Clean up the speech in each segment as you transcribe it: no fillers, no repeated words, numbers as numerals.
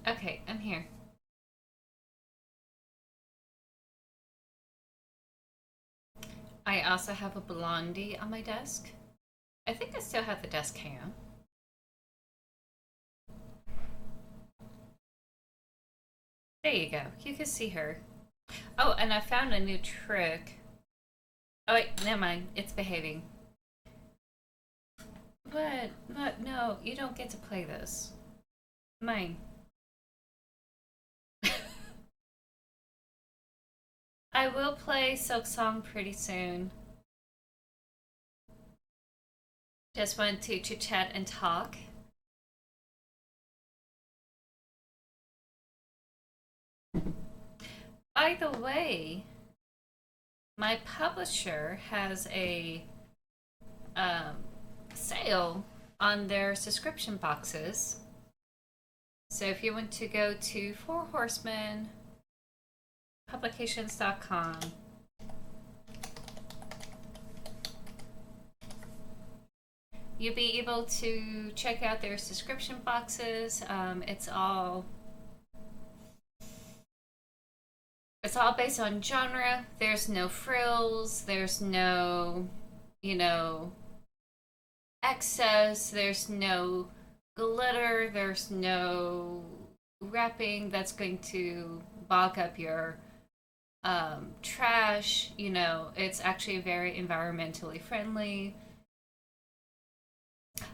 Okay, I'm here. I also have a blondie on my desk. I think I still have the desk cam. There you go. You can see her. Oh, and I found a new trick. Oh wait, never mind. It's behaving. But no, you don't get to play this. Mine. I will play Silksong pretty soon. Just want to chit chat and talk. By the way, my publisher has a um, sale on their subscription boxes. So if you want to go to fourhorsemenpublications.com, you'll be able to check out their subscription boxes. It's all based on genre. There's no frills. There's no, you know, excess. There's no glitter. There's no wrapping that's going to bog up your trash. It's actually very environmentally friendly.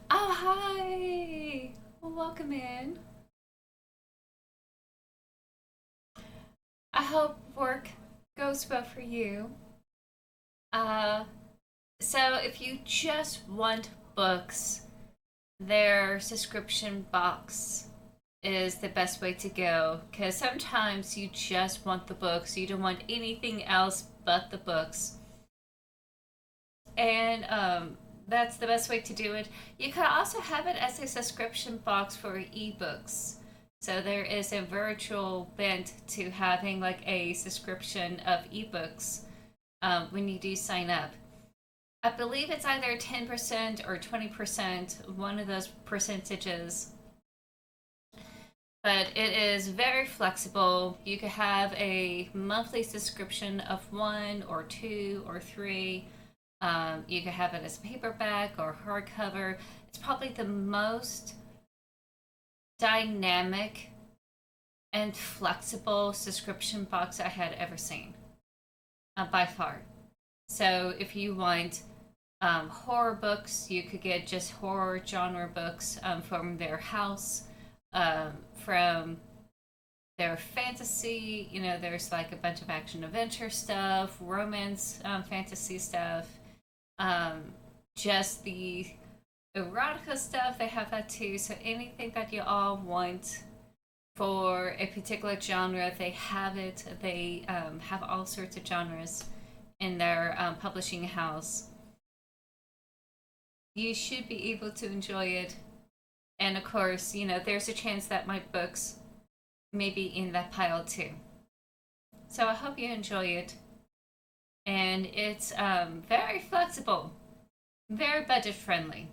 Oh, hi! Welcome in. I hope work goes well for you. Uh, so if you just want books, their subscription box is the best way to go because sometimes you just want the books. You don't want anything else but the books. And that's the best way to do it. You could also have it as a subscription box for ebooks. So there is a virtual bent to having like a subscription of ebooks when you do sign up. I believe it's either 10% or 20%, one of those percentages. But it is very flexible. You could have a monthly subscription of one or two or three. You could have it as paperback or hardcover. It's probably the most dynamic and flexible subscription box I had ever seen, by far. So if you want horror books, you could get just horror genre books from their house, from their fantasy. There's like a bunch of action adventure stuff, romance, fantasy stuff, um, just the erotica stuff. They have that too. So anything that you all want for a particular genre, they have it. They have all sorts of genres in their publishing house. You should be able to enjoy it. And of course, there's a chance that my books may be in that pile too. So I hope you enjoy it. And it's very flexible, very budget friendly.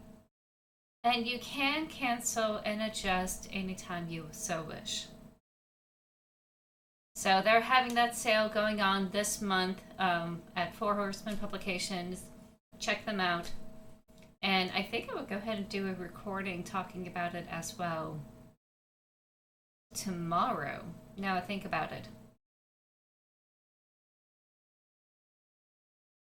And you can cancel and adjust anytime you so wish. So they're having that sale going on this month at Four Horsemen Publications. Check them out. And I think I will go ahead and do a recording talking about it as well tomorrow. Now I think about it.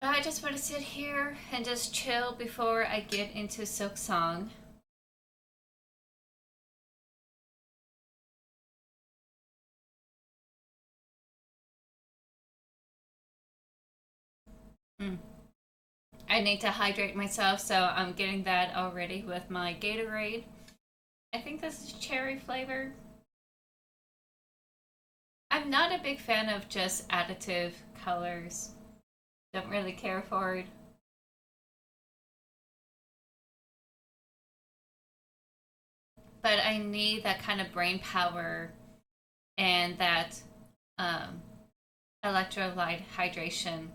But I just want to sit here and just chill before I get into Silksong. Mm. I need to hydrate myself, so I'm getting that already with my Gatorade. I think this is cherry flavor. I'm not a big fan of just additive colors. Don't really care for it. But I need that kind of brain power and that um, electrolyte hydration.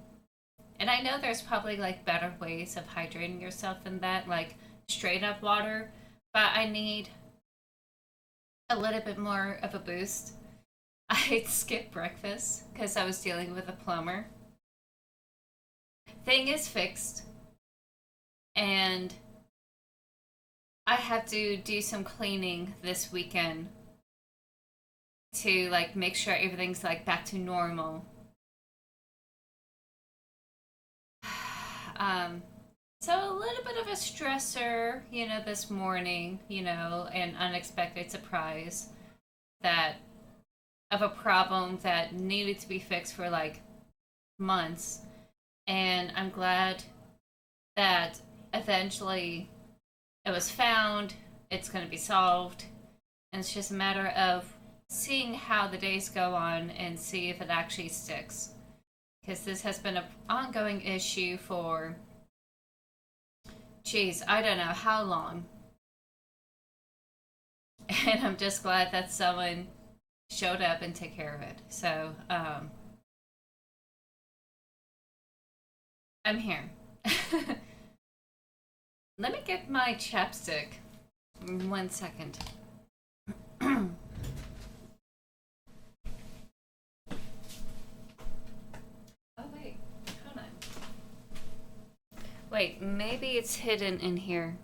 And I know there's probably like better ways of hydrating yourself than that, like straight up water. But a little bit more of a boost. I skipped breakfast because I was dealing with a plumber. Thing is fixed, and I have to do some cleaning this weekend to like make sure everything's like back to normal. Um, so a little bit of a stressor, this morning, an unexpected surprise that of a problem that needed to be fixed for like months. And I'm glad that eventually it was found, it's going to be solved, and it's just a matter of seeing how the days go on and see if it actually sticks. Because this has been an ongoing issue for, geez, I don't know how long. And I'm just glad that someone showed up and took care of it. So, I'm here. Let me get my chapstick. 1 second. Oh, wait. Hold on. Wait, maybe it's hidden in here.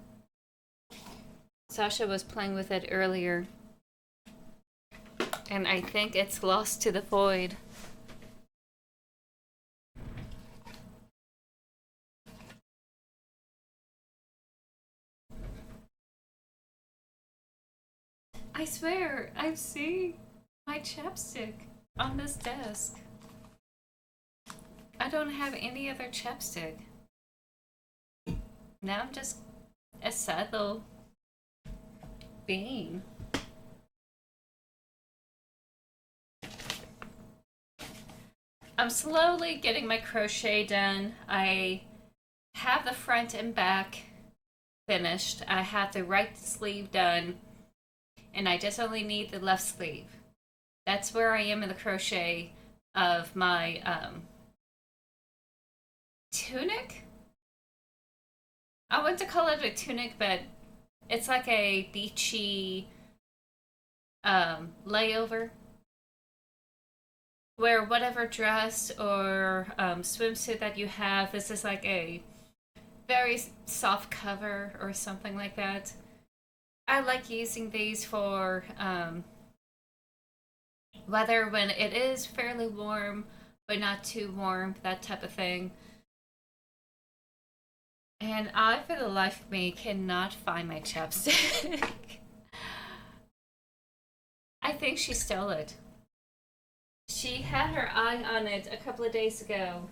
Sasha was playing with it earlier. And I think it's lost to the void. I swear, I've seen my chapstick on this desk. I don't have any other chapstick. Now I'm just a sad little being. I'm slowly getting my crochet done. I have the front and back finished. I have the right sleeve done, and I just only need the left sleeve. That's where I am in the crochet of my tunic. I want to call it a tunic, but it's like a beachy layover where whatever dress or swimsuit that you have, this is like a very soft cover or something like that. I like using these for weather when it is fairly warm but not too warm, that type of thing. And I, for the life of me, cannot find my chapstick. I think she stole it. She had her eye on it a couple of days ago,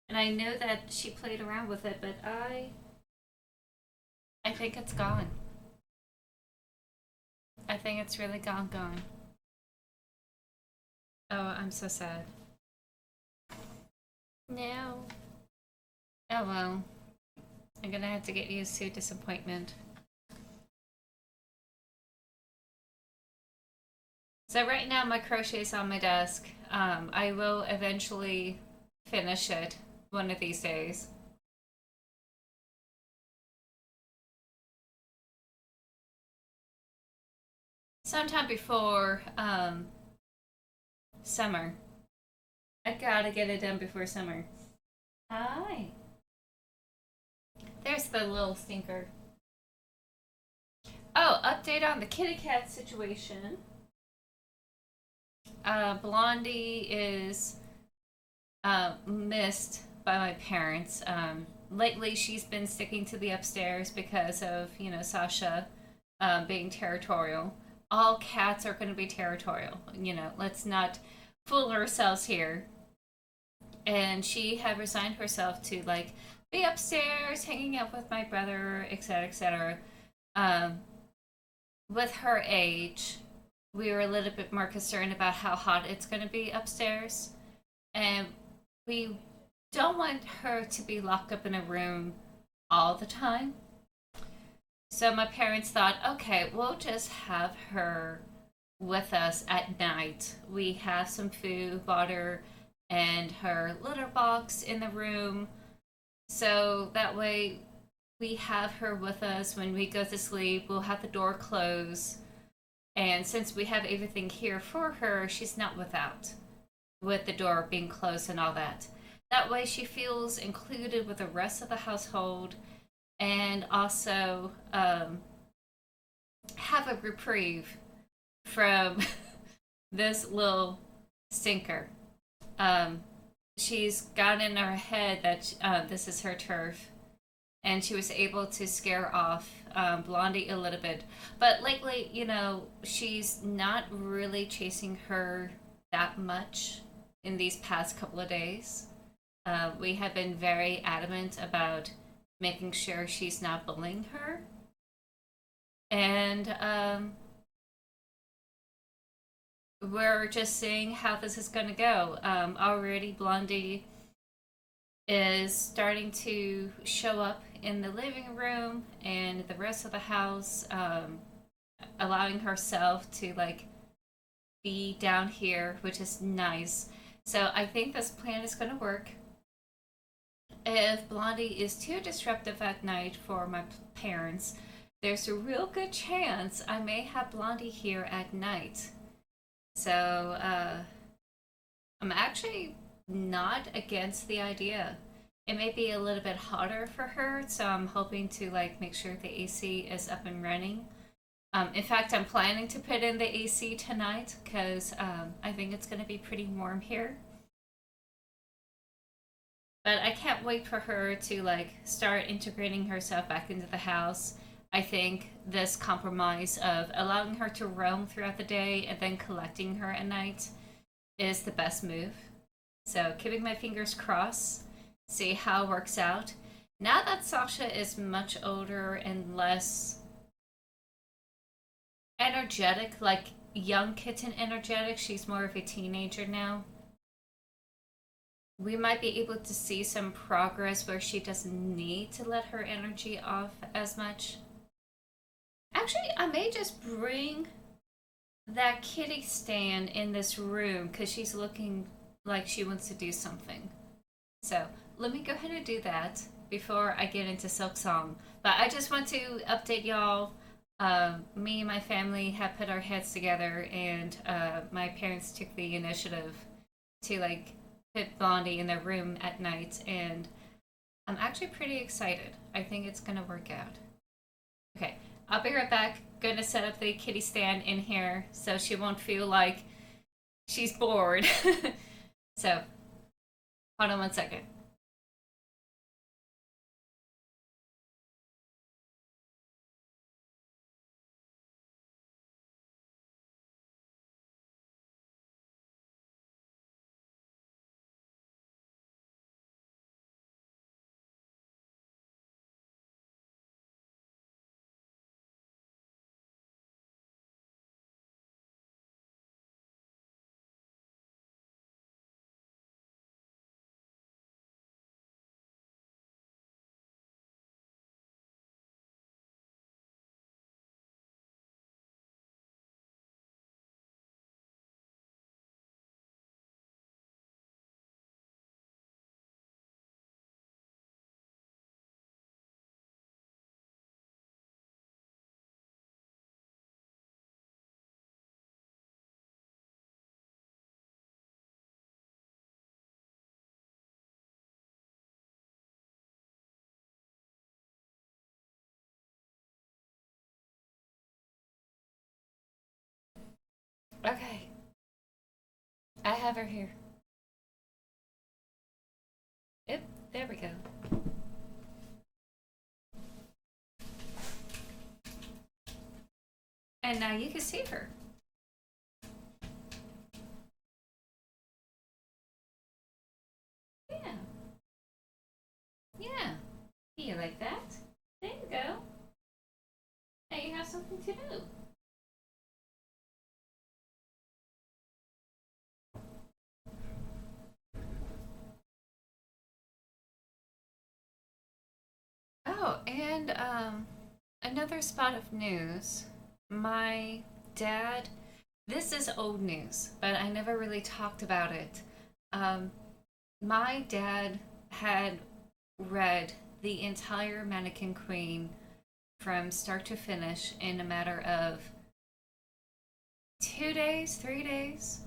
and I know that she played around with it, but I think it's gone. I think it's really gone. Oh, I'm so sad. No. Oh well. I'm gonna have to get used to disappointment. So right now my crochet is on my desk. I will eventually finish it one of these days. Sometime before summer. I gotta get it done before summer. Hi. There's the little stinker. Oh, update on the kitty cat situation. Blondie is missed by my parents. Lately, she's been sticking to the upstairs because of, Sasha being territorial. All cats are going to be territorial. Let's not fool ourselves here. And she had resigned herself to like be upstairs, hanging out with my brother, etc., etc. Um, with her age, we were a little bit more concerned about how hot it's going to be upstairs, and we don't want her to be locked up in a room all the time. So my parents thought, okay, we'll just have her with us at night. We have some food, water, and her litter box in the room. So that way we have her with us when we go to sleep. We'll have the door closed. And since we have everything here for her, she's not without, with the door being closed and all that. That way, she feels included with the rest of the household and also have a reprieve from this little stinker. Um, she's got in her head that this is her turf, and she was able to scare off Blondie a little bit. But lately, she's not really chasing her that much in these past couple of days. We have been very adamant about making sure she's not bullying her. And we're just seeing how this is going to go. Already, Blondie is starting to show up in the living room and the rest of the house, allowing herself to like be down here, which is nice. So I think this plan is going to work. If Blondie is too disruptive at night for my parents, there's a real good chance I may have Blondie here at night. So I'm actually not against the idea. It may be a little bit hotter for her, so I'm hoping to like make sure the AC is up and running. In fact, I'm planning to put in the AC tonight because I think it's going to be pretty warm here. But I can't wait for her to like start integrating herself back into the house. I think this compromise of allowing her to roam throughout the day and then collecting her at night is the best move. So keeping my fingers crossed, see how it works out. Now that Sasha is much older and less energetic, like young kitten energetic, she's more of a teenager now. We might be able to see some progress where she doesn't need to let her energy off as much. Actually, I may just bring that kitty stand in this room because she's looking like she wants to do something. So let me go ahead and do that before I get into Silksong. But I just want to update y'all. Me and my family have put our heads together, and my parents took the initiative to like put Blondie in their room at night, and I'm actually pretty excited. I think it's gonna work out. Okay, I'll be right back. Gonna set up the kitty stand in here so she won't feel like she's bored. So, hold on one second. Okay, I have her here. Yep, there we go. And now you can see her. Yeah, yeah. You like that? There you go. Now you have something to do. Oh, and another spot of news. My dad, this is old news, but I never really talked about it. Um, my dad had read the entire Mannequin Queen from start to finish in a matter of 2 days, 3 days.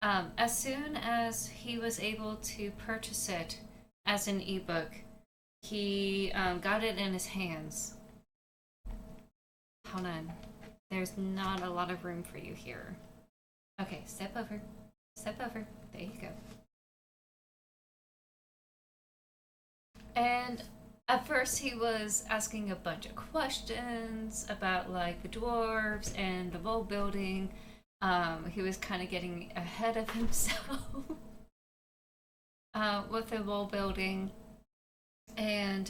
As soon as he was able to purchase it as an ebook, he got it in his hands. Hold on. There's not a lot of room for you here. Okay, step over. Step over. There you go. And at first, he was asking a bunch of questions about like the dwarves and the world building. He was kind of getting ahead of himself with the world building, and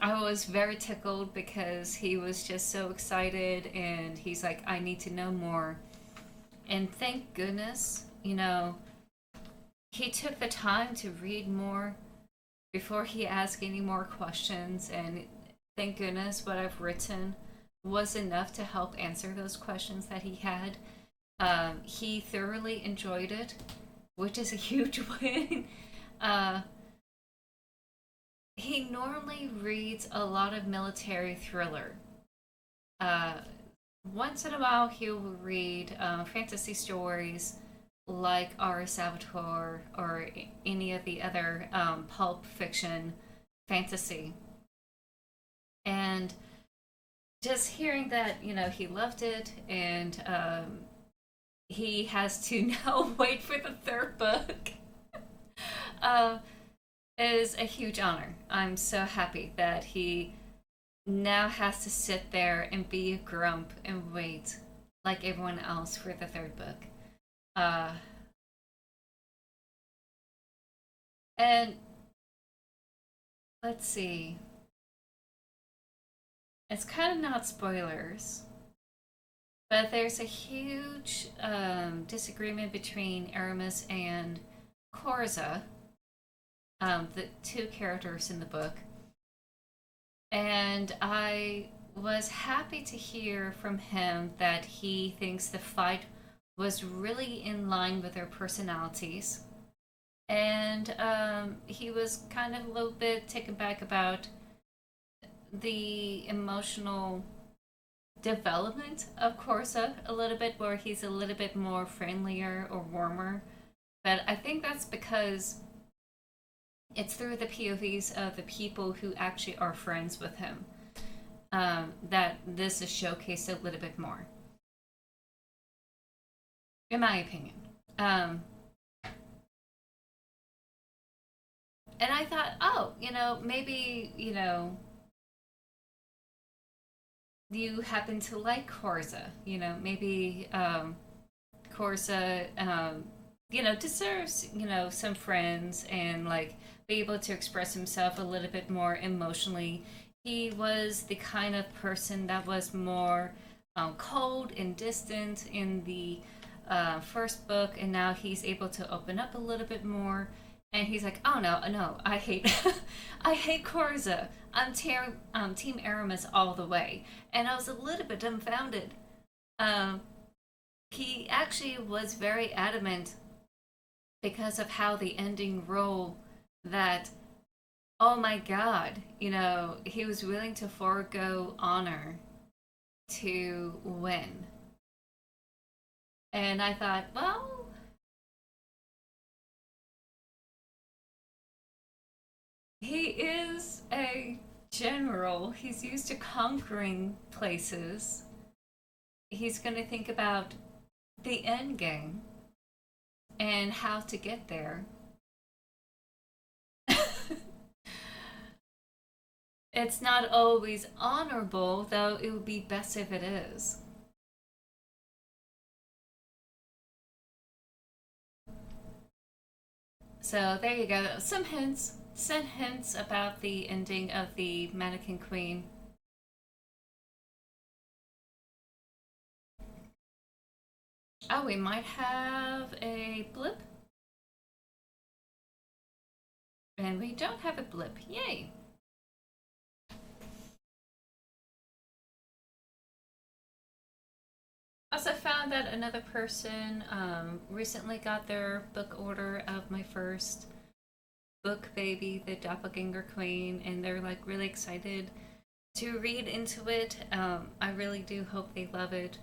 I was very tickled because he was just so excited, and he's like, "I need to know more." And thank goodness, he took the time to read more before he asked any more questions, and thank goodness what I've written was enough to help answer those questions that he had. He thoroughly enjoyed it, which is a huge win. Uh, he normally reads a lot of military thriller. Uh, Once in a while, he'll read fantasy stories like R. Salvatore or any of the other pulp fiction fantasy. And just hearing that, he loved it, and he has to now wait for the third book uh, is a huge honor. I'm so happy that he now has to sit there and be a grump and wait like everyone else for the third book. Uh, and let's see. It's kind of not spoilers, but there's a huge disagreement between Aramis and Korza, the two characters in the book. And I was happy to hear from him that he thinks the fight was really in line with their personalities. And he was kind of a little bit taken back about the emotional development of Corsa a little bit, where he's a little bit more friendlier or warmer. But I think that's because it's through the POVs of the people who actually are friends with him that this is showcased a little bit more, in my opinion. And I thought, oh, maybe, you happen to like Corsa. Maybe Corsa, deserves, some friends and like be able to express himself a little bit more emotionally. He was the kind of person that was more cold and distant in the first book, and now he's able to open up a little bit more. And he's like, "Oh no, no, I hate, I hate Korza. Team Aramis all the way." And I was a little bit dumbfounded. Um, he actually was very adamant because of how the ending roll that, oh my god, he was willing to forego honor to win. And I thought, well, he is a general. He's used to conquering places. He's going to think about the end game and how to get there. It's not always honorable, though it would be best if it is. So there you go. Some hints. Some hints about the ending of the Mannequin Queen. Oh, we might have a blip. And we don't have a blip. Yay! Also found that another person recently got their book order of my first book baby, the Doppelganger Queen, and they're like really excited. to read into it. I really do hope they love it.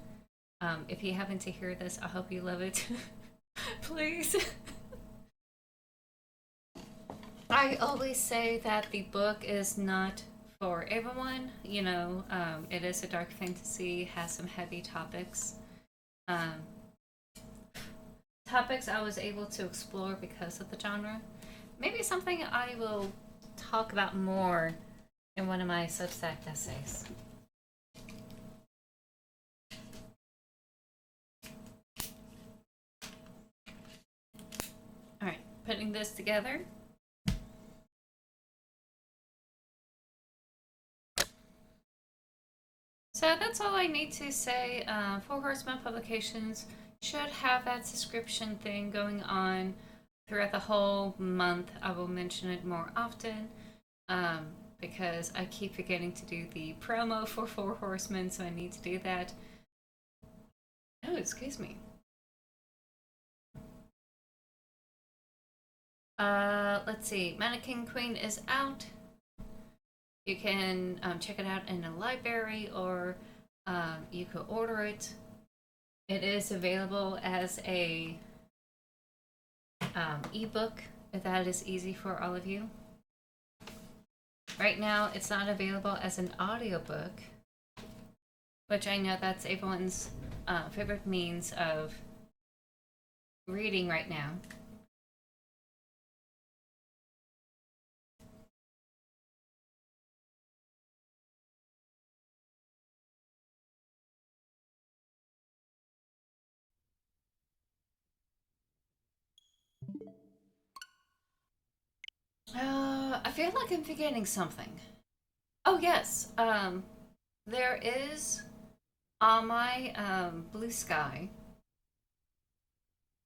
If you happen to hear this, I hope you love it. Please. I always say that the book is not for everyone. You know, it is a dark fantasy, has some heavy topics. Um, Topics I was able to explore because of the genre. Maybe something I will talk about more in one of my Substack essays. Alright, putting this together. So that's all I need to say. Four Horsemen Publications should have that subscription thing going on throughout the whole month. I will mention it more often because I keep forgetting to do the promo for Four Horsemen, so I need to do that. Oh, excuse me. Let's see. Mannequin Queen is out. You can check it out in a library, or you could order it. It is available as a ebook, if that is easy for all of you. Right now, it's not available as an audiobook, which I know that's everyone's favorite means of reading right now. I feel like I'm forgetting something. Oh yes, there is on my Blue Sky.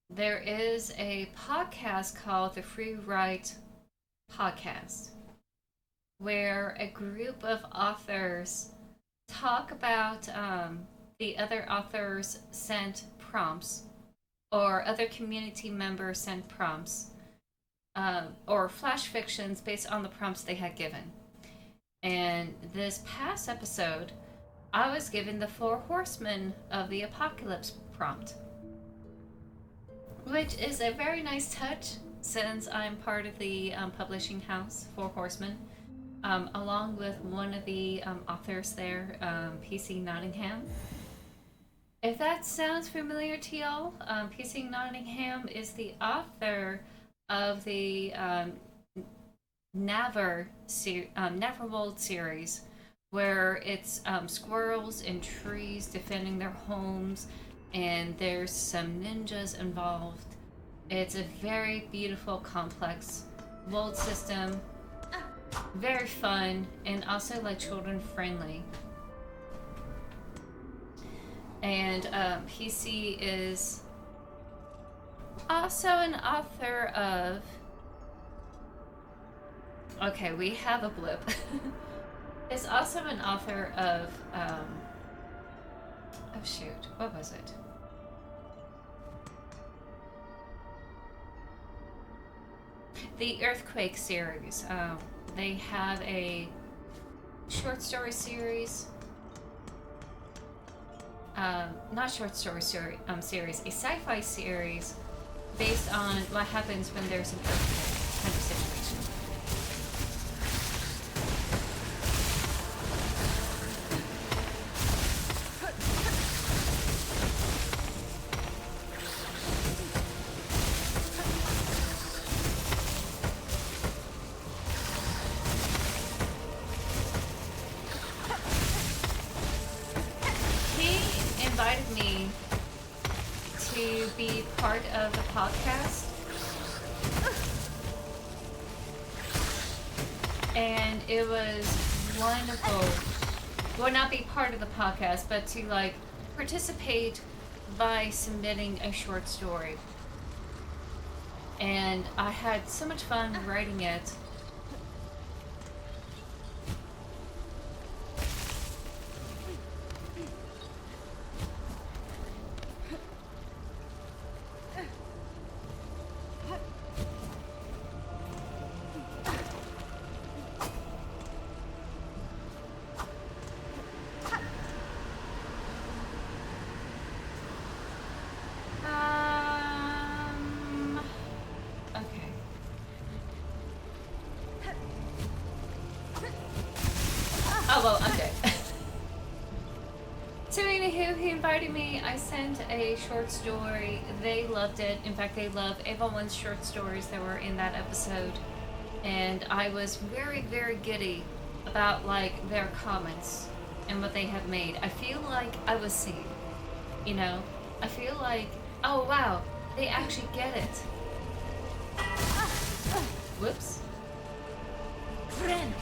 There is a podcast called the Free Write Podcast, where a group of authors talk about the other authors sent prompts, or other community members sent prompts, or flash fictions based on the prompts they had given. And this past episode, I was given the Four Horsemen of the Apocalypse prompt, which is a very nice touch since I'm part of the publishing house, Four Horsemen, along with one of the authors there, PC Nottingham. If that sounds familiar to y'all, PC Nottingham is the author of the Neverworld series, where it's squirrels and trees defending their homes, and there's some ninjas involved. It's a very beautiful, complex world system, very fun, and also like children friendly. And PC is also an author of... Okay, we have a blip. Is also an author of... Oh shoot, what was it? The Earthquake series. They have a short story series. Not short story series, a sci-fi series based on what happens when there's an earthquake kind of situation. Invited me to be part of the podcast, and it was wonderful. Well, not be part of the podcast, but to like participate by submitting a short story. And I had so much fun writing it. he invited me. I sent a short story. They loved it. In fact, they love everyone's short stories that were in that episode. And I was very, very giddy about like their comments and what they have made. I feel like I was seen. You know? I feel like, oh wow, they actually get it. Whoops. Friend.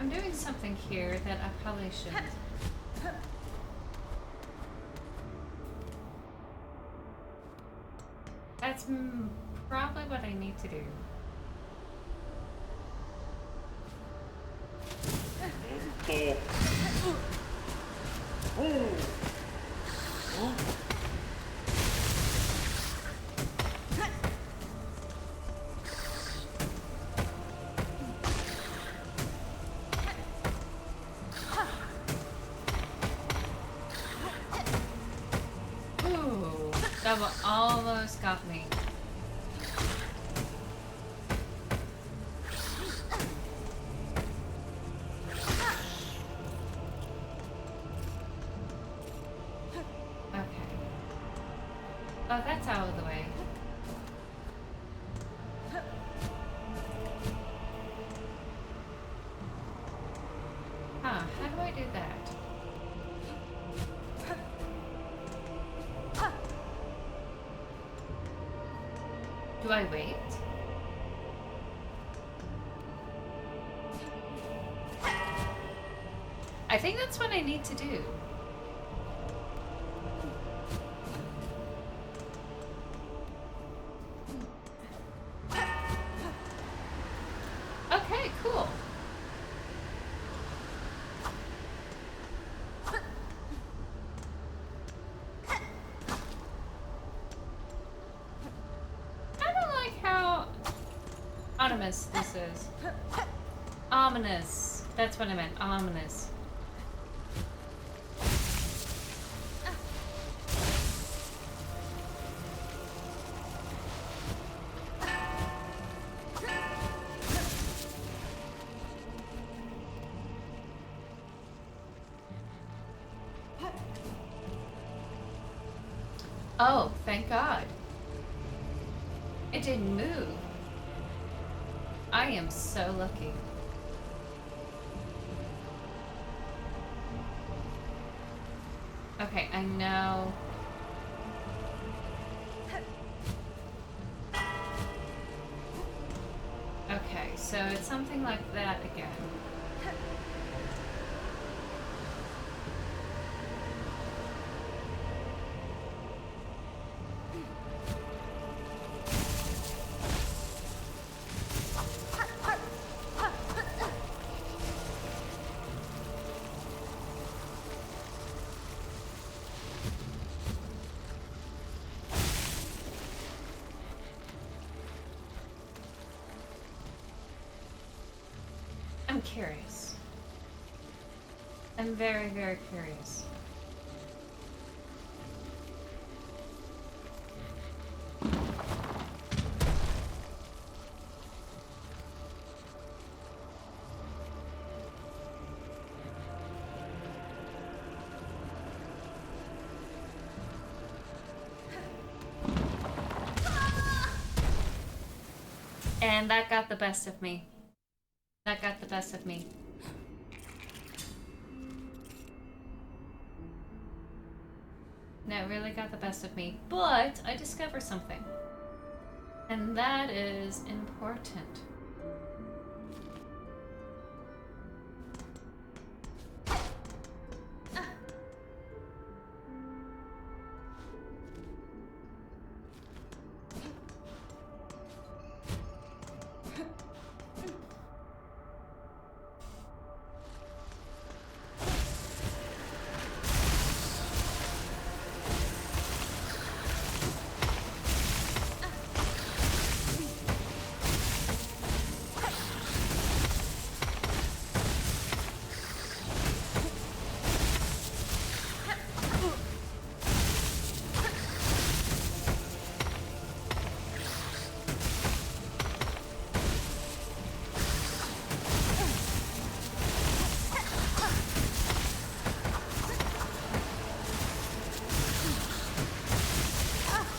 I'm doing something here that I probably shouldn't. That's probably what I need to do. Ooh, that one almost got me. Oh, that's out of the way. Huh, how do I do that? Do I wait? I think that's what I need to do. Okay, cool. I don't like how ominous this is. Ominous. That's what I meant. Ominous. Oh, thank God. It didn't move. I am so lucky. Okay, I know. Okay, so it's something like that again. I'm curious. I'm very, very curious. And that got the best of me. That got the best of me. That really got the best of me. But I discovered something. And that is important.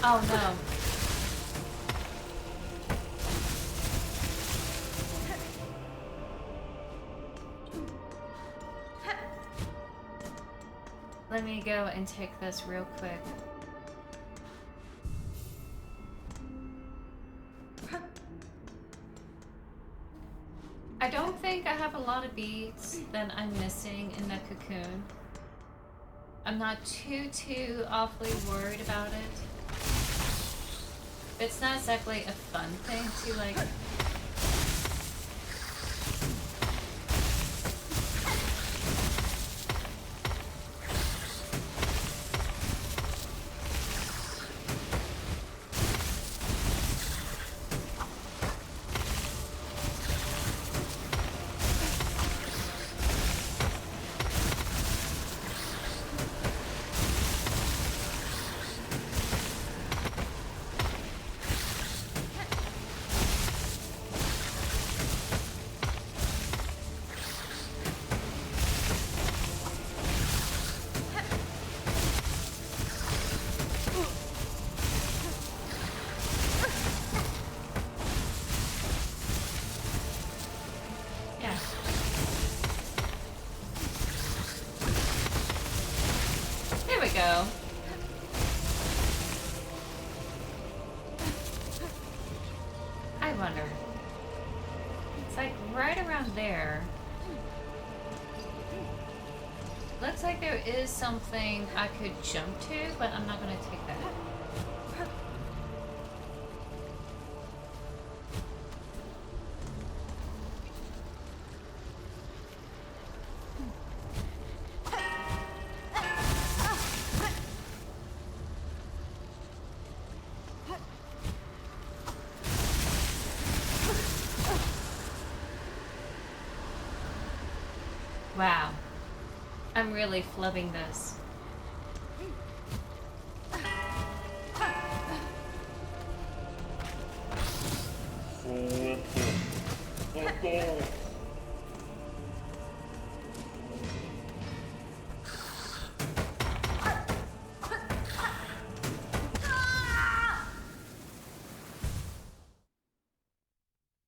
Oh no. Let me go and take this real quick. I don't think I have a lot of beads that I'm missing in the cocoon. I'm not too awfully worried about it. It's not exactly a fun thing to like... Go. I wonder. It's like right around there. Looks like there is something I could jump to, but I'm not gonna take that. Wow. I'm really flubbing this.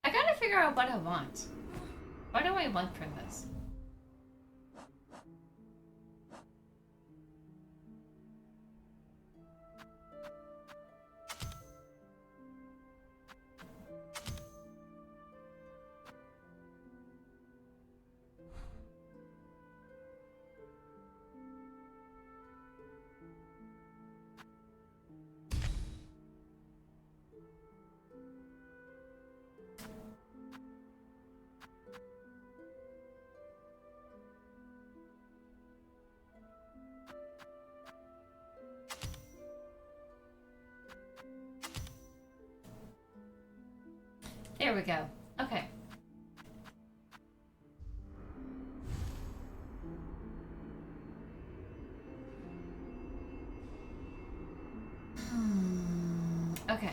I gotta figure out what I want. What do I want from this? There we go. Okay. Okay.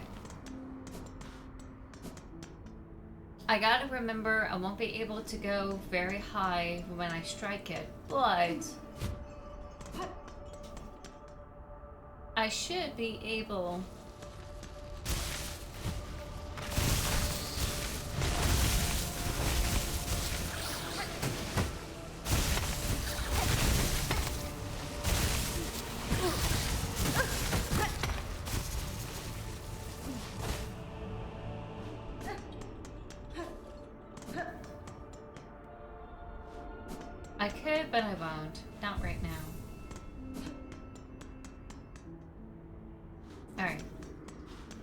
I gotta remember I won't be able to go very high when I strike it, but I should be able... I could, but I won't. Not right now. Alright.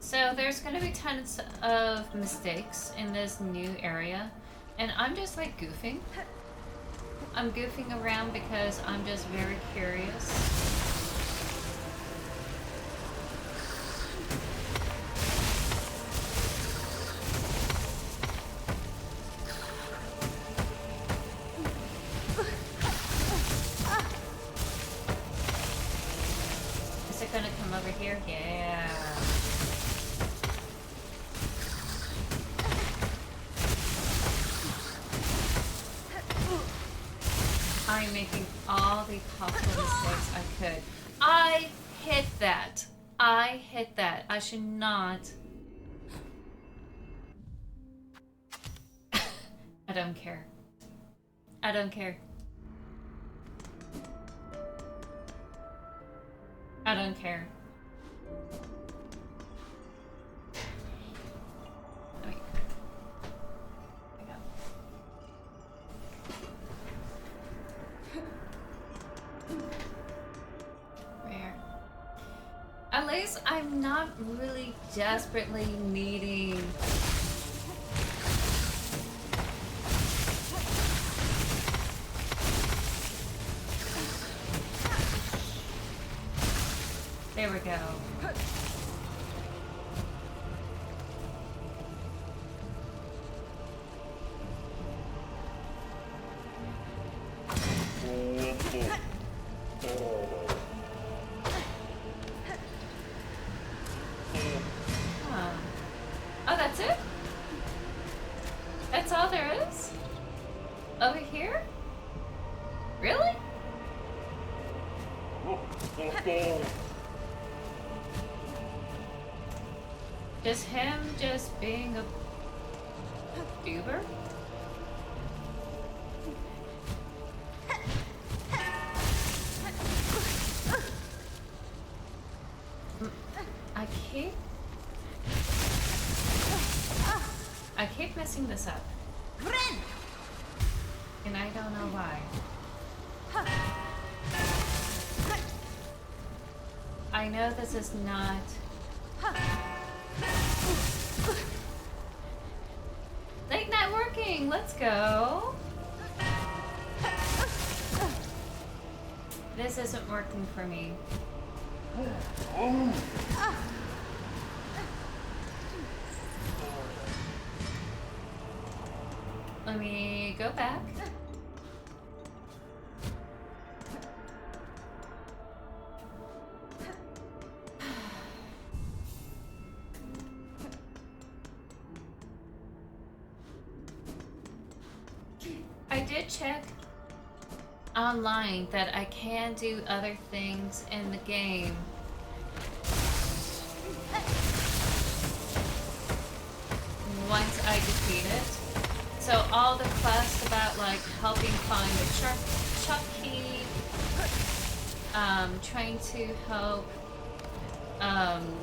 So there's gonna be tons of mistakes in this new area, and I'm just like goofing. I'm goofing around because I'm just very curious. Is it gonna come over here? Yeah. I'm making all the possible mistakes I could. I hit that. I hit that. I should not. I don't care. I don't care. I don't care. Wait. There we go. Where? At least I'm not really desperately needing. There we go. Huh. Oh, that's it? That's all there is? Over here? Really? Just him just being a Uber? I keep messing this up. And I don't know why. I know this is not. Late night working, let's go. This isn't working for me. Let me go back. I did check online that I can do other things in the game. Once I defeat it. So all the quests about like helping find the chuck key, trying to help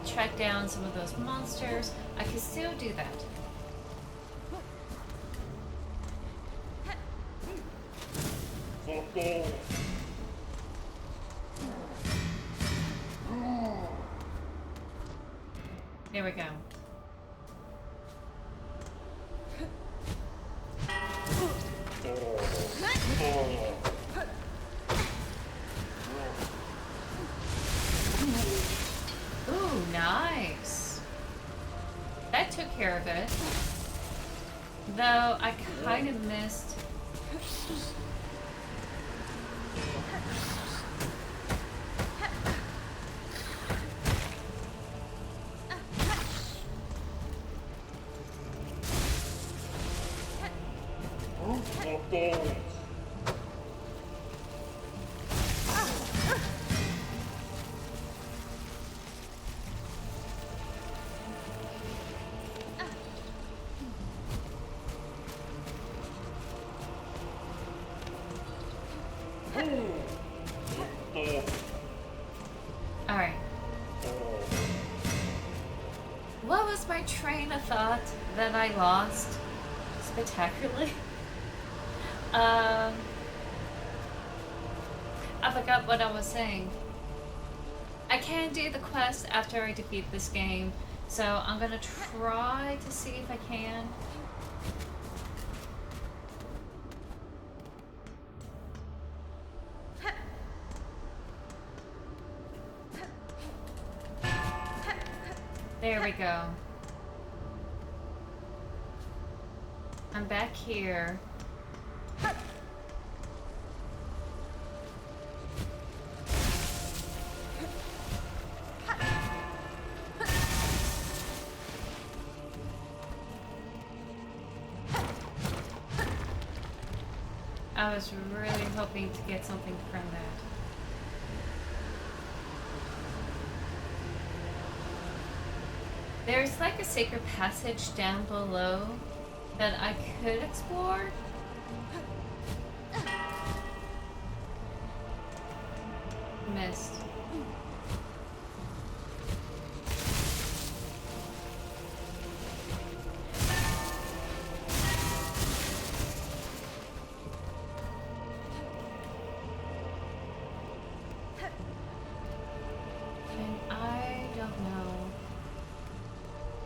track down some of those monsters, I can still do that. There we go. Ooh, nice. That took care of it. Though I kind of missed. Alright. What was my train of thought that I lost spectacularly? I forgot what I was saying. I can do the quest after I defeat this game, so I'm gonna try to see if I can. There we go. I'm back here. I was really hoping to get something from that. There's like a secret passage down below that I could explore. Missed. And I don't know.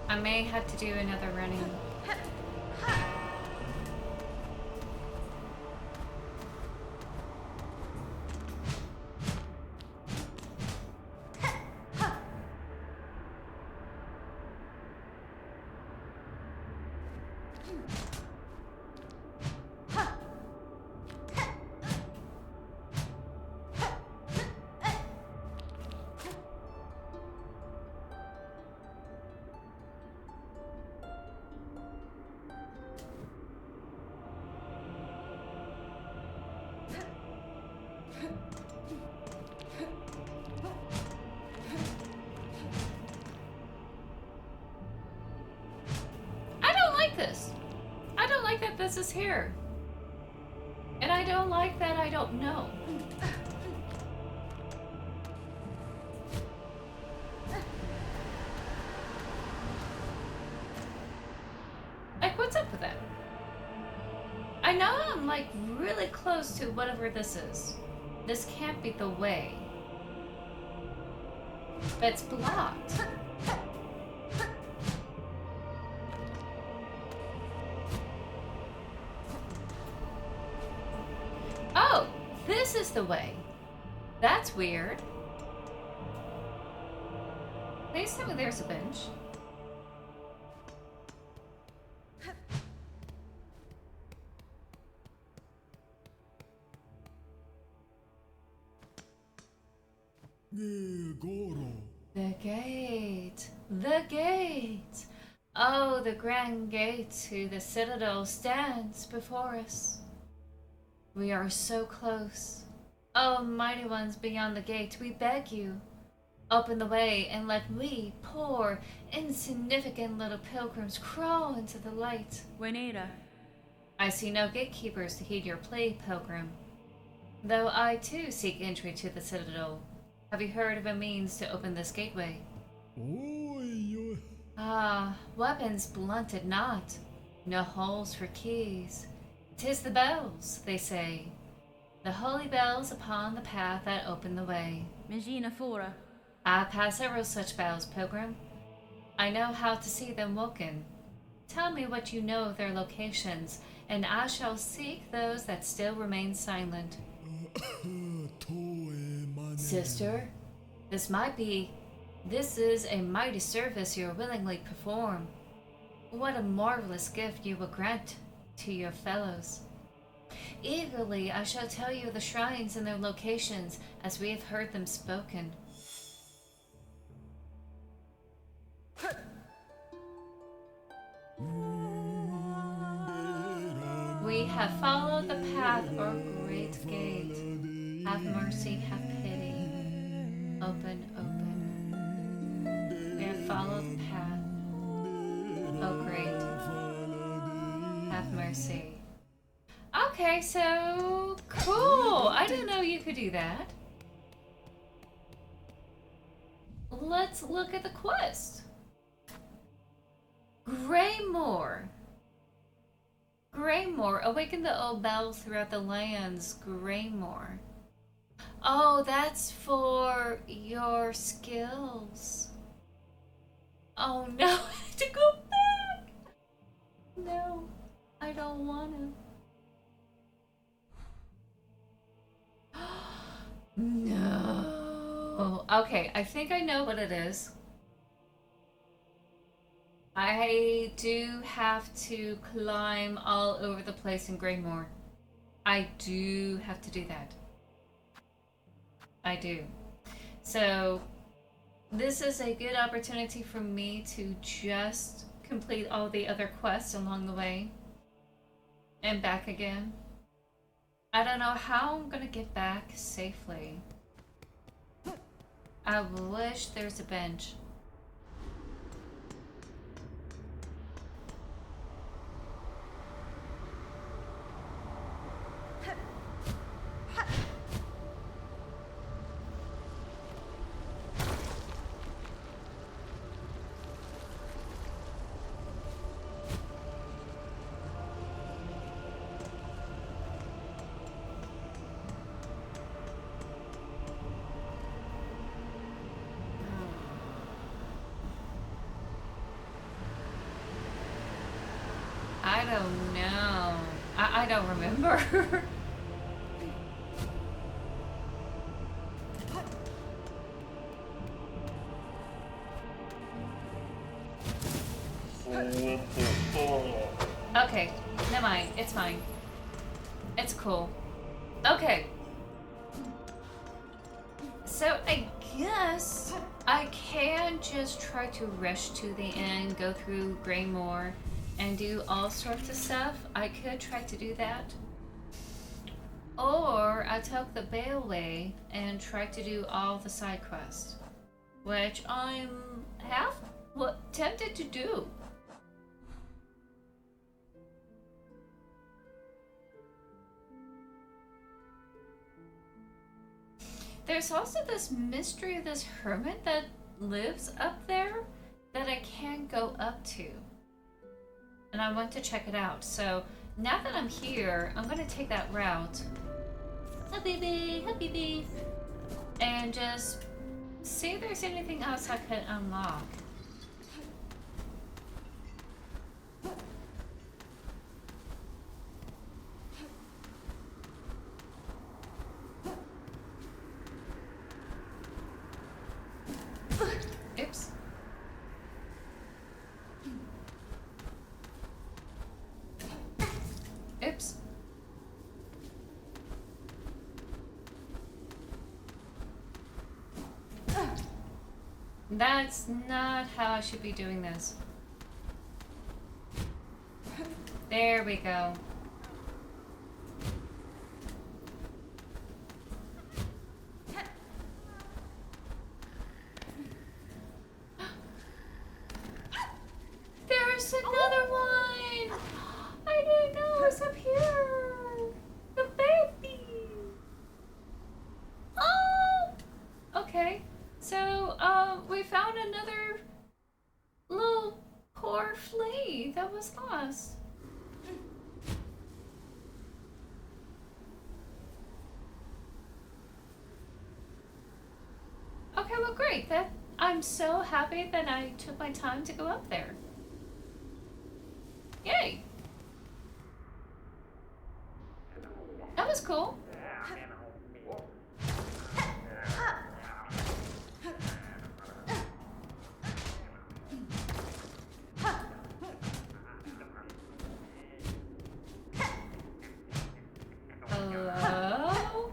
I may have to do another running. I don't like this. I don't like that this is here. And I don't like that I don't know. Like, what's up with that? I know I'm like really close to whatever this is. This can't be the way. But it's blocked. Oh, this is the way. That's weird. Please tell me there's a bench. The gate. The gate. Oh, the grand gate to the citadel stands before us. We are so close. Oh, mighty ones beyond the gate, we beg you. Open the way and let we, poor, insignificant little pilgrims, crawl into the light. Buenera. I see no gatekeepers to heed your plea, pilgrim. Though I too seek entry to the citadel. Have you heard of a means to open this gateway? Ah, weapons blunted not. No holes for keys. 'Tis the bells, they say. The holy bells upon the path that open the way. Mengina fora. I pass several such bells, pilgrim. I know how to see them woken. Tell me what you know of their locations, and I shall seek those that still remain silent. Sister, this is a mighty service you willingly perform. What a marvelous gift you will grant to your fellows. Eagerly I shall tell you the shrines and their locations as we have heard them spoken. We have followed the path or great gate. Have mercy, have pity. Open, open. We have followed the path. Oh, great. Have mercy. Okay, so cool. I didn't know you could do that. Let's look at the quest. Greymore. Greymore. Awaken the old bells throughout the lands. Greymore. Oh, that's for your skills. Oh no, I have to go back. No, I don't want to. No. Okay, I think I know what it is. I do have to climb all over the place in Greymore. I do have to do that. I do. So, this is a good opportunity for me to just complete all the other quests along the way. And back again. I don't know how I'm gonna get back safely. I wish there's a bench. don't know. I don't remember. Okay, never mind. It's fine. It's cool. Okay. So I guess I can just try to rush to the end, go through Greymoor, and do all sorts of stuff. I could try to do that. Or I take the Bailway and try to do all the side quests, which I'm tempted to do. There's also this mystery of this hermit that lives up there that I can go up to. And I want to check it out. So now that I'm here, I'm going to take that route. Habibi. And just see if there's anything else I could unlock. Oops. Oops. That's not how I should be doing this. There we go. There's another one! I didn't know it was up here! The baby! Oh! Okay, so, we found another little poor flea that was lost. Okay, well great. I'm so happy that I took my time to go up there. Yay! That was cool. Hello?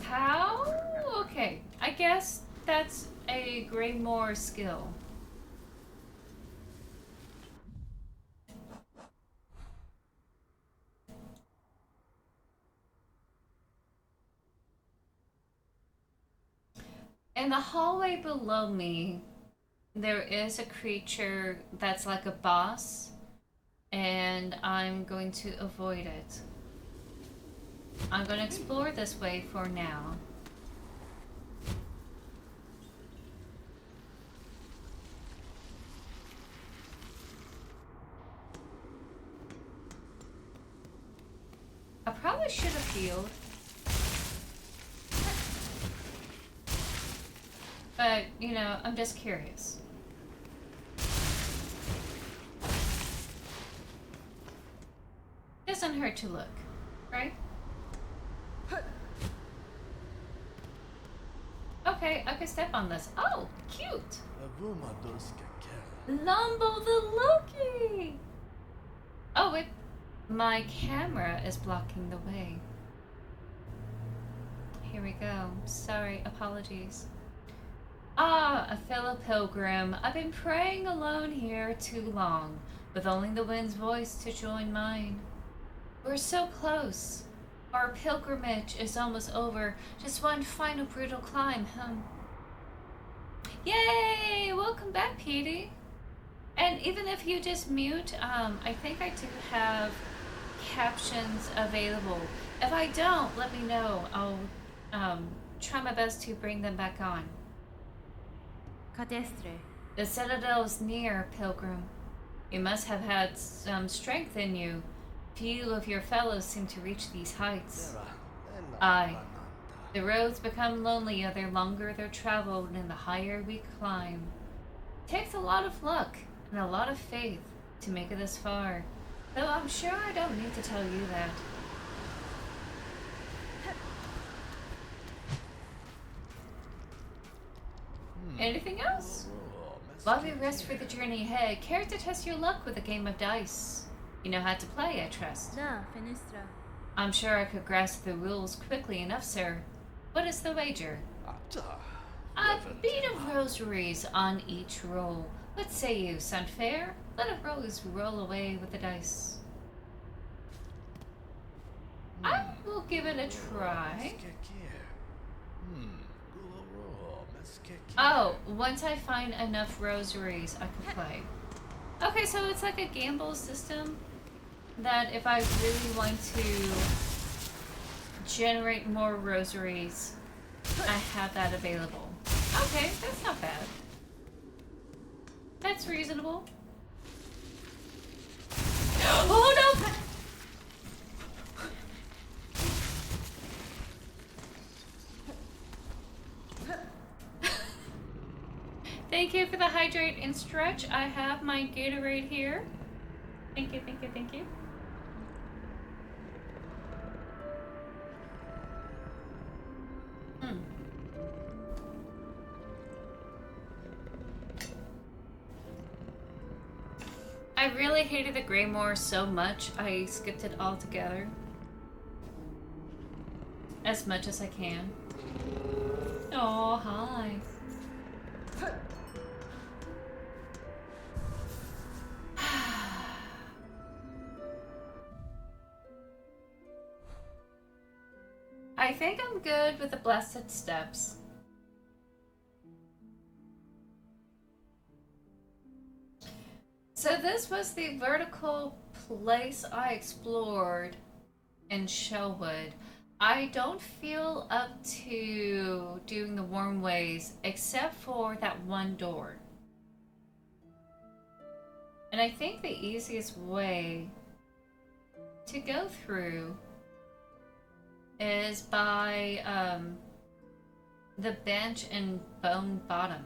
How? Okay, I guess that's a Greymoor skill. In the hallway below me, there is a creature that's like a boss, and I'm going to avoid it. I'm going to explore this way for now. I probably should have healed. But, you know, I'm just curious. Doesn't hurt to look, right? Okay, I can step on this. Oh, cute! Lumbo the Loki! Oh, wait. My camera is blocking the way. Here we go. Sorry, apologies. Ah, a fellow pilgrim. I've been praying alone here too long, with only the wind's voice to join mine. We're so close. Our pilgrimage is almost over. Just one final brutal climb, Yay! Welcome back, Petey. And even if you just mute, I think I do have captions available. If I don't, let me know. I'll try my best to bring them back on. Cadestre. The citadel's near, pilgrim. You must have had some strength in you. Few of your fellows seem to reach these heights. Aye. The roads become lonelier the longer they're traveled and the higher we climb. Takes a lot of luck and a lot of faith to make it this far. Though I'm sure I don't need to tell you that. Anything else? While we rest for the journey ahead, care to test your luck with a game of dice? You know how to play, I trust. Da, Fenestra. I'm sure I could grasp the rules quickly enough, sir. What is the wager? A beat of rosaries on each roll. What say you? Sound fair? Let a rose roll away with the dice. I will give it a try. Oh, once I find enough rosaries, I can play. Okay, so it's like a gamble system that if I really want to generate more rosaries, I have that available. Okay, that's not bad. That's reasonable. Oh no! Thank you for the hydrate and stretch. I have my Gatorade here. Thank you, thank you, thank you. I really hated the Greymoor so much, I skipped it altogether. As much as I can. Oh, hi. I think I'm good with the blessed steps. So this was the vertical place I explored in Shellwood. I don't feel up to doing the warm ways except for that one door. And I think the easiest way to go through is by the bench and bone bottom.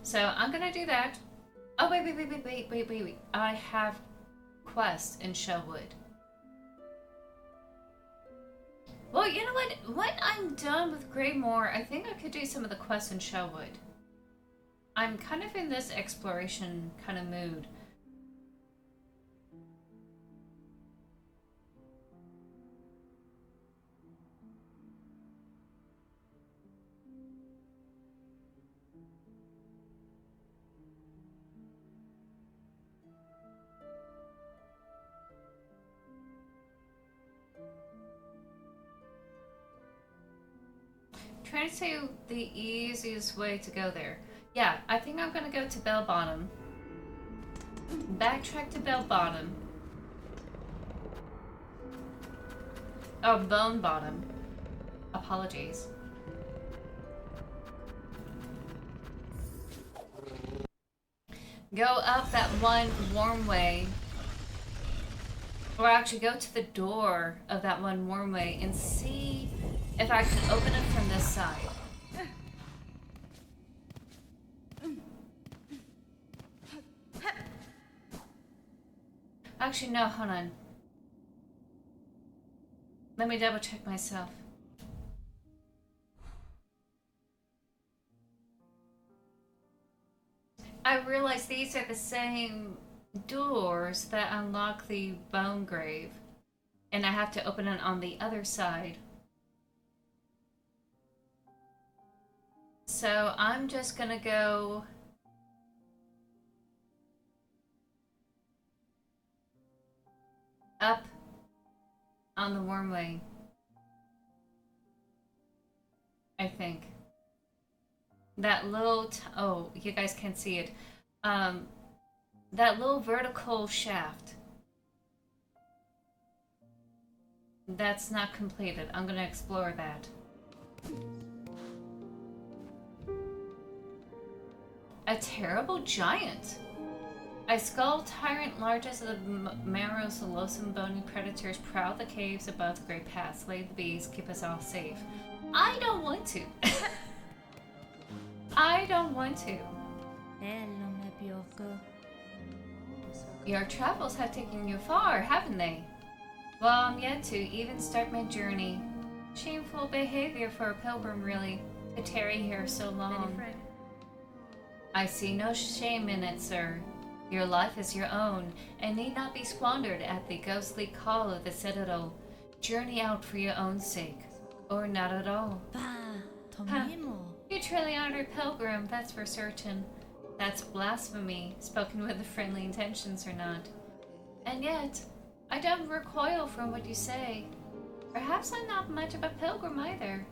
So I'm gonna do that. Oh wait. I have quests in Shellwood. Well, you know what? When I'm done with Greymoor, I think I could do some of the quests in Shellwood. I'm kind of in this exploration kind of mood. Trying to say the easiest way to go there. Yeah, I think I'm gonna go to Bell Bottom. Backtrack to Bell Bottom. Oh, Bone Bottom. Apologies. Go up that one warm way. Or actually go to the door of that one warm way and see if I can open it from this side. Actually, no, hold on. Let me double check myself. I realize these are the same doors that unlock the bone grave. And I have to open it on the other side. So I'm just gonna go up on the warm way. I think. That little, oh, you guys can't see it. That little vertical shaft. That's not completed. I'm gonna explore that. A terrible giant. I skull tyrant largest of the Maros loathsome bony predators prowl the caves above the great paths, slay the bees, keep us all safe. I don't want to. I don't want to. Your travels have taken you far, haven't they? Well, I'm yet to even start my journey. Shameful behavior for a pilgrim, really, to tarry here so long. I see no shame in it, sir. Your life is your own, and need not be squandered at the ghostly call of the citadel. Journey out for your own sake, or not at all. Huh. You truly aren't a pilgrim, that's for certain. That's blasphemy, spoken with friendly intentions or not. And yet, I don't recoil from what you say. Perhaps I'm not much of a pilgrim either.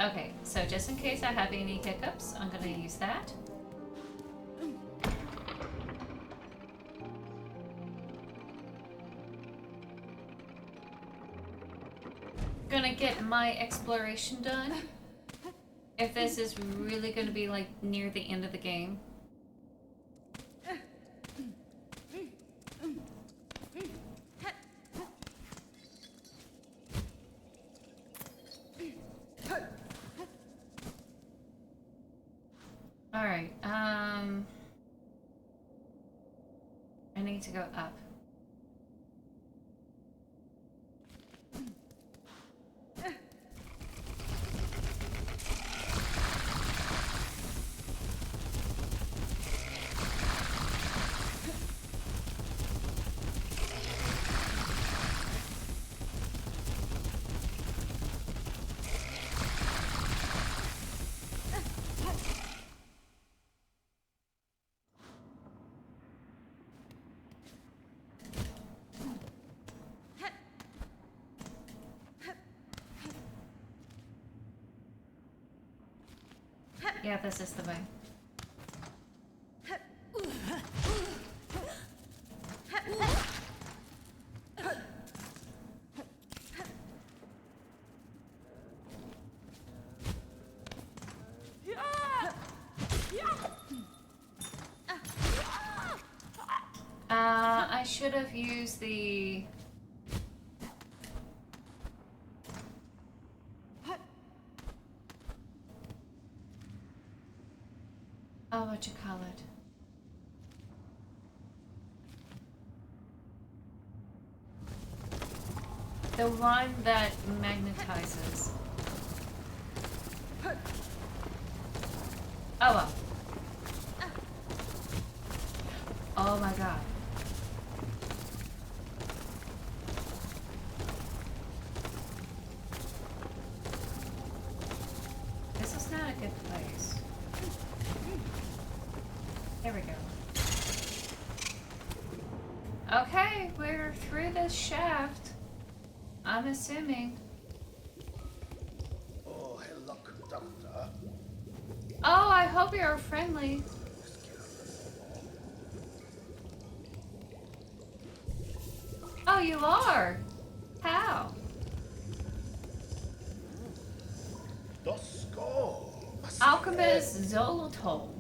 Okay, so just in case I have any hiccups, I'm gonna use that. Gonna get my exploration done. If this is really gonna be like near the end of the game. Alright, I need to go up. Yeah, this is the way. I should have used the... Oh, what you call it? The one that magnetizes. Oh well. Oh my god. This is not a good place. There we go. Okay, we're through this shaft. I'm assuming. Oh, hello, conductor. Oh, I hope you're friendly. Oh, you are? How? Dosko. Alchemist Zolotol.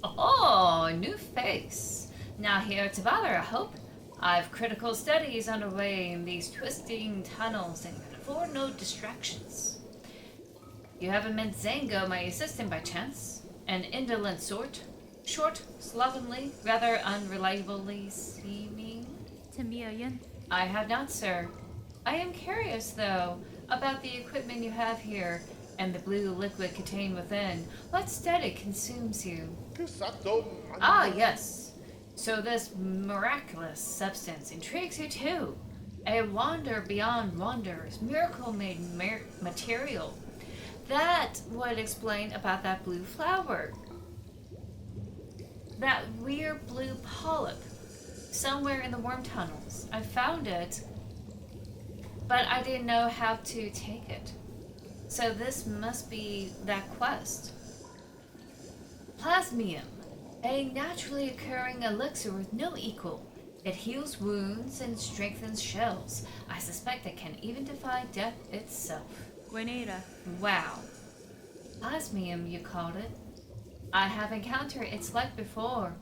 Oh, new face. Now here to bother, I hope. I've critical studies underway in these twisting tunnels and can afford no distractions. You haven't met Zango, my assistant, by chance? An indolent sort? Short, slovenly, rather unreliably seeming? I have not, sir. I am curious, though, about the equipment you have here and the blue liquid contained within. What static consumes you? Ah, yes. So this miraculous substance intrigues you too. A wonder beyond wonders, miracle-made material. That would explain about that blue flower. That weird blue polyp. Somewhere in the worm tunnels. I found it, but I didn't know how to take it. So this must be that quest. Plasmium. A naturally occurring elixir with no equal. It heals wounds and strengthens shells. I suspect it can even defy death itself. Wow. Plasmium, you called it. I have encountered its like before.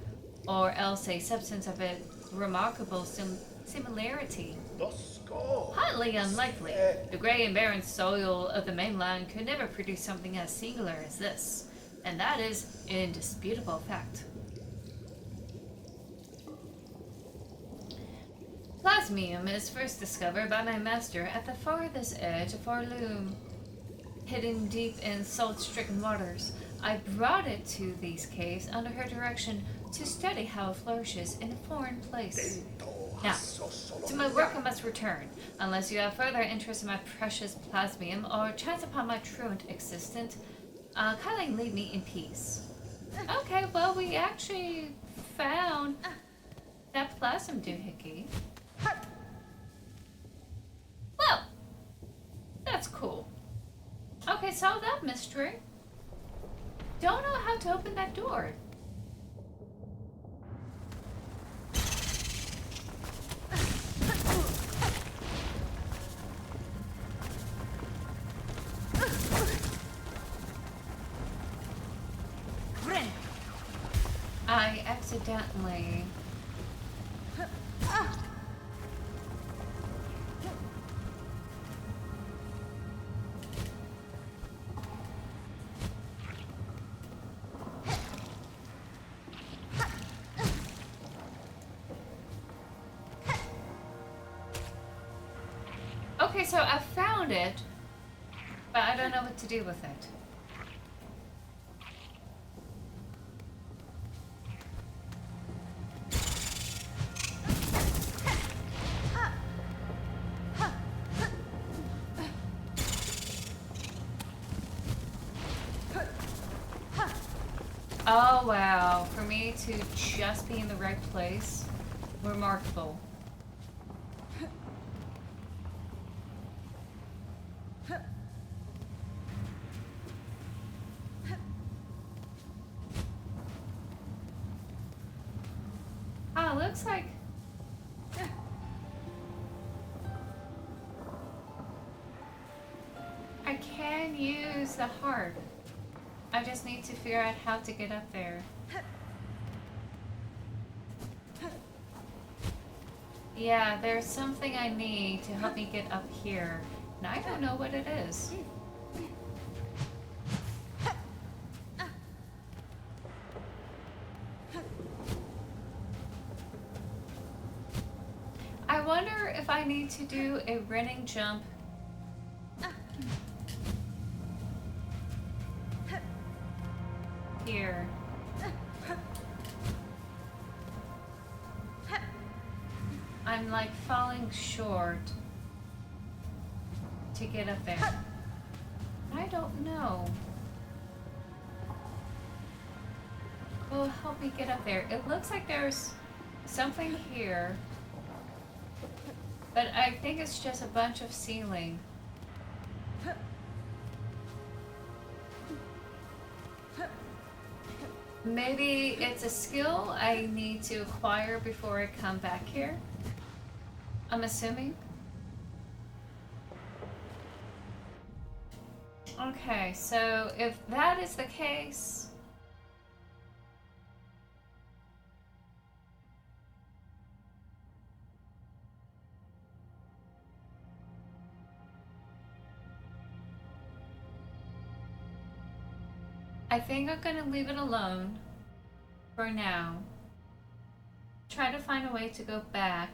or else a substance of a remarkable similarity. Dosko. Highly unlikely. The grey and barren soil of the mainland could never produce something as singular as this, and that is an indisputable fact. Plasmium is first discovered by my master at the farthest edge of our loom. Hidden deep in salt-stricken waters, I brought it to these caves under her direction to study how it flourishes in a foreign place. Now, to my work I must return, unless you have further interest in my precious plasmium or chance upon my truant existence. Kindly leave me in peace. Okay, well, we actually found that plasm doohickey. Well, that's cool. Okay, solve that mystery. Don't know how to open that door. I accidentally... Okay, so I found it, but I don't know what to do with it. Oh wow, for me to just be in the right place, remarkable. Ah, looks like... I can use the heart. I just need to figure out how to get up there. Yeah, there's something I need to help me get up here, and I don't know what it is. I wonder if I need to do a running jump here. I'm like falling short to get up there. I don't know. Will help me get up there. It looks like there's something here, but I think it's just a bunch of ceiling. Maybe it's a skill I need to acquire before I come back here. I'm assuming. Okay, so if that is the case... I think I'm gonna leave it alone for now. Try to find a way to go back.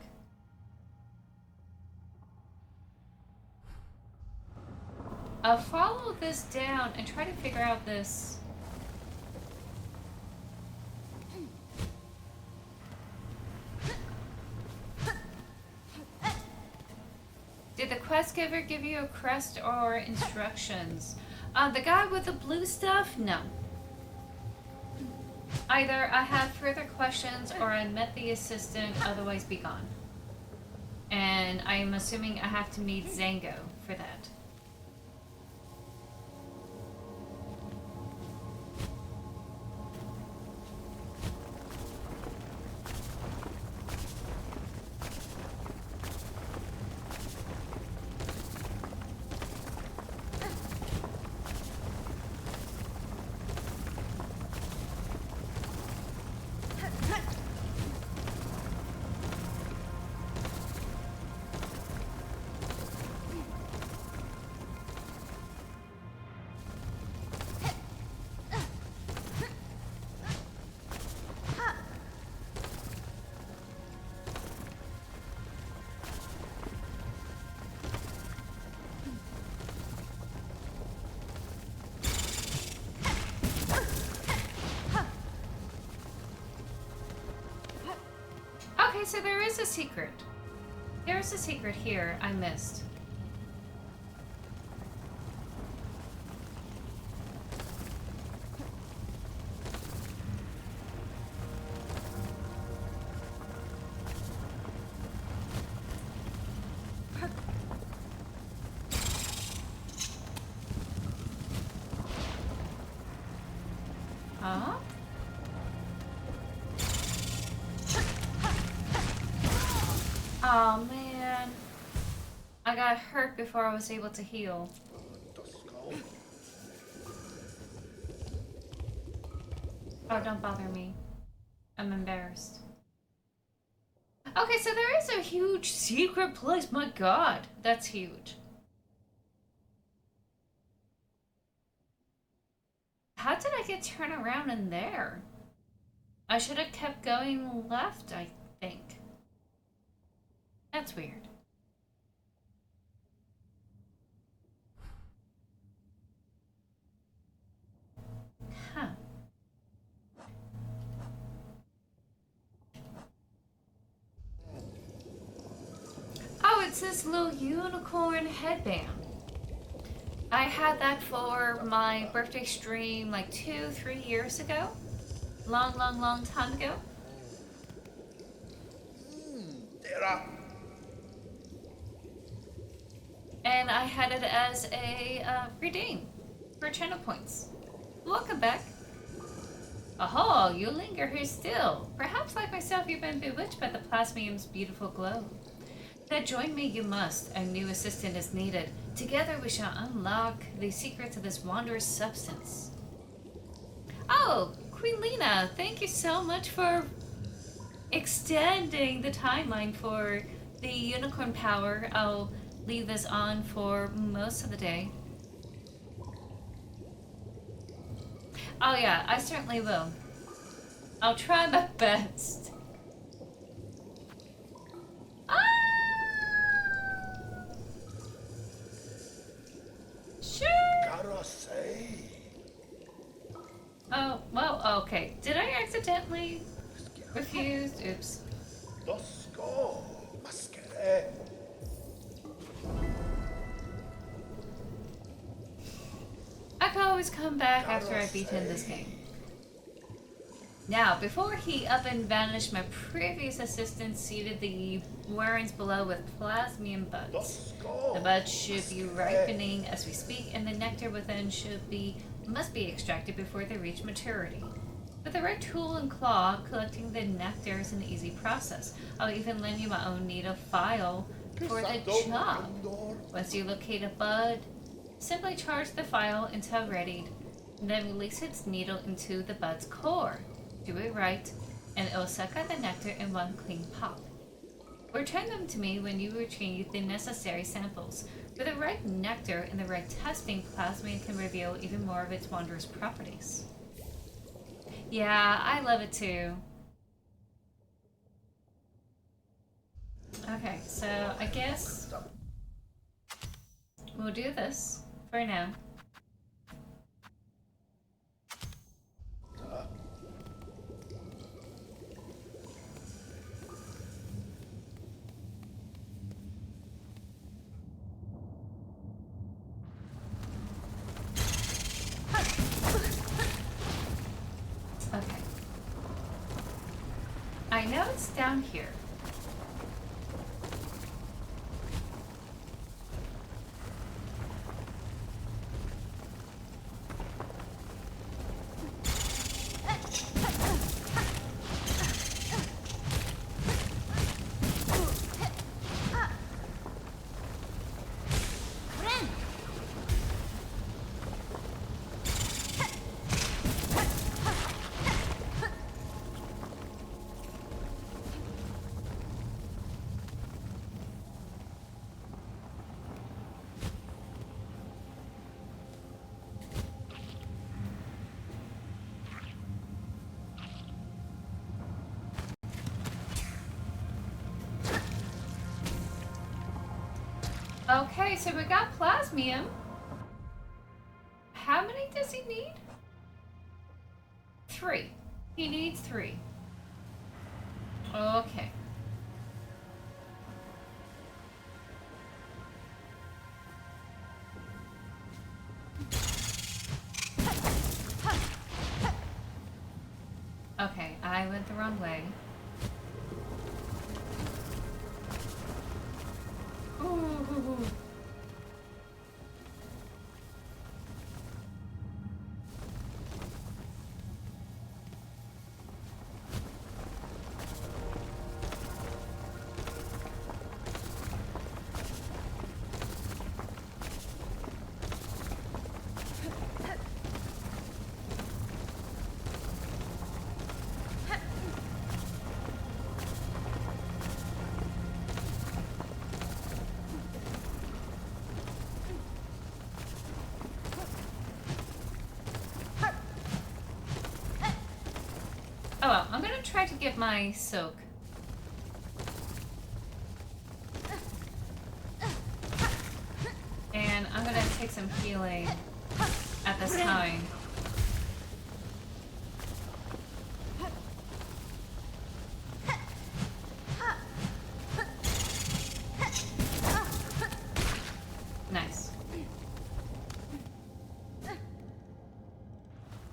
I'll follow this down and try to figure out this. Did the quest giver give you a crest or instructions? The guy with the blue stuff? No. Either I have further questions or I met the assistant, otherwise be gone. And I am assuming I have to meet Zango for that. so there is a secret. There's a secret here I missed. Huh? Oh man. I got hurt before I was able to heal. Oh, don't bother me. I'm embarrassed. Okay, so there is a huge secret place. My god, that's huge. How did I get turned around in there? I should have kept going left, I think. That's weird. Huh. Oh, it's this little unicorn headband. I had that for my birthday stream like 2-3 years ago. Long time ago. There are. And I had it as a redeem for channel points. Welcome back. Oh, you linger here still. Perhaps like myself you've been bewitched by the plasmium's beautiful glow. Then join me you must. A new assistant is needed. Together we shall unlock the secrets of this wondrous substance. Oh, Queen Lena, thank you so much for extending the timeline for the unicorn power. I'll leave this on for most of the day. Oh yeah, I certainly will. I'll try my best. Ah! Sure. Gotta say. Oh, well, okay. Did I accidentally refuse? Oops. Let's go. Maskere. I can always come back after I've beaten this game. Now, before he up and vanished, my previous assistant seeded the warrens below with plasmium buds. Let's go. The buds should be ripening as we speak, and the nectar within must be extracted before they reach maturity. With the right tool and claw, collecting the nectar is an easy process. I'll even lend you my own needle file for the job. Once you locate a bud, simply charge the file until readied, and then release its needle into the bud's core. Do it right, and it will suck out the nectar in one clean pop. Return them to me when you retrieve the necessary samples. With the right nectar and the right testing, plasmid can reveal even more of its wondrous properties. Yeah, I love it too. Okay, so I guess we'll do this for now. Okay. I know it's down here. Okay, so we got plasmium. How many does he need? 3. He needs 3. Okay. I went the wrong way. Ooh. Oh well, I'm gonna try to get my soak. And I'm gonna take some healing at this time. Nice.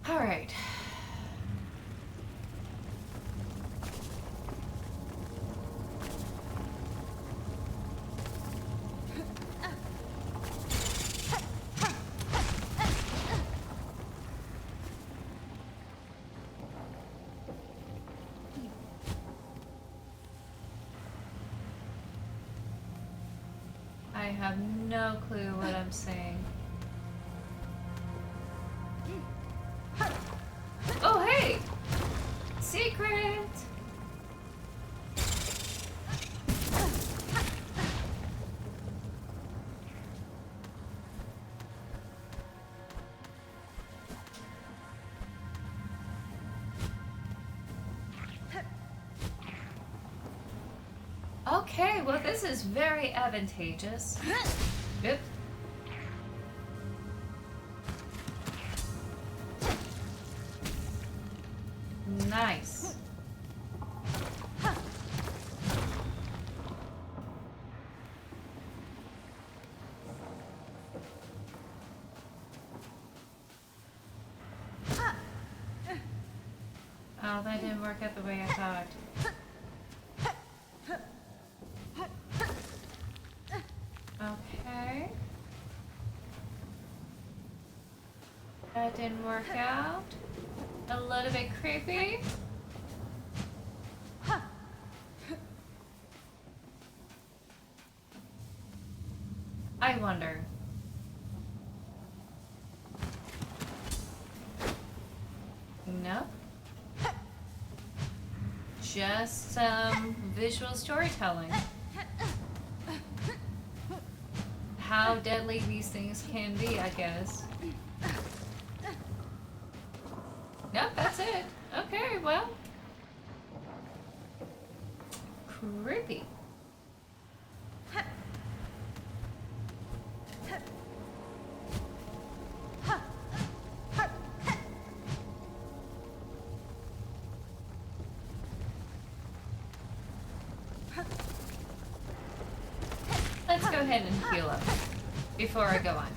Alright. I have no clue what I'm saying. Oh, hey! Secret! Okay, well this is very advantageous. Yep. Nice. Oh, that didn't work out the way I thought. Okay. That didn't work out. A little bit creepy. I wonder. Nope. Just some visual storytelling. How deadly these things can be, I guess. Nope, that's it. Okay, well. Creepy. Let's go ahead and heal up before I go on.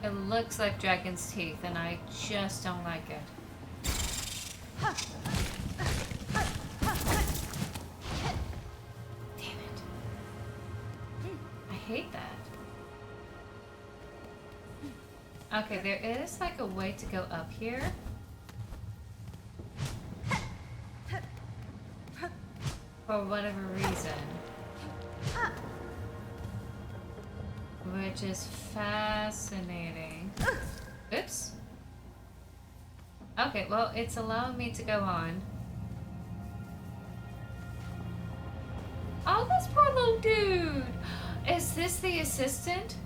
It looks like dragon's teeth, and I just don't like it. Damn it. I hate that. Okay, there is like a way to go up here. For whatever reason. Which is fascinating. Oops. Okay, well, it's allowing me to go on. Oh, this poor little dude! Is this the assistant?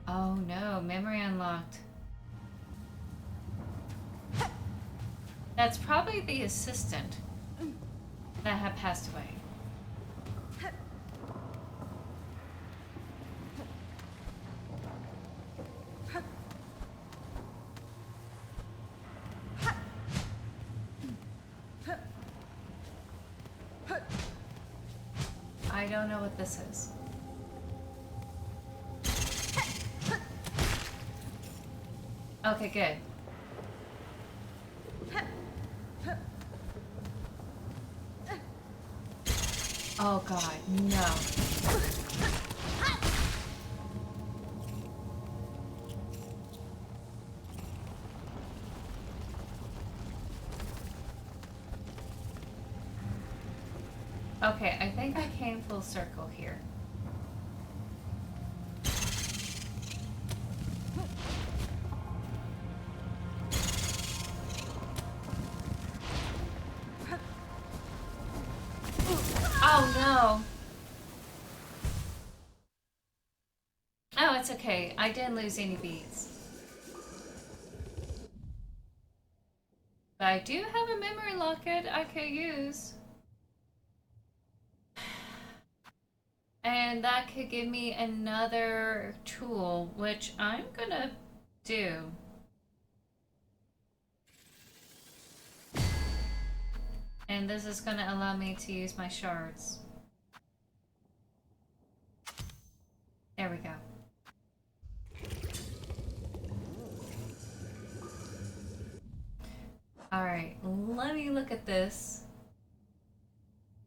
Oh no, memory unlocked. That's probably the assistant that had passed away. I don't know what this is. Okay, good. Oh god, no. Okay, I think I came full circle here. Oh no! Oh, it's okay. I didn't lose any beads. But I do have a memory locket I could use. And that could give me another tool, which I'm gonna do. And this is gonna allow me to use my shards. There we go. Alright, let me look at this.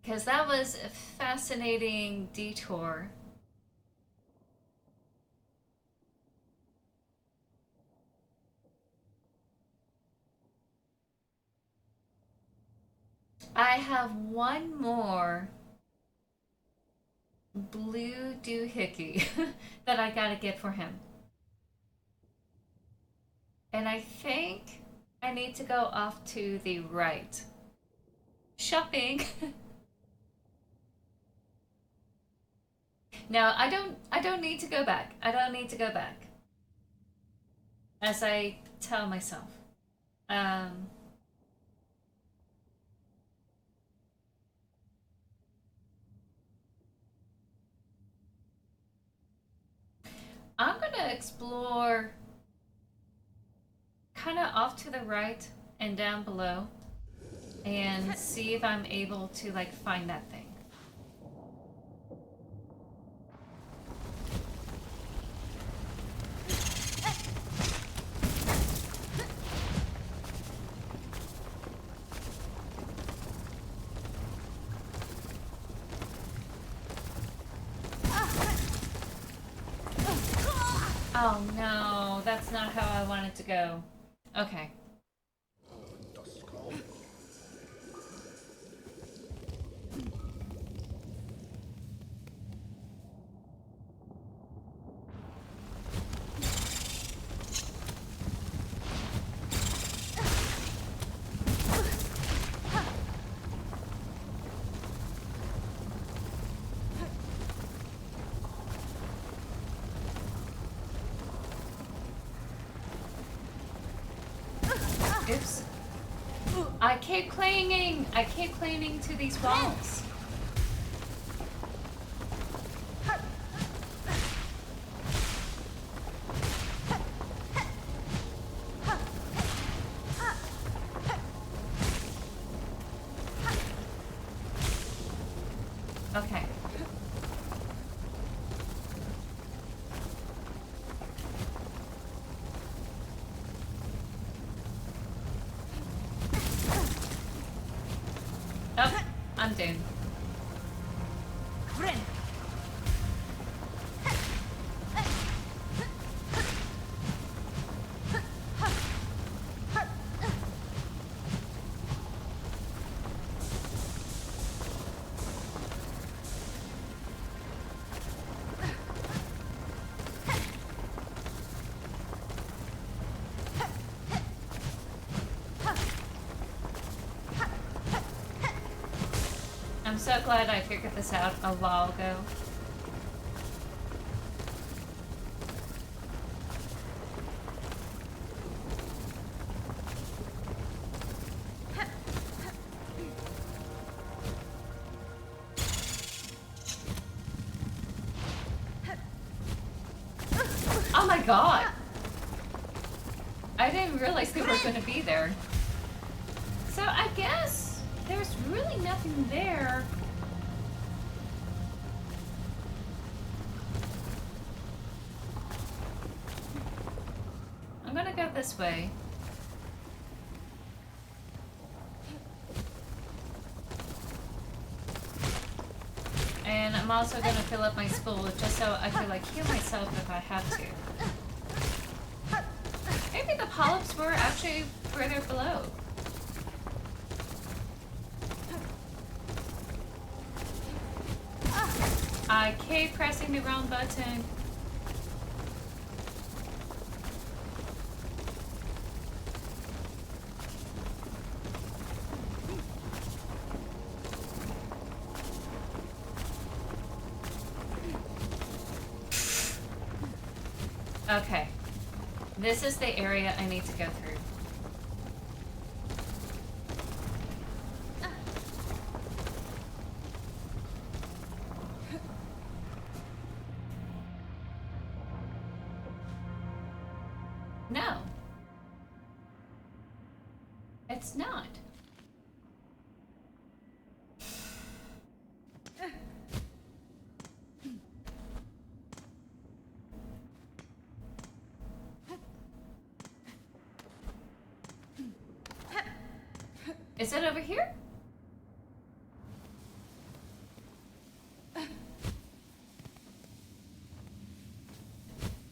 Because that was a fascinating detour. I have one more blue doohickey that I gotta get for him. And I think I need to go off to the right. Shopping! No, I don't need to go back. I don't need to go back. As I tell myself. I'm gonna explore kind of off to the right and down below and see if I'm able to like find that thing. Oh no, that's not how I wanted to go. Okay. Oops. I keep clinging! I keep clinging to these walls. Okay. Oh, I'm doomed. I'm so glad I figured this out a while ago. Oh my god! I didn't realize they were going to be there. So I guess there's really nothing there this way. And I'm also gonna fill up my spool just so I can like heal myself if I have to. Maybe the polyps were actually further below. I keep pressing the wrong button. Okay. This is the area I need to go through. No. It's not. Is it over here?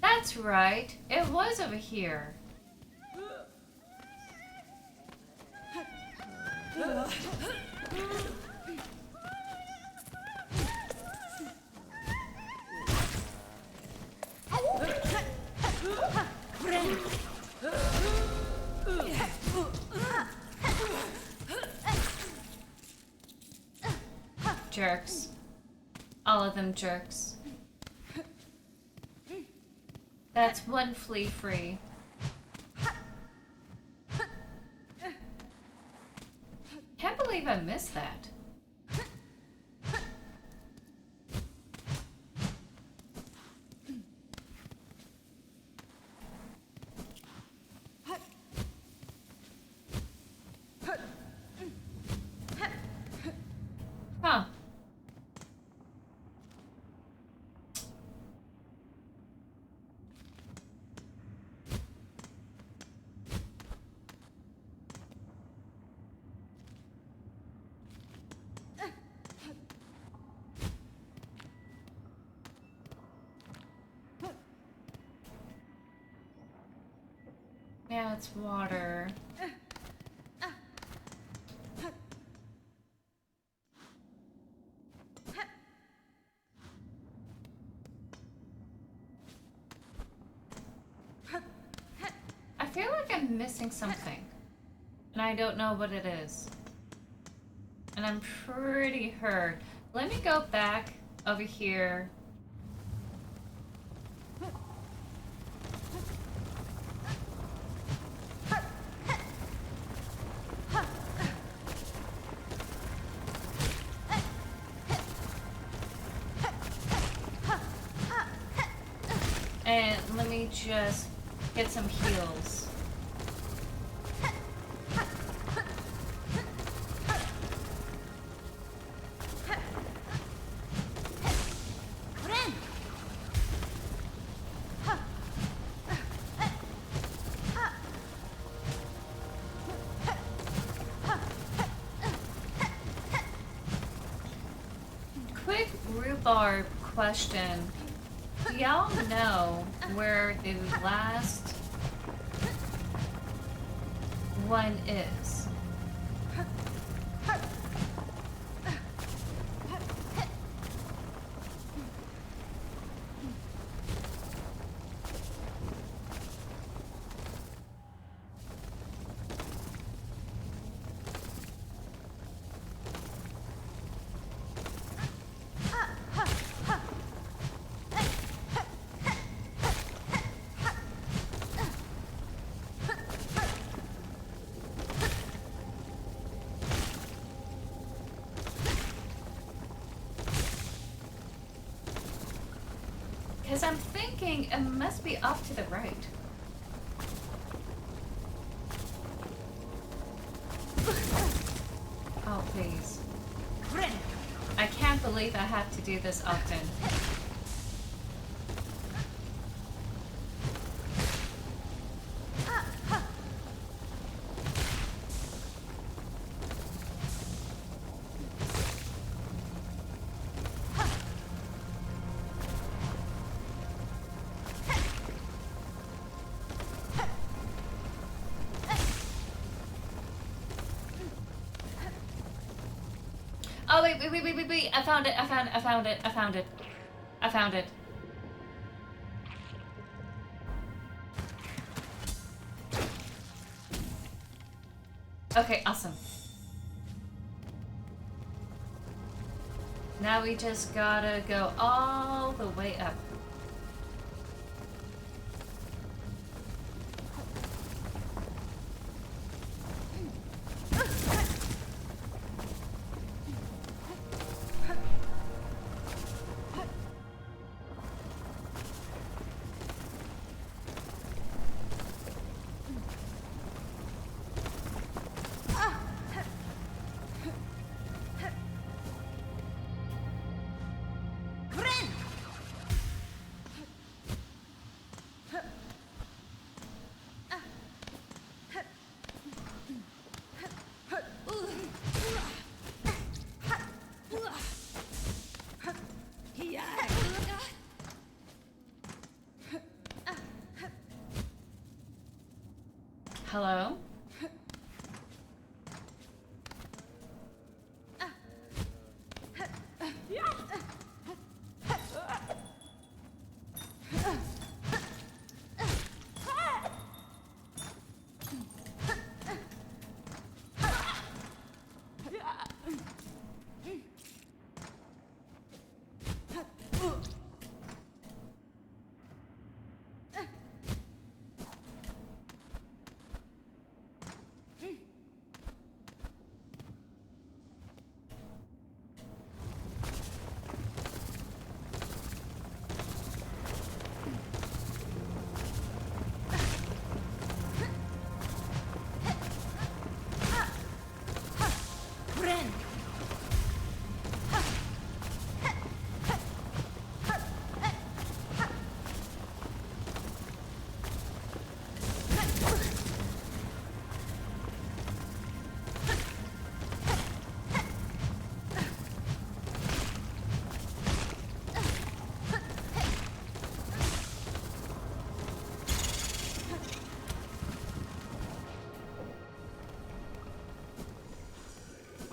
That's right. It was over here. Jerks. All of them jerks. That's one flea free. Can't believe I missed that. Huh. Yeah, it's water. I feel like I'm missing something, and I don't know what it is. And I'm pretty hurt. Let me go back over here. And let me just get some heals. Quick rhubarb question. Do y'all know where the last one is? Because I'm thinking it must be off to the right. Oh, please. I can't believe I have to do this often. Oh, wait. I found it. Okay, awesome. Now we just gotta go all the way up. Hello?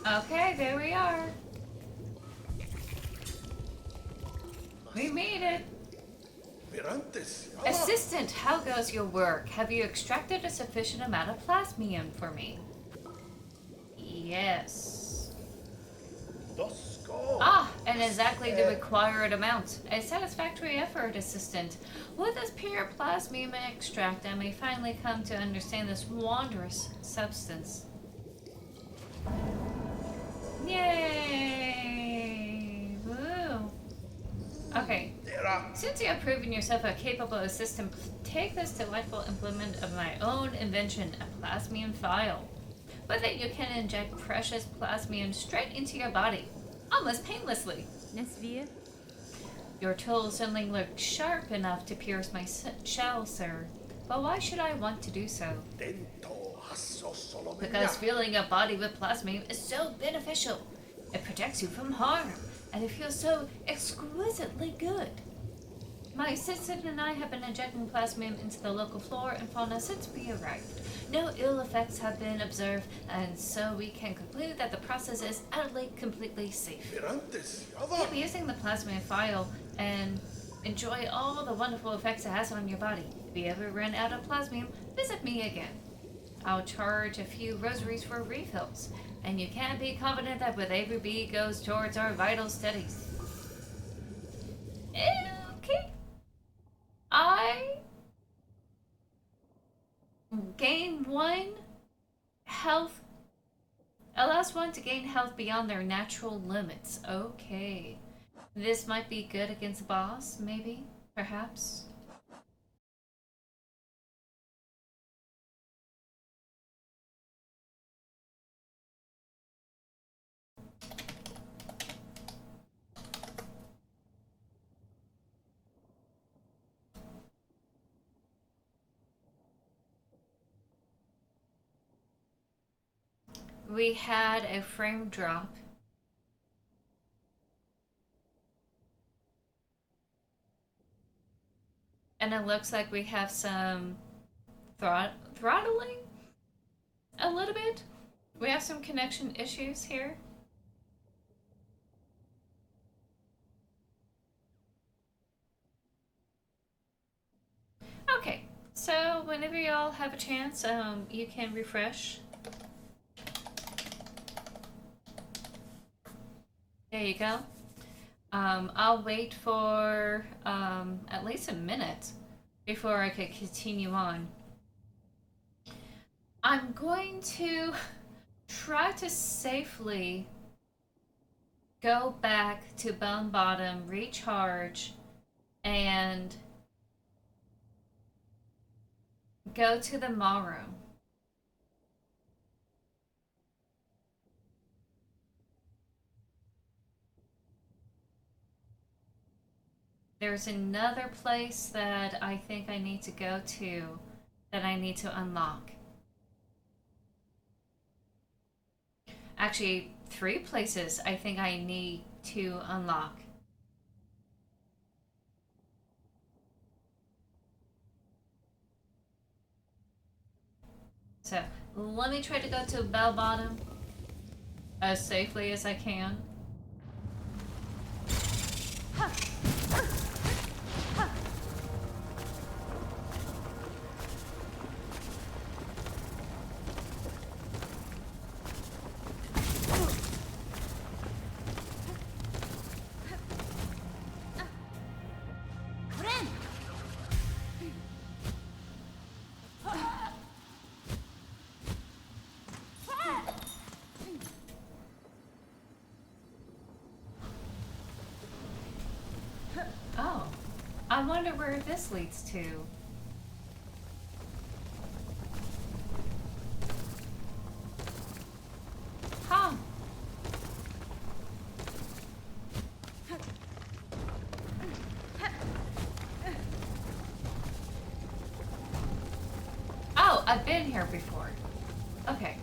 Okay, there we are. We made it. Mirantes. Assistant, how goes your work? Have you extracted a sufficient amount of plasmium for me? Yes. Dosko. Ah, and exactly the required amount. A satisfactory effort, Assistant. With this pure plasmium extract, I may finally come to understand this wondrous substance. Yay! Woo! Okay. Since you have proven yourself a capable assistant, take this delightful implement of my own invention, a plasmium vial. With it, you can inject precious plasmium straight into your body, almost painlessly. Nesvia? Your tool certainly looked sharp enough to pierce my shell, sir. But why should I want to do so? Because filling a body with plasmium is so beneficial. It protects you from harm, and it feels so exquisitely good. My assistant and I have been injecting plasmium into the local flora and fauna since we arrived. No ill effects have been observed, and so we can conclude that the process is utterly, completely safe. Keep using the plasmium vial and enjoy all the wonderful effects it has on your body. If you ever run out of plasmium, visit me again. I'll charge a few rosaries for refills, and you can be confident that with every bead goes towards our vital studies. Okay. I gain 1 health. Allows one to gain health beyond their natural limits. Okay. This might be good against the boss, maybe? Perhaps? We had a frame drop. And it looks like we have some throttling a little bit. We have some connection issues here. So whenever y'all have a chance, you can refresh. There you go. I'll wait for at least a minute before I could continue on. I'm going to try to safely go back to Bone Bottom, recharge, and go to the mall room. There's another place that I think I need to go to that I need to unlock. Actually, 3 places I think I need to unlock. So, let me try to go to Bell Bottom as safely as I can. Oh, I wonder where this leads to. Huh. Oh, I've been here before. Okay.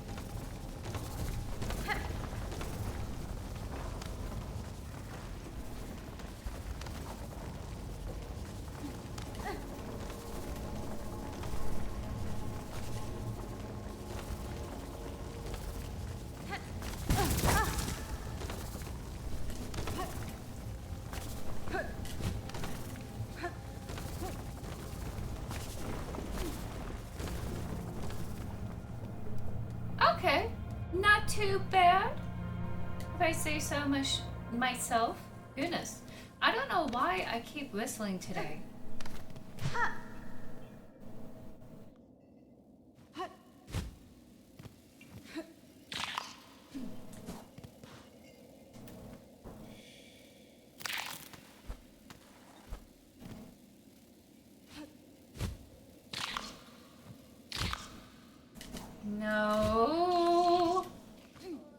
Okay, not too bad, if I say so myself. Goodness, I don't know why I keep whistling today. No.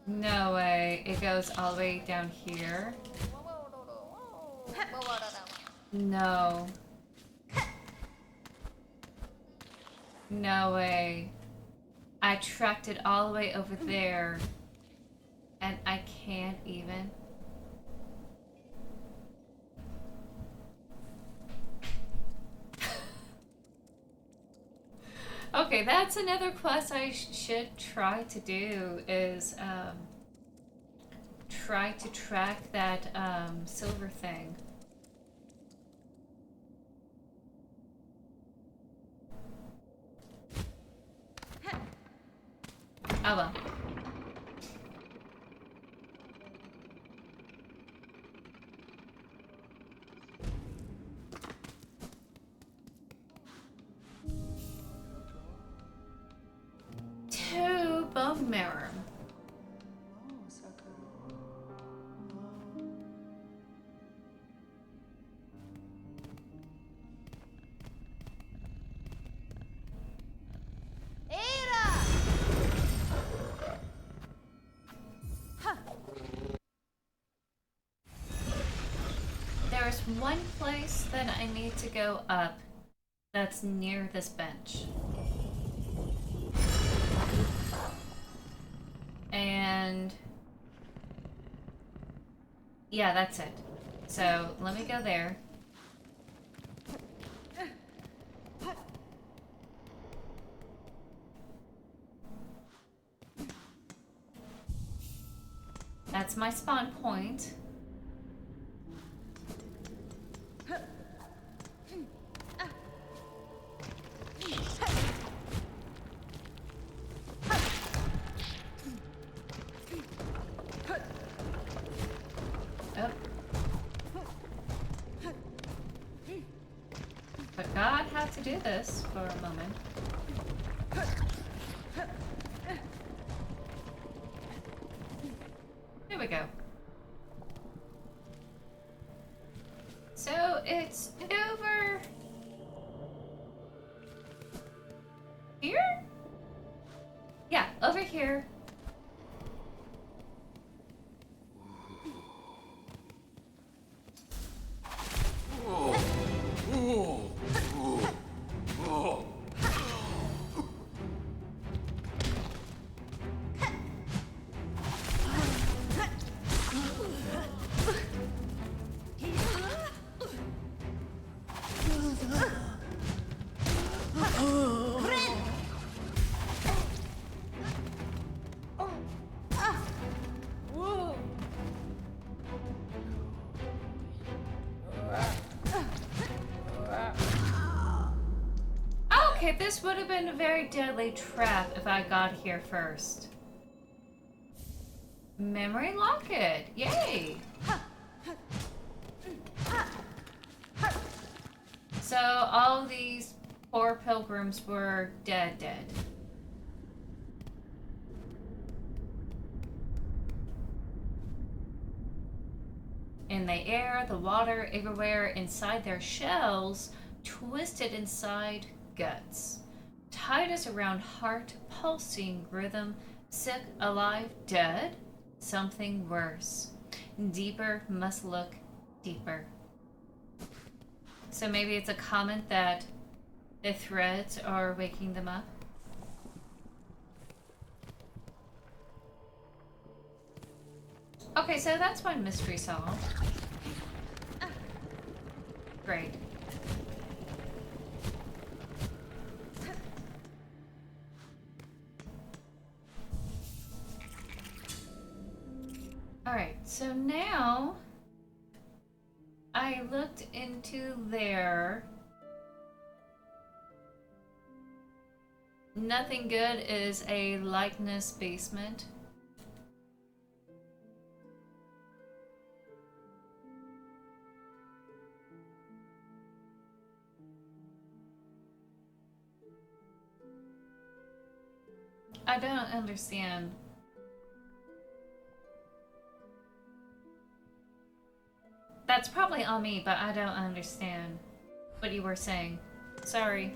No way. It goes all the way down here. No. No way. I tracked it all the way over there. And I can't even. Okay, that's another quest I should try to do, is try to track that silver thing. Oh well. To bone marrow. There's one place that I need to go up that's near this bench. And yeah, that's it. So let me go there. That's my spawn point. how to do this for a moment. There we go. So it's over here? Yeah, over here. Okay, this would have been a very deadly trap if I got here first. Memory locket! Yay! So all these poor pilgrims were dead. In the air, the water, everywhere inside their shells, twisted inside guts. Tied us around heart, pulsing rhythm, sick, alive, dead? Something worse. Deeper must look deeper. So maybe it's a comment that the threads are waking them up? Okay, so that's one mystery solved. Great. Alright, so now I looked into there. Nothing good is a likeness basement. I don't understand. That's probably on me, but I don't understand what you were saying. Sorry.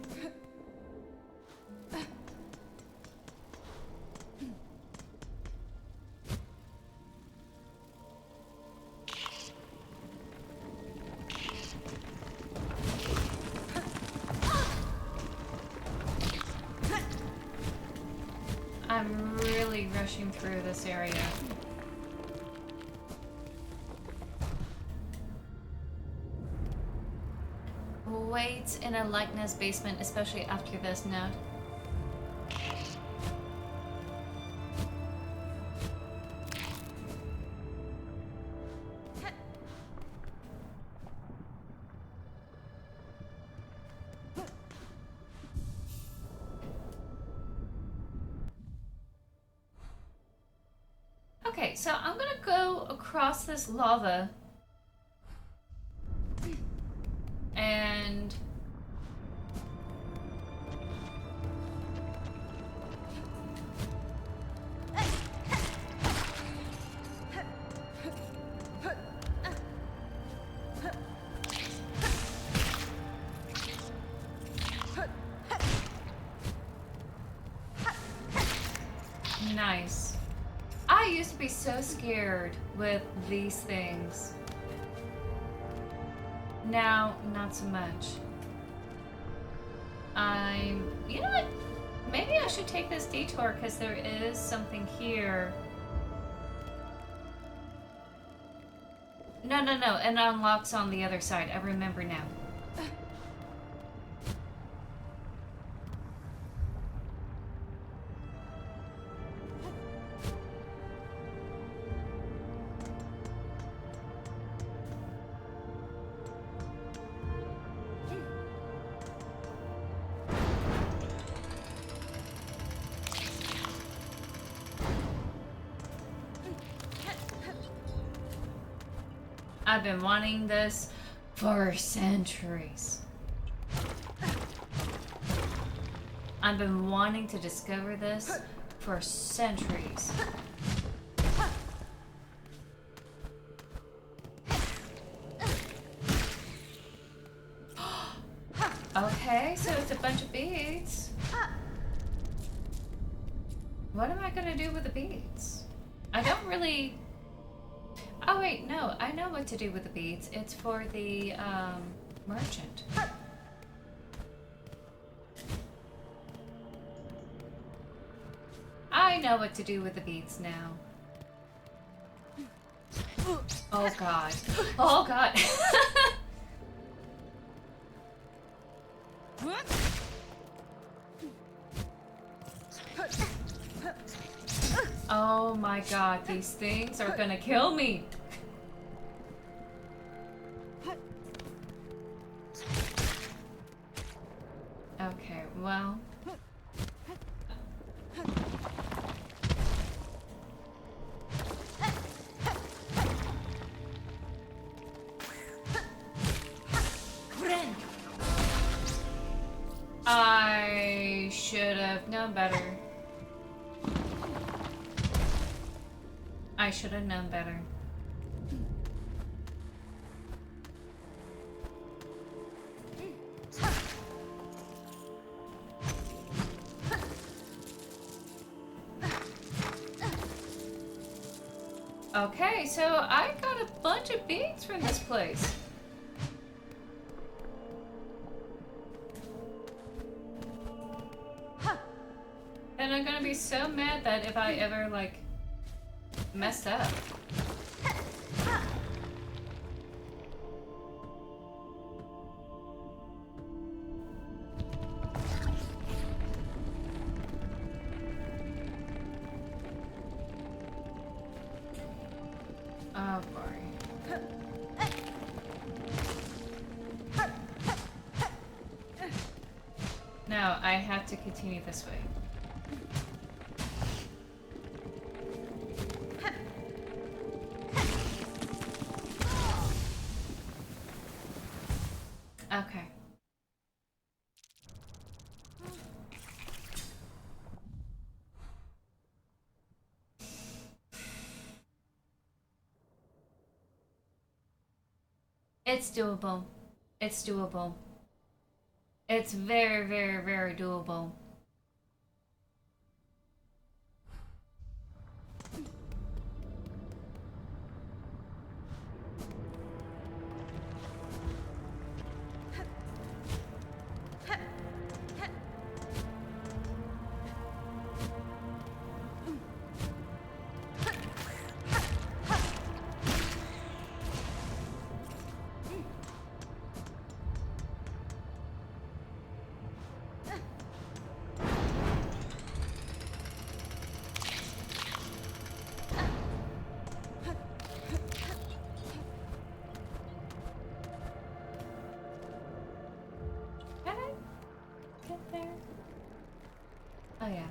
I'm really rushing through this area. Wait in a likeness basement, especially after this note. Okay, so I'm gonna go across this lava and nice. I used to be so scared with these things. Now, not so much. You know what? Maybe I should take this detour because there is something here. No, it unlocks on the other side. I remember now. I've been wanting this for centuries. I've been wanting to discover this for centuries. Okay, so it's a bunch of beads. What am I gonna do with the beads? I don't really... Oh wait, no, I know what to do with the beads. It's for the, merchant. I know what to do with the beads now. Oh god. Oh god. Oh my god, these things are gonna kill me. Okay, well. I should have known better. I should have known better. Okay, so I got a bunch of beads from this place. And I'm gonna be so mad that if I ever, like, messed up. Oh boy. No, I have to continue this way. Okay. It's doable. It's doable. It's very, very, very doable. Can I get there? Oh yeah.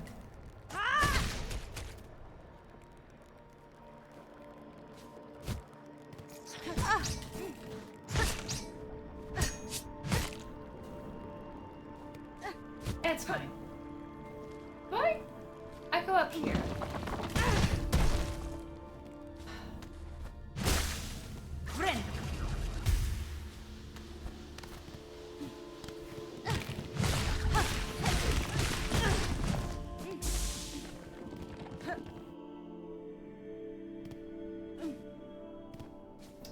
It's fine. What? I go up here. Friend.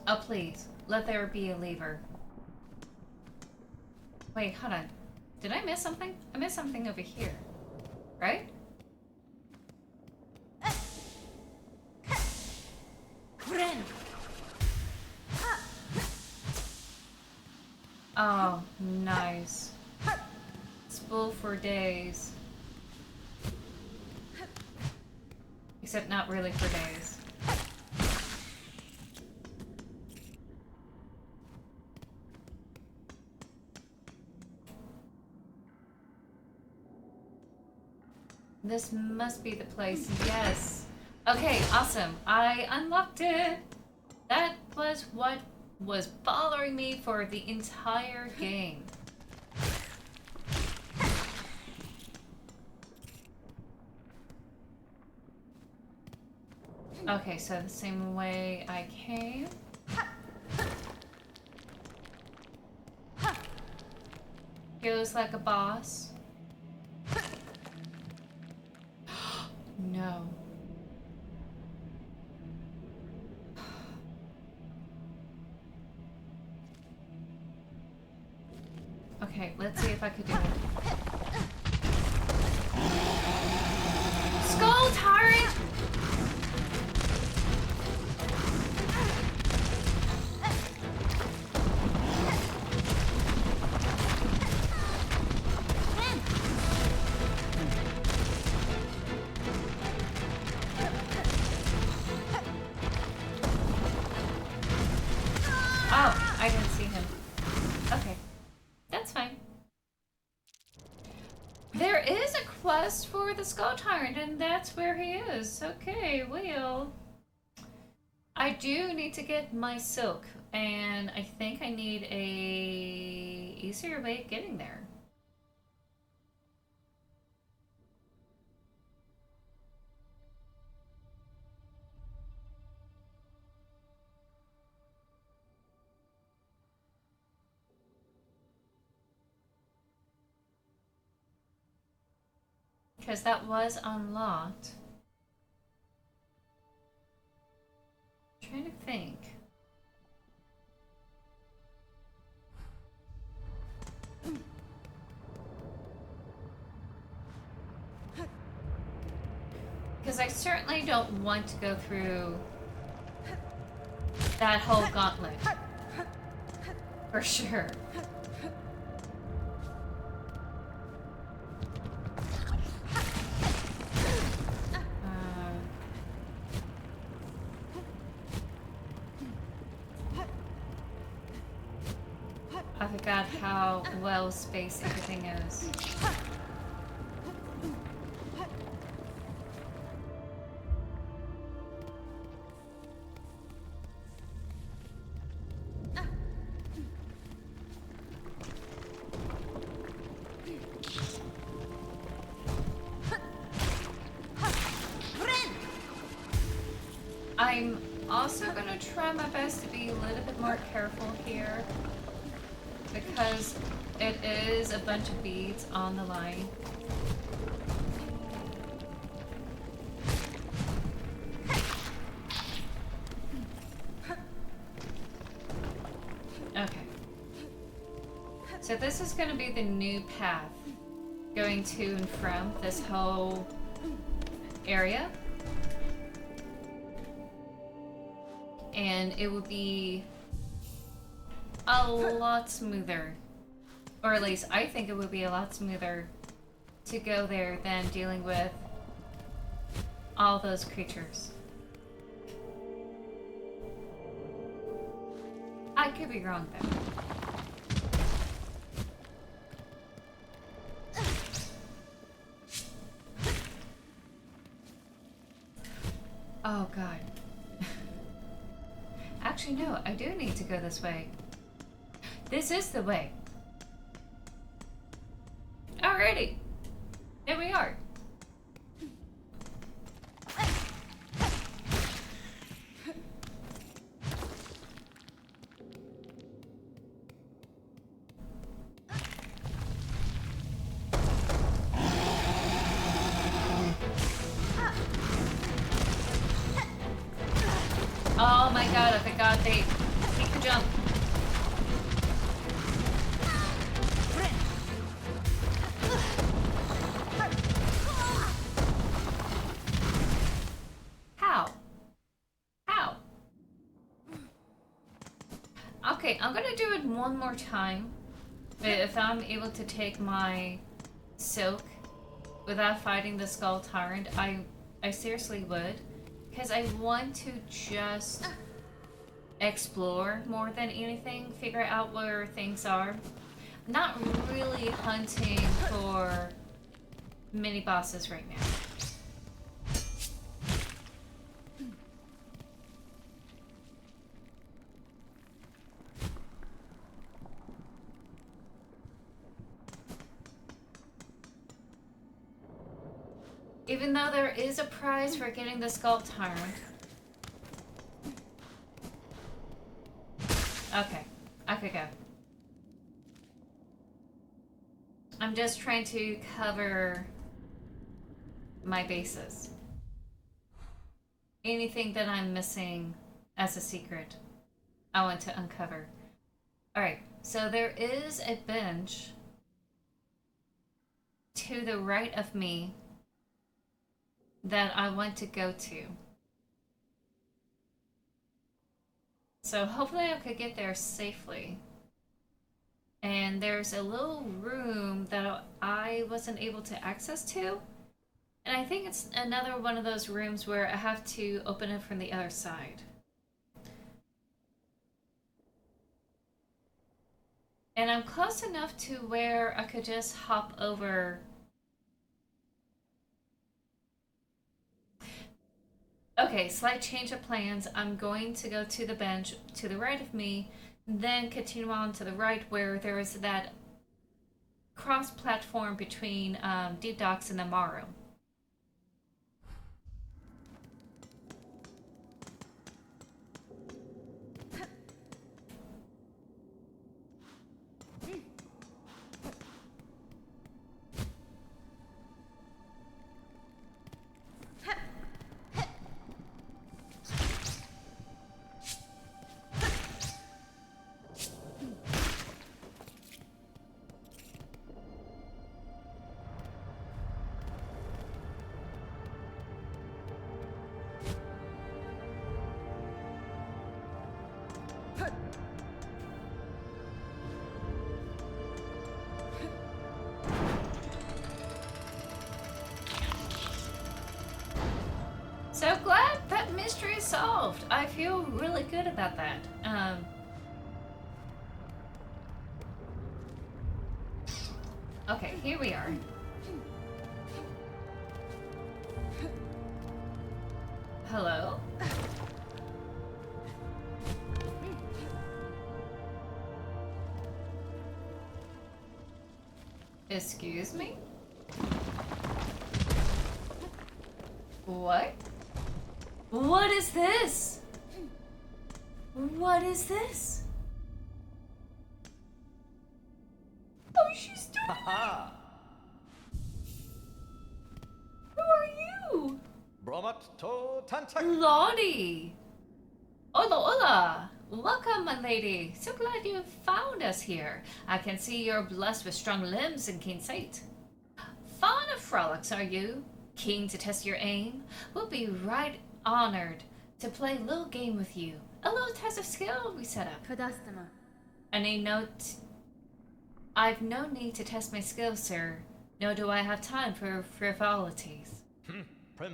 Oh please, let there be a lever. Wait, hold on. Did I miss something? I missed something over here. Right? Friend. Oh, nice. Spool for days. Except not really for days. This must be the place. Yes. Okay, awesome. I unlocked it. That was what was bothering me for the entire game. Okay, so the same way I came. Goes like a boss. No. Okay, let's see if I could do it. Skull Tyrant! Oh, I didn't see him. Okay, that's fine. There is a quest for the Skull Tyrant, and that's where he is. Okay, well, I do need to get my silk, and I think I need a easier way of getting there. Because that was unlocked. I'm trying to think. Because I certainly don't want to go through that whole gauntlet. For sure. I forgot how well spaced everything is. I'm also gonna try my best to be a little bit more careful here, because it is a bunch of beads on the line. Okay. So this is gonna be the new path going to and from this whole area. And it will be a lot smoother, or at least I think it would be a lot smoother to go there than dealing with all those creatures. I could be wrong though. Oh god. Actually, no, I do need to go this way. This is the way. Alrighty. There we are. Oh my god, I forgot he can jump. How? How? Okay, I'm gonna do it one more time. If I'm able to take my silk without fighting the Skull Tyrant, I seriously would. Because I want to just explore more than anything, figure out where things are. Not really hunting for mini bosses right now. Even though there is a prize for getting the Skull Tyrant, Okay, I could go. I'm just trying to cover my bases. Anything that I'm missing as a secret, I want to uncover. Alright, so there is a bench to the right of me that I want to go to. So hopefully I could get there safely. And there's a little room that I wasn't able to access to. And I think it's another one of those rooms where I have to open it from the other side. And I'm close enough to where I could just hop over. Okay, slight change of plans. I'm going to go to the bench to the right of me, then continue on to the right where there is that cross platform between Deep Docks and the Morrow. So glad that mystery is solved. I feel really good about that. Okay, here we are. Hello? Excuse me? What? What is this? What is this? Oh, she's doing it! Who are you? Bromat to tantak. Lottie! Hola, hola! Welcome, my lady. So glad you found us here. I can see you're blessed with strong limbs and keen sight. Fond of frolics, are you? Keen to test your aim? We'll be right honored to play a little game with you. A little test of skill we set up. Kadastama. I've no need to test my skills, sir. Nor do I have time for frivolities.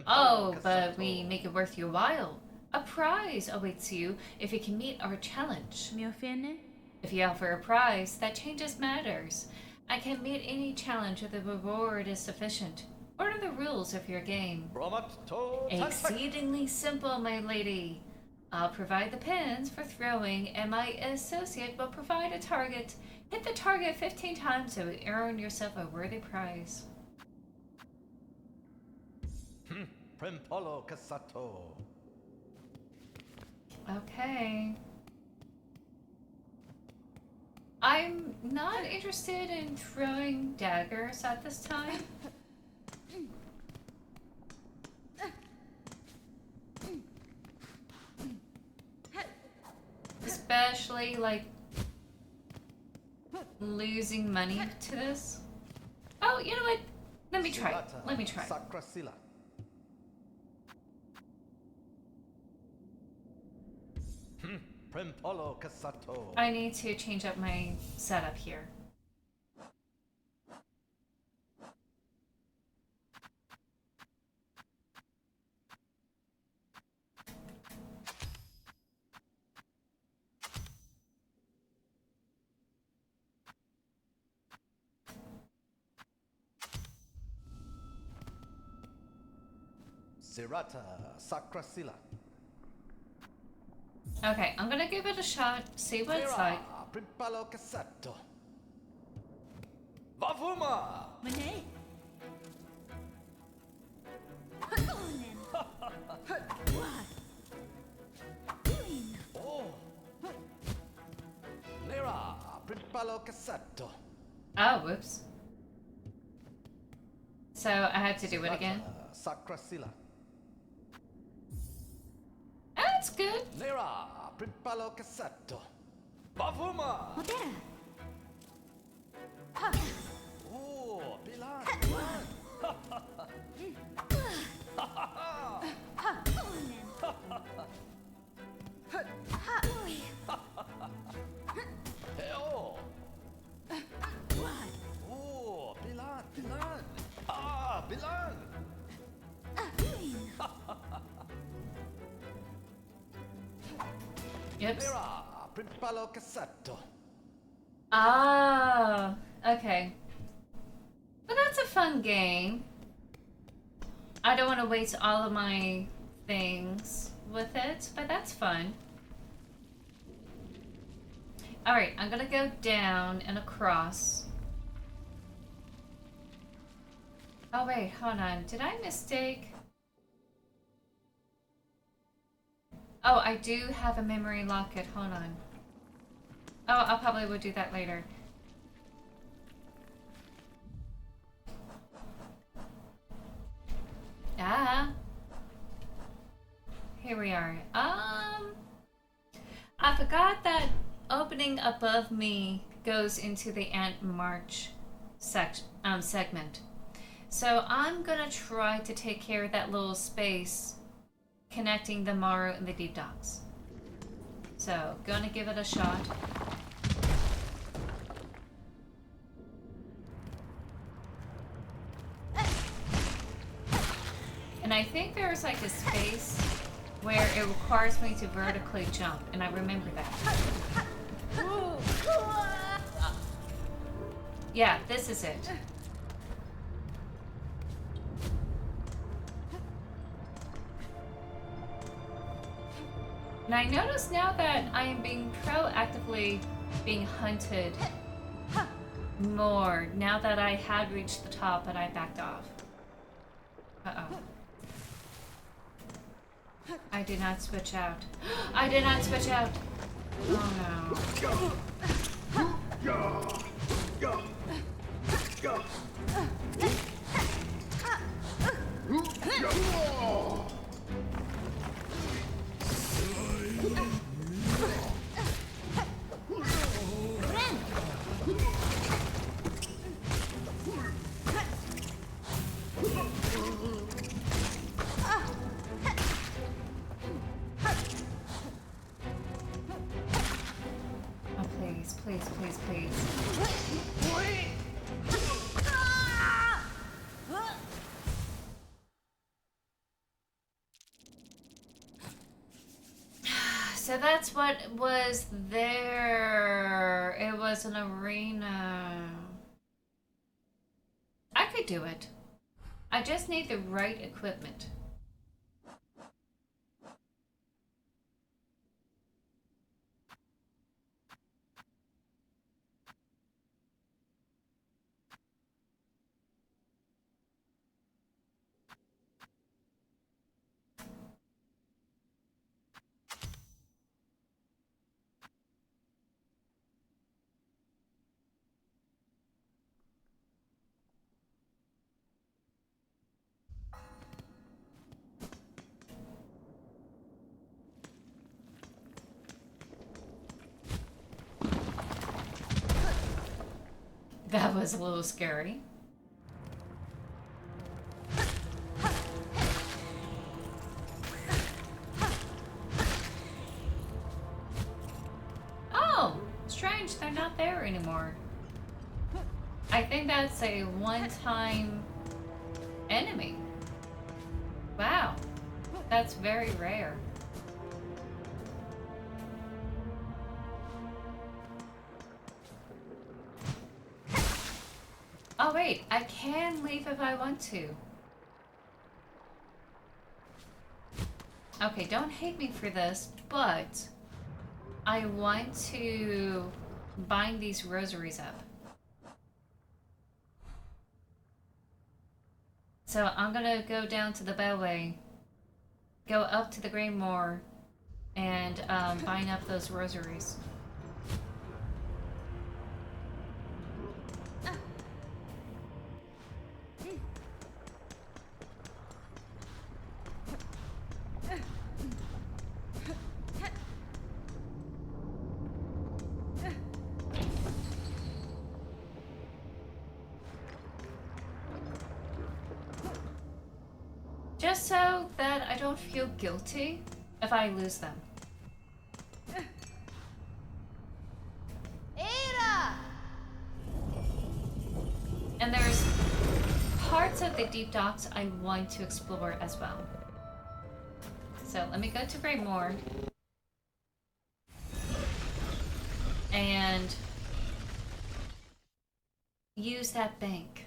Oh, but we make it worth your while. A prize awaits you if you can meet our challenge. Miofene? If you offer a prize, that changes matters. I can meet any challenge if the reward is sufficient. What are the rules of your game? Bromat to tantak. Exceedingly simple, my lady. I'll provide the pins for throwing, and my associate will provide a target. Hit the target 15 times to earn yourself a worthy prize. Primpolo casato. Okay. I'm not interested in throwing daggers at this time. Especially, like, losing money to this. Oh, you know what? Let me try. Let me try. Sacrasila. Primpolo casato. I need to change up my setup here. Sirata sacrasila. Okay, I'm gonna give it a shot, see what it's like. Primpalo casato. Vavuma. Mane? Hakonen. What? Doing? Oh. Pippalo cassetto. Oh, whoops. So I had to do it again. Sacrasila. That's good. Nera. Pippalo cassetto. Bavuma. Modera. Oh, Bilan. Hakkunen. Oi. Heo. What? Oh, Bilan. Bilan. Ah, Bilan. Win. Yep. Nera. Pippalo cassetto. Ah, okay. But that's a fun game. I don't want to waste all of my things with it, but that's fun. Alright, I'm gonna go down and across. Oh wait, hold on. Did I mistake? Oh, I do have a memory locket. Hold on. Oh, I'll probably will do that later. Ah. Here we are. I forgot that opening above me goes into the Ant March segment. So I'm gonna try to take care of that little space connecting the Maru and the Deep Docks. So, gonna give it a shot. And I think there's like a space where it requires me to vertically jump, and I remember that. Yeah, this is it. And I notice now that I am being proactively being hunted more now that I had reached the top but I backed off. Uh-oh. I did not switch out. I did not switch out! Oh no. Oh, please, please, please, please. So that's what was there. It was an arena. I could do it. I just need the right equipment. That was a little scary. Oh, strange, they're not there anymore. I think that's a one-time enemy. Wow, that's very rare. Oh wait, I can leave if I want to. Okay, don't hate me for this, but I want to bind these rosaries up. So I'm gonna go down to the bellway, go up to the Grey Moor, and bind up those rosaries. Just so that I don't feel guilty if I lose them. Ada! And there's parts of the deep docks I want to explore as well. So let me go to Great Morgue and use that bank.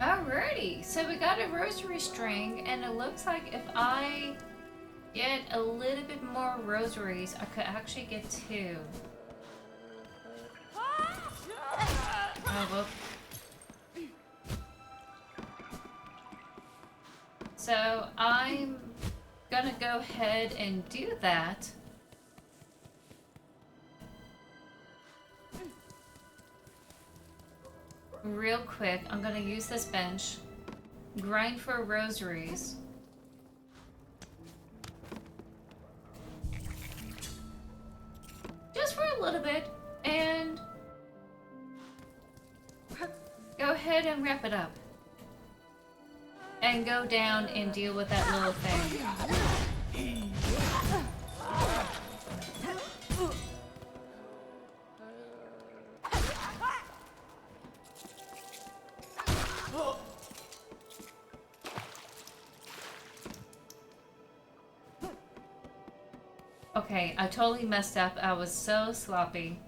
Alrighty, so we got a rosary string, and it looks like if I get a little bit more rosaries, I could actually get 2. Oh, whoop. So I'm gonna go ahead and do that. Real quick, I'm gonna use this bench, grind for rosaries. Just for a little bit, and go ahead and wrap it up. And go down and deal with that little thing. Okay, I totally messed up. I was so sloppy.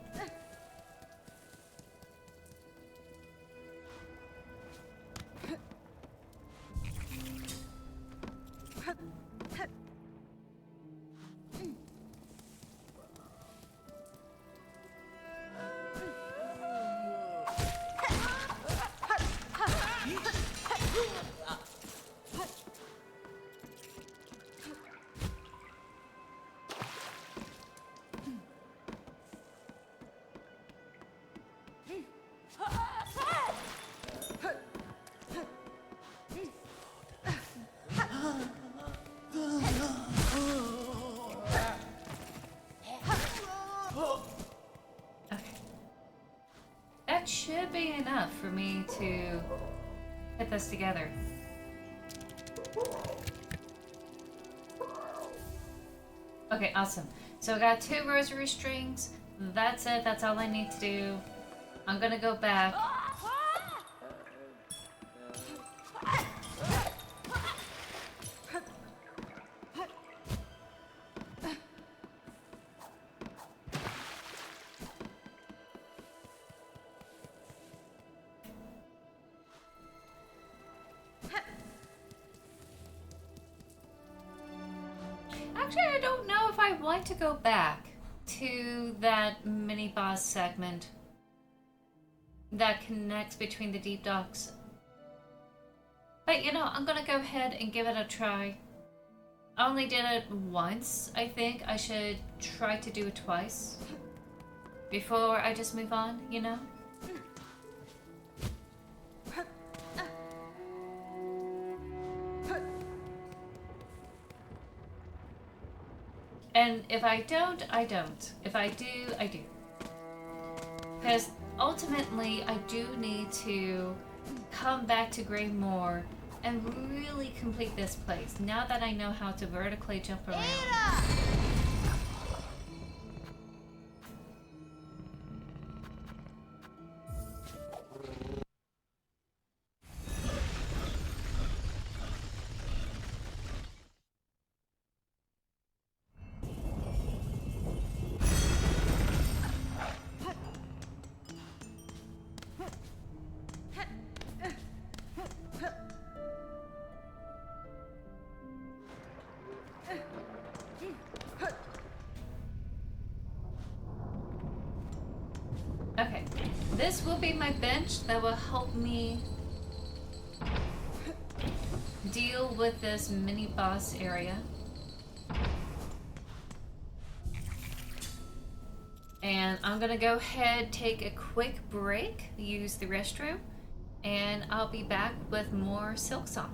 That should be enough for me to put this together. Okay, awesome. So I got 2 rosary strings. That's it. That's all I need to do. I'm gonna go back. Actually, I don't know if I want to go back to that mini boss segment that connects between the deep docks. But you know, I'm gonna go ahead and give it a try. I only did it once. I think I should try to do it twice before I just move on, you know? And if I don't, I don't. If I do, I do. Because ultimately, I do need to come back to Greymoor and really complete this place now that I know how to vertically jump around. Okay, this will be my bench that will help me deal with this mini boss area. And I'm gonna go ahead, take a quick break, use the restroom, and I'll be back with more Silksong.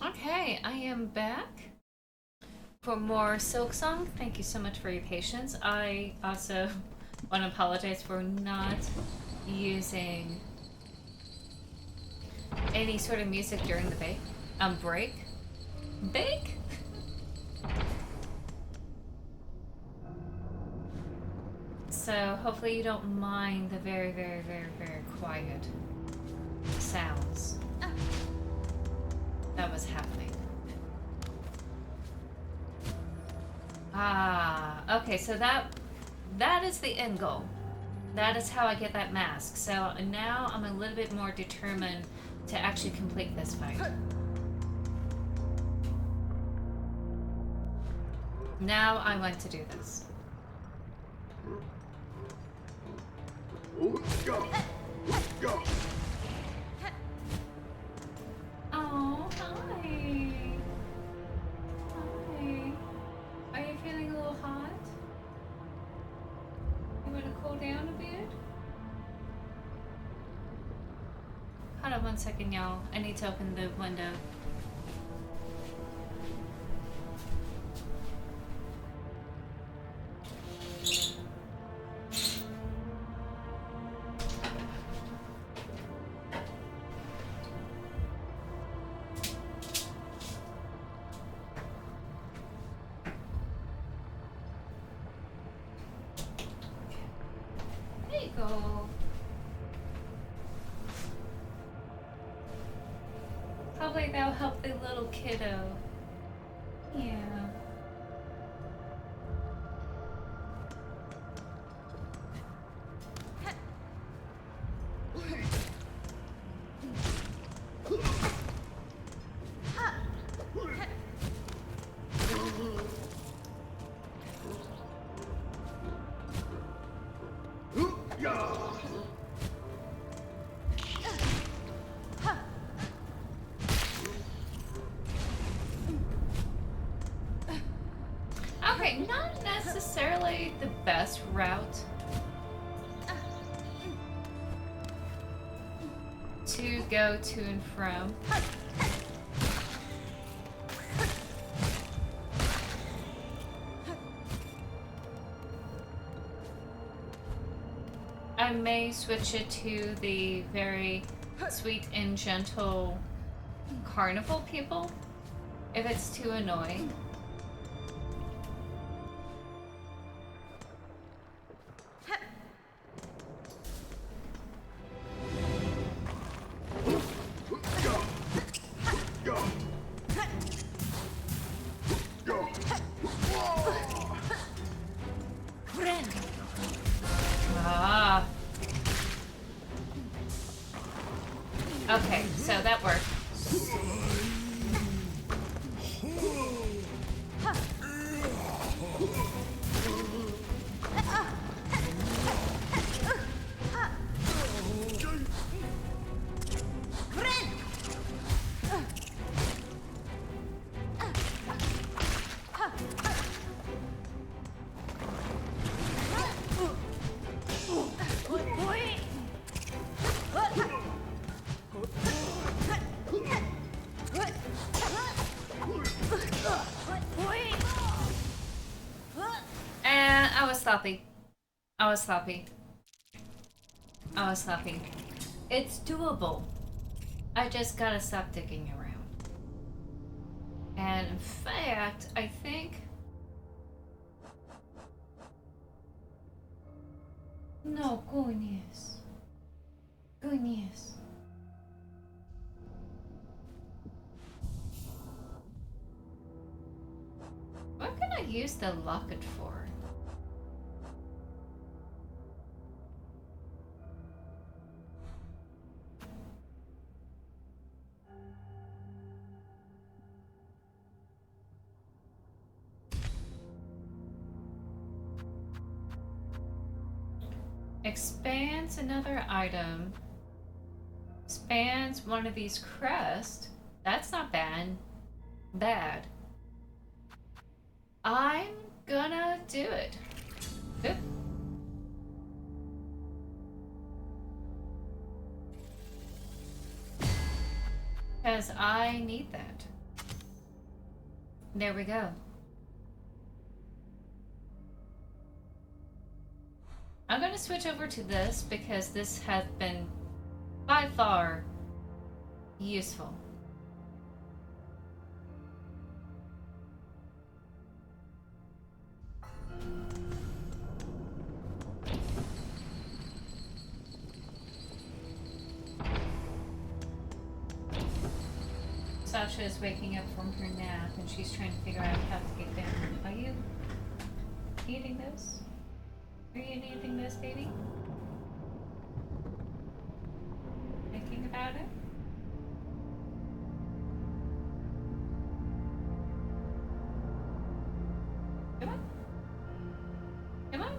Okay, I am back for more Silksong. Thank you so much for your patience. I also want to apologize for not using any sort of music during the break. Bake? So hopefully you don't mind the very, very, very, very quiet sounds that was happening. Ah, okay, so that is the end goal. That is how I get that mask. So now I'm a little bit more determined to actually complete this fight. Now I want to do this. Go! Go! Oh, hi. Hi. Are you feeling a little hot? You want to cool down a bit? Hold on one second, y'all. I need to open the window. There you go. Probably that'll help the little kiddo. Yeah. Okay, not necessarily the best route to go to and from. I may switch it to the very sweet and gentle carnival people if it's too annoying. Ah. Okay, so that worked. And I was sloppy. I was sloppy. I was sloppy. It's doable. I just gotta stop digging around. And in fact, I think... No, goodness. Goodness. What can I use the locket for? Expands another item. Expands one of these crests. That's not bad. Bad. I'm gonna do it. Oop. Because I need that. There we go. I'm gonna switch over to this because this has been by far useful. Sasha is waking up from her nap and she's trying to figure out how to get down. Are you eating those? Are you eating those, baby? Thinking about it? Come on. Come on.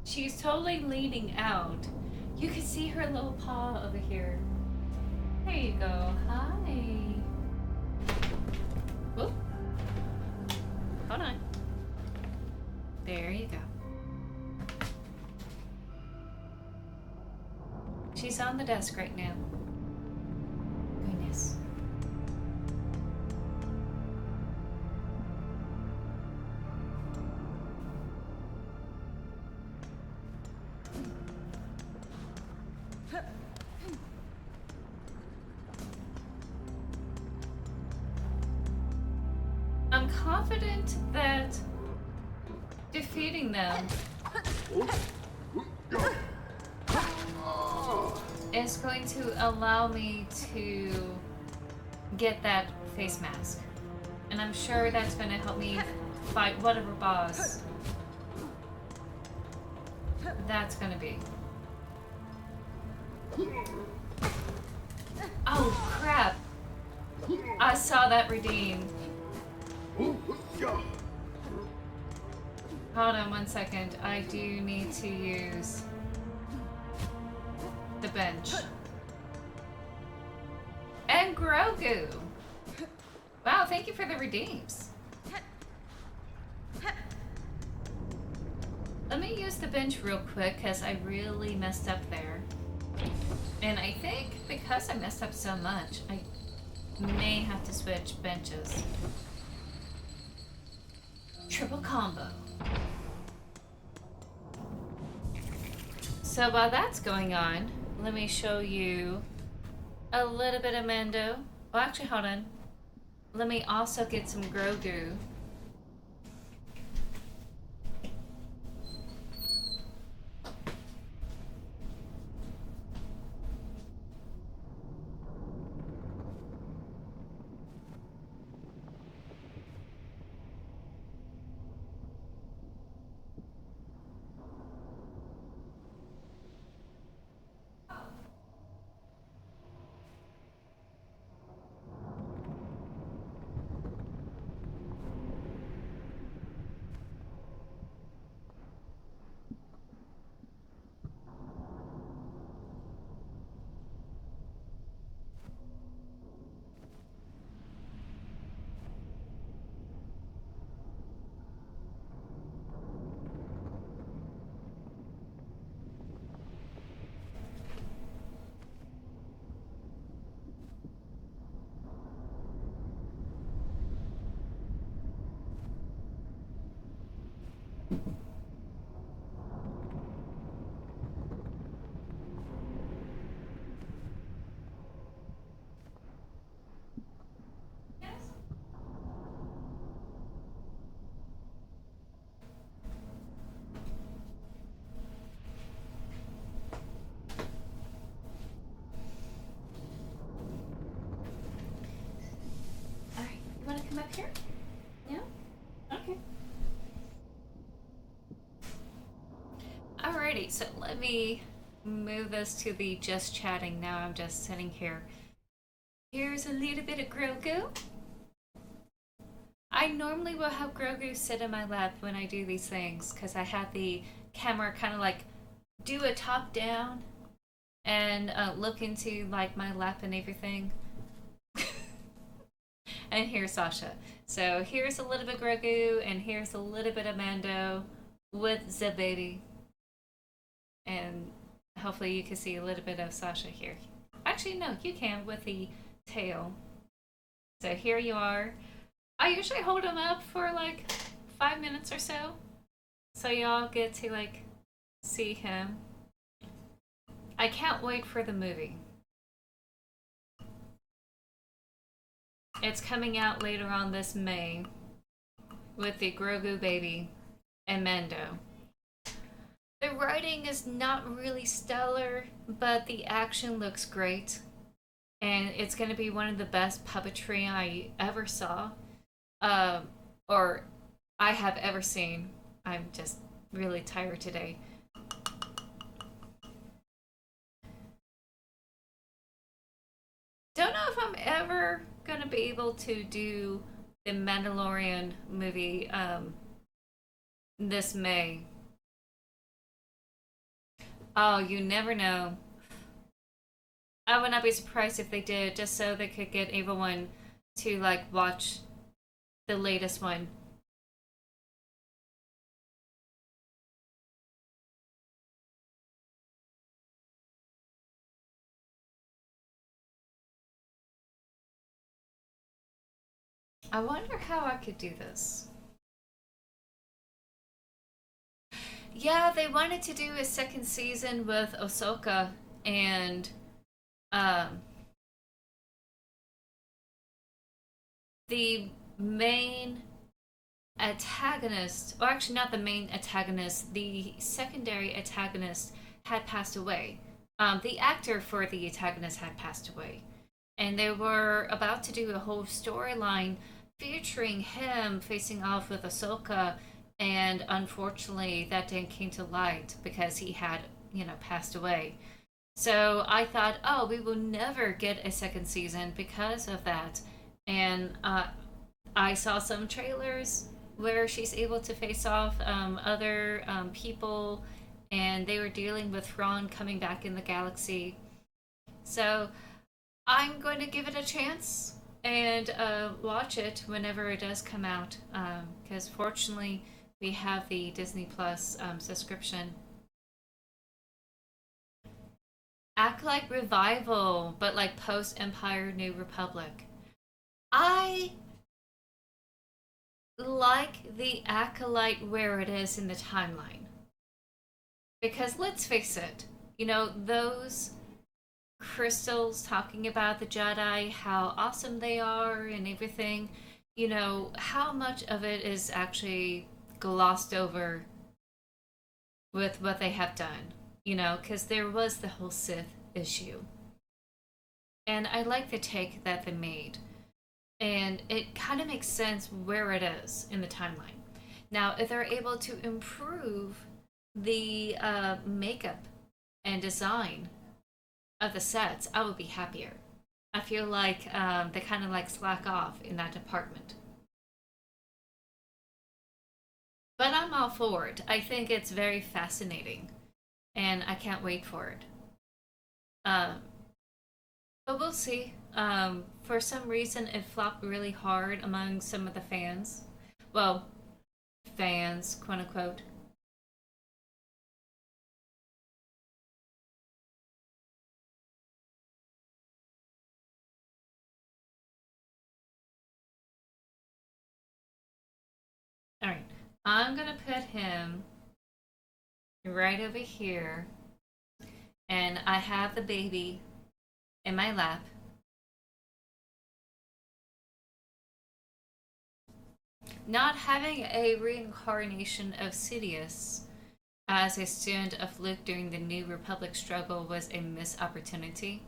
She's totally leaning out. You can see her little paw over here. There you go. Hi. Whoop. Hold on. There you go. She's on the desk right now. Goodness. I'm confident that defeating them is going to allow me to get that face mask. And I'm sure that's going to help me fight whatever boss that's going to be. Oh, crap. I saw that redeem. Hold on 1 second. I do need to use the bench. And Grogu. Wow, thank you for the redeems. Let me use the bench real quick because I really messed up there. And I think because I messed up so much, I may have to switch benches. Triple combo. So while that's going on, let me show you a little bit of Mando. Well, actually, hold on. Let me also get some Grogu. Alright, you want to come up here? Yeah? Okay. Alrighty, so let me move this to the just chatting. Now I'm just sitting here. Here's a little bit of Grogu. I normally will have Grogu sit in my lap when I do these things because I have the camera kind of like do a top down and look into like my lap and everything. And here's Sasha. So here's a little bit Grogu and here's a little bit of Mando with the baby. And hopefully you can see a little bit of Sasha here. Actually, no, you can with the tail. So here you are. I usually hold him up for like 5 minutes or so. So y'all get to like see him. I can't wait for the movie. It's coming out later on this May with the Grogu baby and Mando. The writing is not really stellar, but the action looks great. and it's going to be one of the best puppetry I ever saw, or I have ever seen. I'm just really tired today. Don't know if I'm ever gonna be able to do the Mandalorian movie this May. Oh, you never know. I would not be surprised if they did, just so they could get everyone to like watch the latest one. I wonder how I could do this. Yeah, they wanted to do a second season with Ahsoka and um, the main antagonist, or actually not the main antagonist, the secondary antagonist had passed away. The actor for the antagonist had passed away. And they were about to do a whole storyline featuring him facing off with Ahsoka, and unfortunately that didn't came to light because he had, passed away. So I thought, oh, we will never get a second season because of that. And I saw some trailers where she's able to face off other people, and they were dealing with Thrawn coming back in the galaxy. So I'm going to give it a chance and watch it whenever it does come out. Because fortunately, we have the Disney Plus subscription. Act like revival, but like post Empire New Republic. I like the Acolyte where it is in the timeline. Because let's face it, those crystals talking about the Jedi, how awesome they are and everything, how much of it is actually glossed over with what they have done, because there was the whole Sith issue. And I like the take that they made. And it kind of makes sense where it is in the timeline. Now, if they're able to improve the makeup and design of the sets, I would be happier. I feel like they kind of like slack off in that department. But I'm all for it. I think it's very fascinating, and I can't wait for it. Um, but we'll see. For some reason, it flopped really hard among some of the fans. Well, fans, quote unquote. All right, I'm gonna put him right over here, and I have the baby in my lap. Not having a reincarnation of Sidious as a student of Luke during the New Republic struggle was a missed opportunity.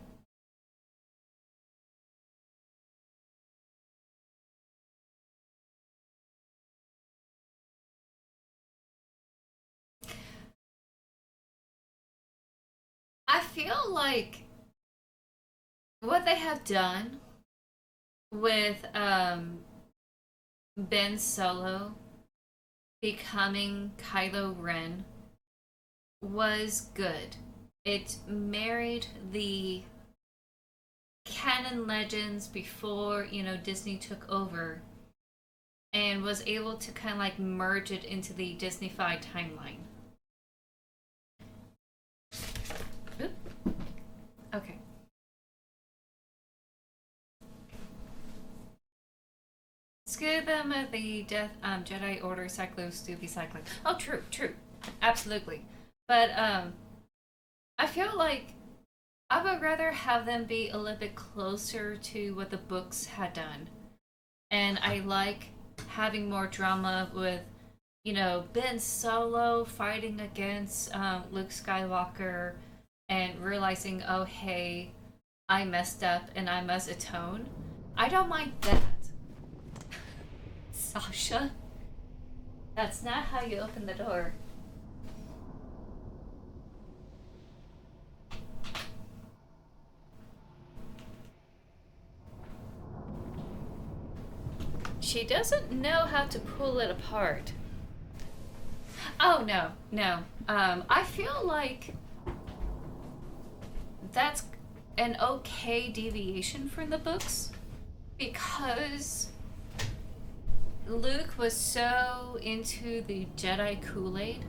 I feel like what they have done with Ben Solo becoming Kylo Ren was good. It married the canon legends before, Disney took over, and was able to kind of like merge it into the Disneyfied timeline. Oop. Okay. Scare them at the Death Jedi Order cyclos do be cycling. Oh, true, true, absolutely. But I feel like I would rather have them be a little bit closer to what the books had done, and I like having more drama with, Ben Solo fighting against Luke Skywalker and realizing, oh hey, I messed up and I must atone. I don't mind that. Sasha, that's not how you open the door. She doesn't know how to pull it apart. Oh, no, no. I feel like that's an okay deviation from the books because Luke was so into the Jedi Kool-Aid.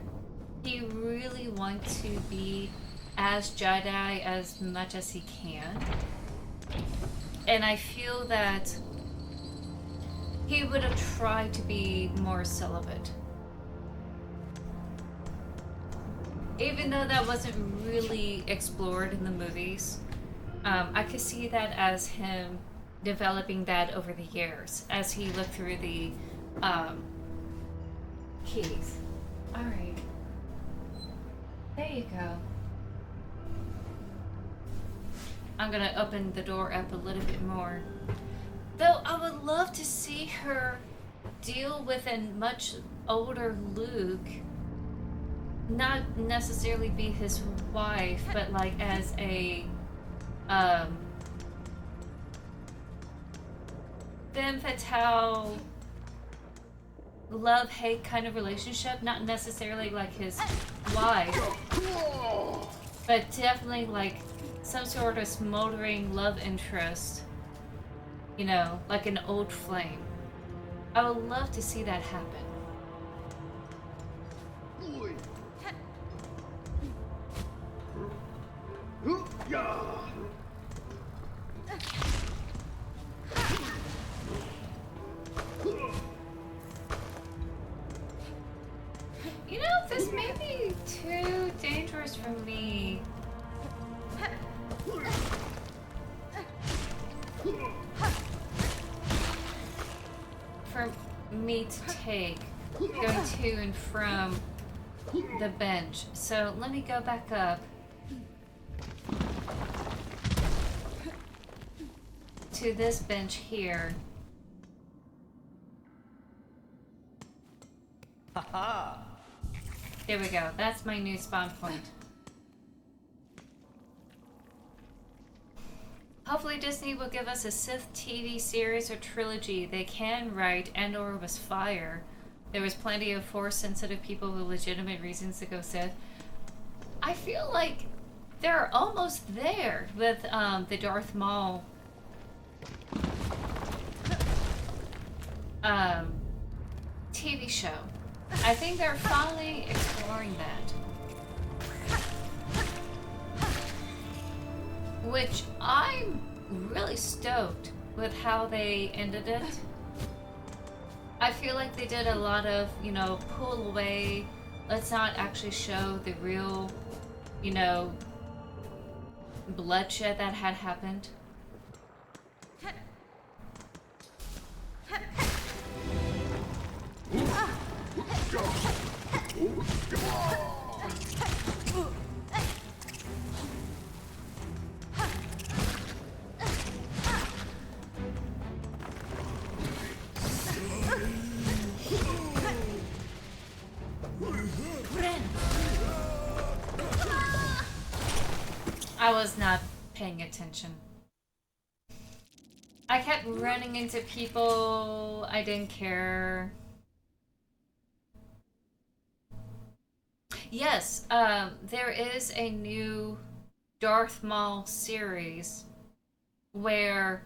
He really wants to be as Jedi as much as he can. And I feel that he would have tried to be more celibate. Even though that wasn't really explored in the movies, I could see that as him developing that over the years as he looked through the keys. Alright. There you go. I'm gonna open the door up a little bit more. Though I would love to see her deal with a much older Luke. Not necessarily be his wife, but like as a femme fatale love-hate kind of relationship, not necessarily like his wife, but definitely like some sort of smoldering love interest, you know, like an old flame. I would love to see that happen. You know, this may be too dangerous for me. For me to take, going to and from the bench. So let me go back up to this bench here. Haha! There we go. That's my new spawn point. Hopefully Disney will give us a Sith TV series or trilogy. They can write Andor was fire. There was plenty of Force-sensitive people with legitimate reasons to go Sith. I feel like they're almost there with the Darth Maul TV show. I think they're finally exploring that. Which I'm really stoked with how they ended it. I feel like they did a lot of, you know, pull away. Let's not actually show the real, you know, bloodshed that had happened. I was not paying attention. I kept running into people. I didn't care. Yes, there is a new Darth Maul series where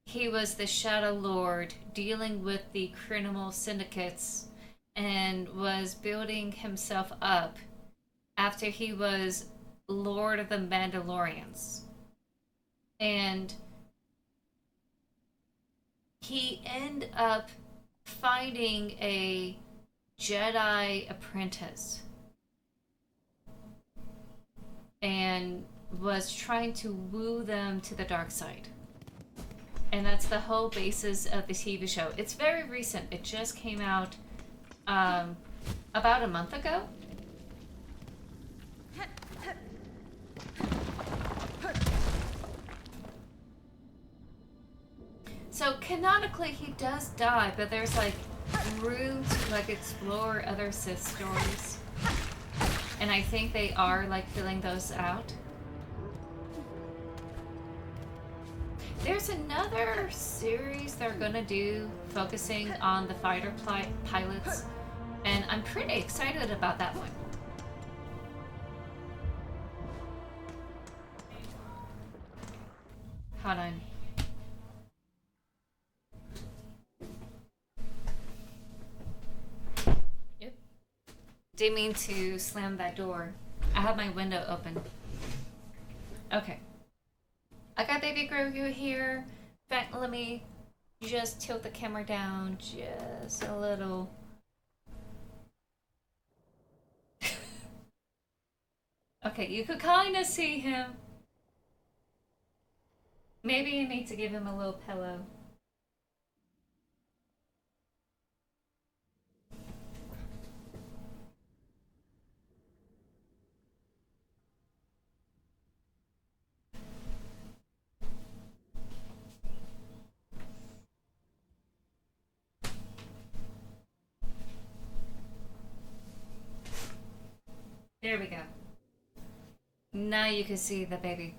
he was the Shadow Lord dealing with the criminal syndicates and was building himself up after he was Lord of the Mandalorians. And he ended up finding a Jedi apprentice and was trying to woo them to the dark side. And that's the whole basis of the TV show. It's very recent. It just came out about a month ago. So canonically he does die, but there's like room to like explore other Sith stories. And I think they are like filling those out. There's another series they're gonna do focusing on the fighter pilots, and I'm pretty excited about that one. Hold on. Yep. Didn't mean to slam that door. I have my window open. Okay. I got baby Grogu here. In fact, let me just tilt the camera down just a little. Okay, you could kind of see him. Maybe you need to give him a little pillow. There we go. Now you can see the baby.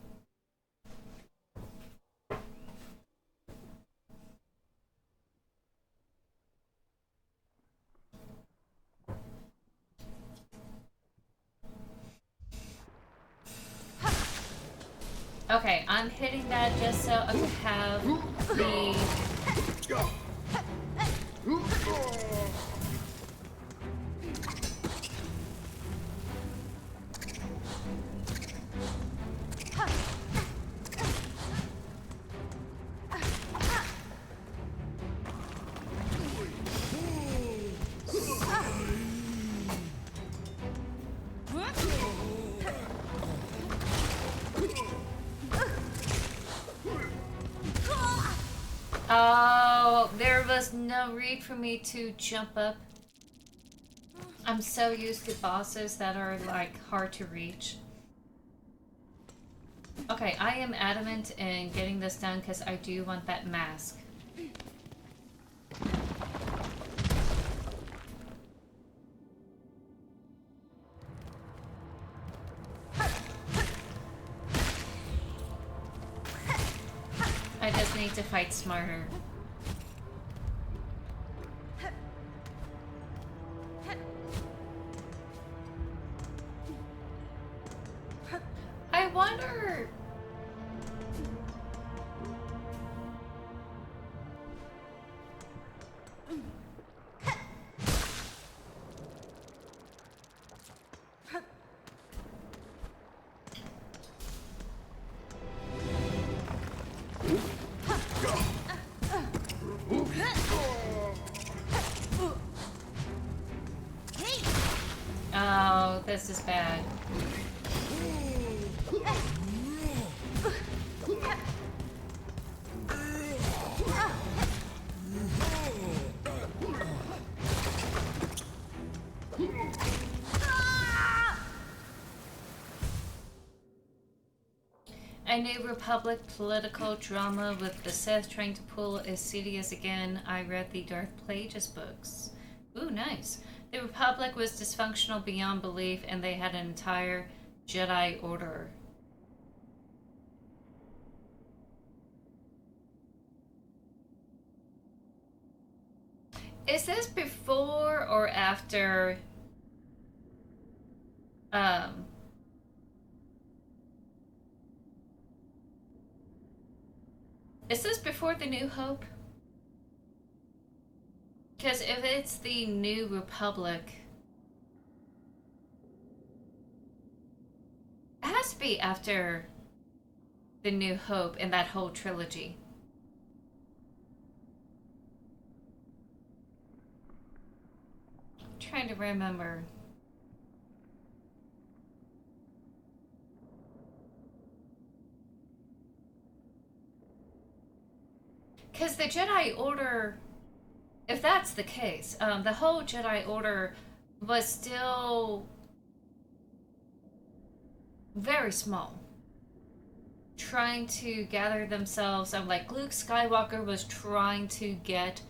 Okay, I'm hitting that just so I can have the... Oh, there was no need for me to jump up. I'm so used to bosses that are like hard to reach. Okay, I am adamant in getting this done because I do want that mask. I just need to fight smarter. I wonder... Oh, this is bad. A New Republic political drama with the Sith trying to pull as Sidious again. I read the Darth Plagueis books. Ooh, nice. The Republic was dysfunctional beyond belief, and they had an entire Jedi Order. Is this before or after is this before the New Hope? Because if it's the New Republic, it has to be after the New Hope and that whole trilogy. I'm trying to remember. Because the Jedi Order, if that's the case, the whole Jedi Order was still very small. trying to gather themselves. Like Luke Skywalker was trying to get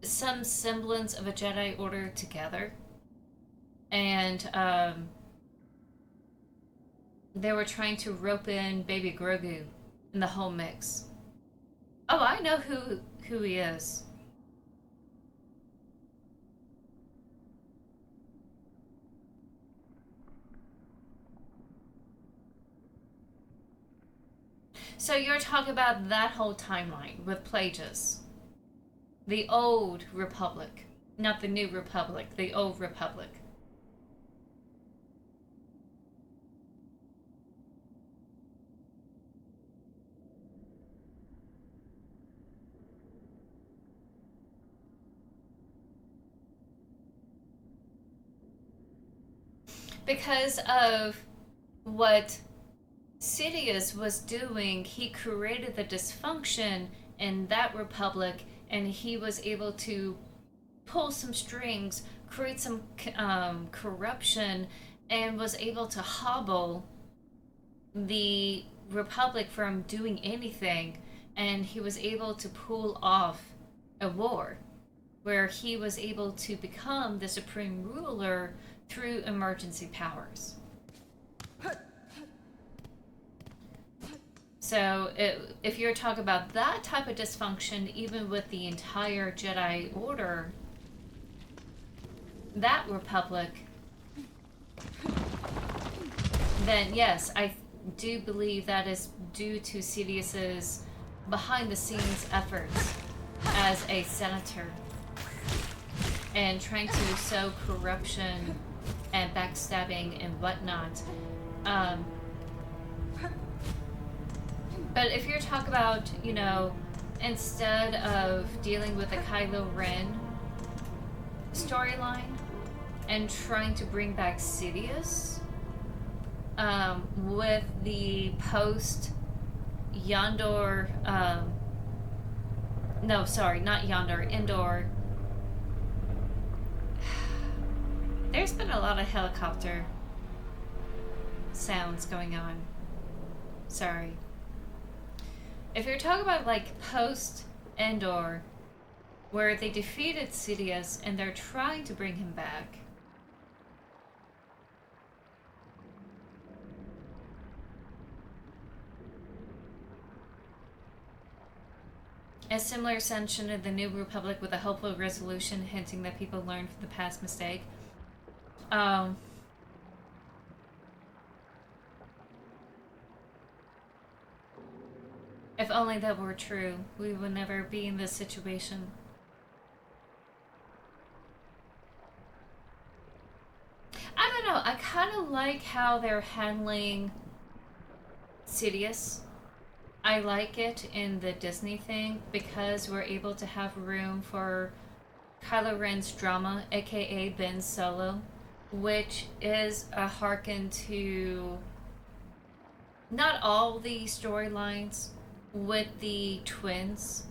some semblance of a Jedi Order together, and they were trying to rope in Baby Grogu in the whole mix. Oh, I know who he is. So you're talking about that whole timeline with Plagueis. The old Republic. Not the new Republic, the old Republic. Because of what Sidious was doing, he created the dysfunction in that republic, and he was able to pull some strings, create some corruption, and was able to hobble the republic from doing anything. And he was able to pull off a war where he was able to become the supreme ruler through emergency powers. So if you're talking about that type of dysfunction, even with the entire Jedi Order, that Republic, then yes, I do believe that is due to Sidious's behind-the-scenes efforts as a senator and trying to sow corruption and backstabbing and whatnot. But if you're talking about, you know, instead of dealing with the Kylo Ren storyline and trying to bring back Sidious with the post Yondor, no, sorry, not Yondor, Endor. There's been a lot of helicopter sounds going on. Sorry. If you're talking about like post Endor, where they defeated Sidious and they're trying to bring him back, a similar ascension of the New Republic with a hopeful resolution, hinting that people learn from the past mistake. If only that were true, we would never be in this situation. I don't know, I kind of like how they're handling Sidious. I like it in the Disney thing because we're able to have room for Kylo Ren's drama, aka Ben Solo, which is a hearken to not all the storylines with the twins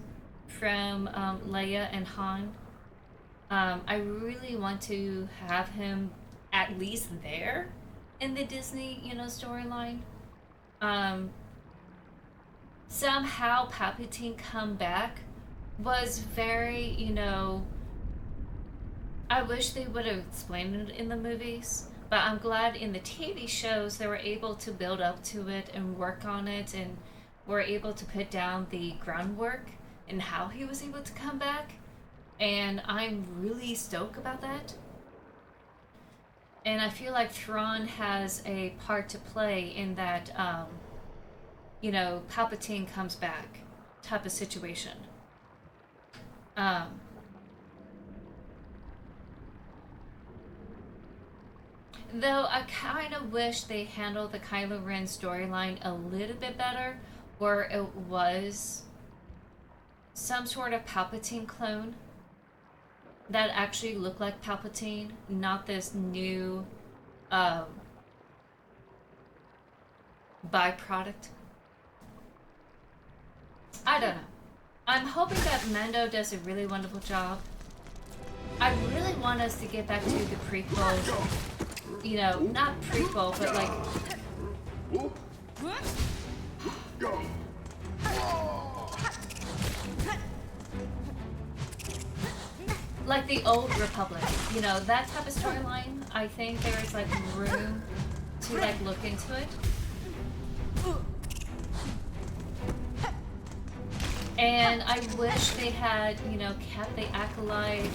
from Leia and Han. I really want to have him at least there in the Disney, you know, storyline. Somehow Palpatine come back was very, you know, I wish they would have explained it in the movies, but I'm glad in the TV shows they were able to build up to it and work on it, and were able to put down the groundwork and how he was able to come back, and I'm really stoked about that. And I feel like Thrawn has a part to play in that, you know, Palpatine comes back type of situation. Though I kind of wish they handled the Kylo Ren storyline a little bit better, where it was some sort of Palpatine clone that actually looked like Palpatine, not this new byproduct. I don't know. I'm hoping that Mando does a really wonderful job. I really want us to get back to the prequel. You know, not prequel, but like Like the old Republic, you know, that type of storyline. I think there is like room to like look into it. And I wish they had, you know, kept the acolyte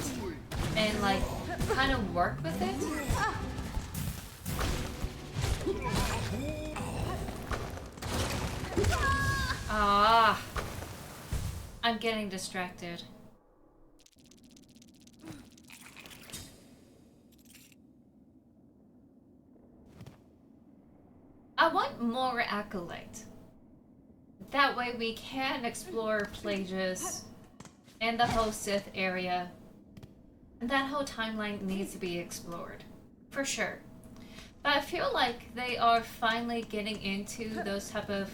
and like kind of work with it. Ah, I'm getting distracted. I want more acolyte. That way we can explore Plagueis and the whole Sith area. And that whole timeline needs to be explored. For sure. But I feel like they are finally getting into those type of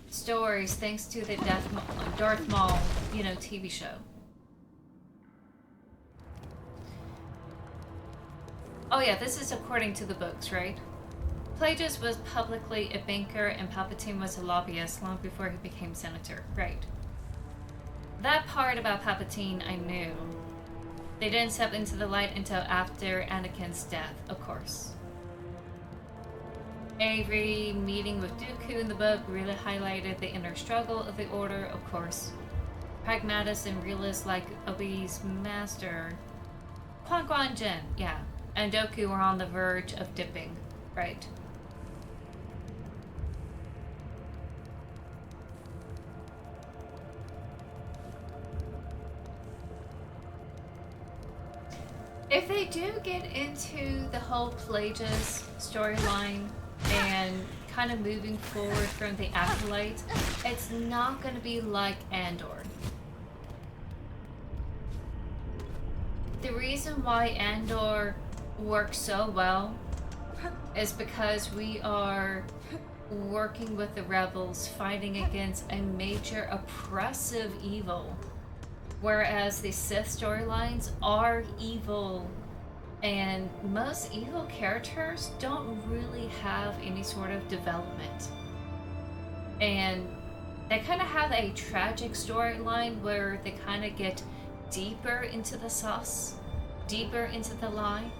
stories thanks to the Darth Maul, you know, TV show. Oh yeah, this is according to the books, right? Plagueis was publicly a banker and Palpatine was a lobbyist long before he became senator. Right. That part about Palpatine I knew. They didn't step into the light until after Anakin's death, of course. Every meeting with Dooku in the book really highlighted the inner struggle of the Order, of course. Pragmatist and realist like Obi's master. Qui-Gon Jinn, yeah. And Dooku were on the verge of dipping, right? If they do get into the whole Plagueis storyline and kind of moving forward from the Acolyte, it's not going to be like Andor. The reason why Andor works so well is because we are working with the rebels fighting against a major oppressive evil. Whereas the Sith storylines are evil, and most evil characters don't really have any sort of development. And they kind of have a tragic storyline where they kind of get deeper into the sauce, deeper into the lie.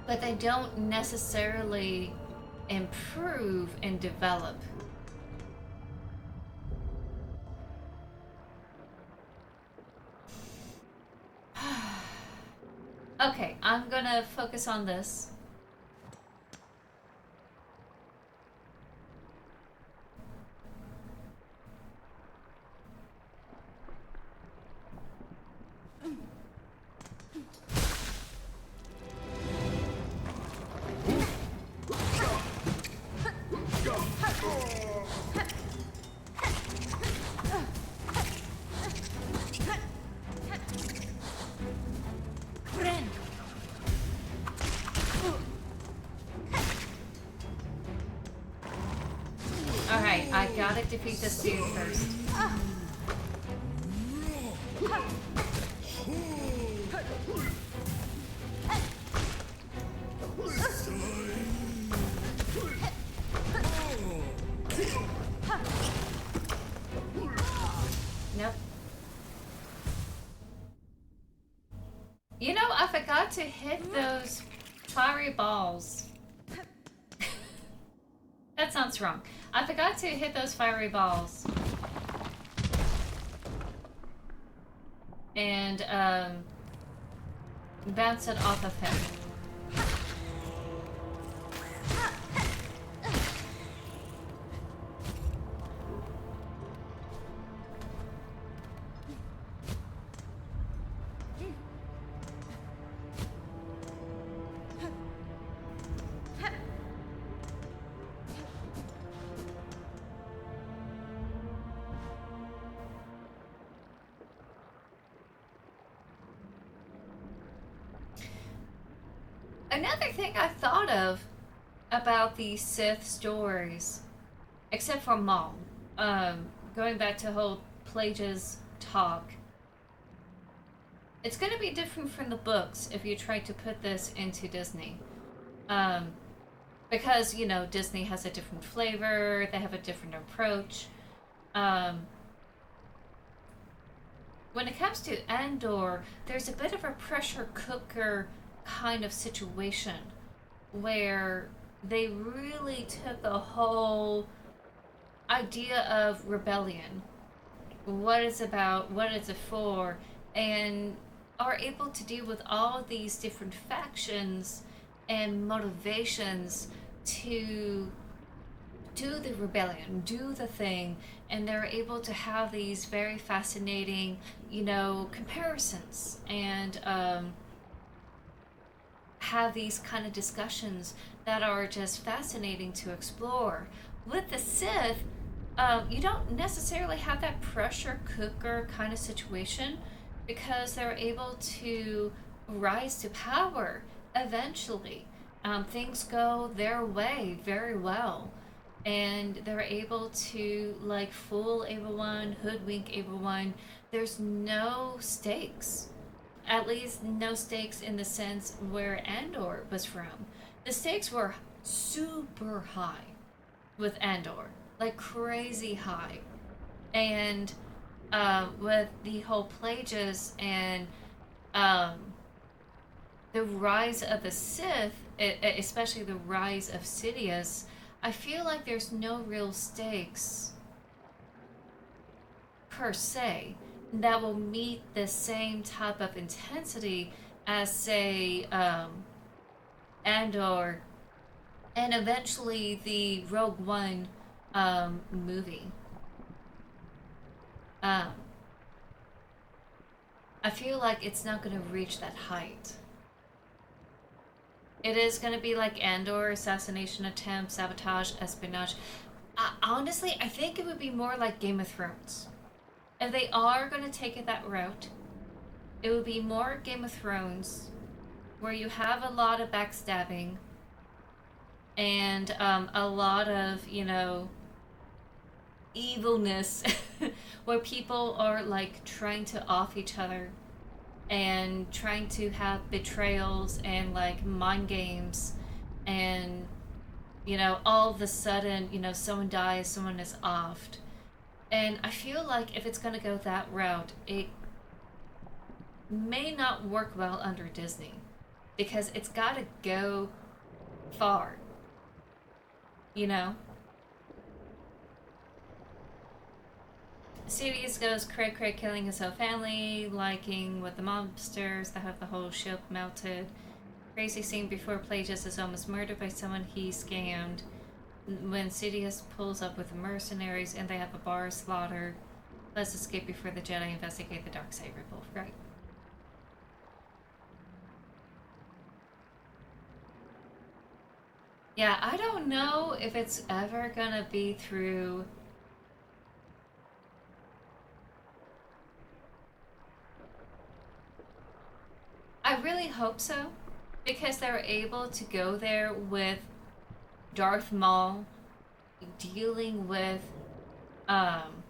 But they don't necessarily improve and develop. Okay, I'm gonna focus on this. Alright, I gotta defeat this dude first. Nope. You know, I forgot to hit those fiery balls. That sounds wrong. I forgot to hit those fiery balls. And, bounce it off of him. Another thing I thought of about the Sith stories, except for Maul, going back to whole Plagueis talk, it's going to be different from the books if you try to put this into Disney. because Disney has a different flavor, they have a different approach. Um, when it comes to Andor, there's a bit of a pressure cooker kind of situation where they really took the whole idea of rebellion, what it's about, what it's for, and are able to deal with all these different factions and motivations to do the rebellion, do the thing, and they're able to have these very fascinating, comparisons and have these kind of discussions that are just fascinating to explore. With the Sith, you don't necessarily have that pressure cooker kind of situation because they're able to rise to power eventually. Things go their way very well. And they're able to like fool everyone, hoodwink everyone. There's no stakes, at least no stakes in the sense where Andor was from. The stakes were super high with Andor, like crazy high. And with the whole Plagueis and um, the rise of the Sith, especially the rise of Sidious, I feel like there's no real stakes per se that will meet the same type of intensity as, say, Andor and eventually the Rogue One movie. Um, I feel like it's not going to reach that height. It is going to be like Andor, assassination attempt, sabotage, espionage. Honestly, I think it would be more like Game of Thrones. If they are going to take it that route, it would be more Game of Thrones, where you have a lot of backstabbing and a lot of, evilness, where people are like trying to off each other and trying to have betrayals and like mind games and all of a sudden someone dies, someone is offed. And I feel like if it's going to go that route, it may not work well under Disney because it's got to go far, you know. Sirius goes cray cray, killing his whole family, liking with the mobsters that have the whole ship melted. Crazy scene before Plagueis is almost murdered by someone he scammed. When Sidious pulls up with the mercenaries and they have a bar slaughter. Let's escape before the Jedi investigate the darksaber revolt. Right. Yeah, I don't know if it's ever gonna be through. I really hope so, because they're able to go there with Darth Maul dealing with, um,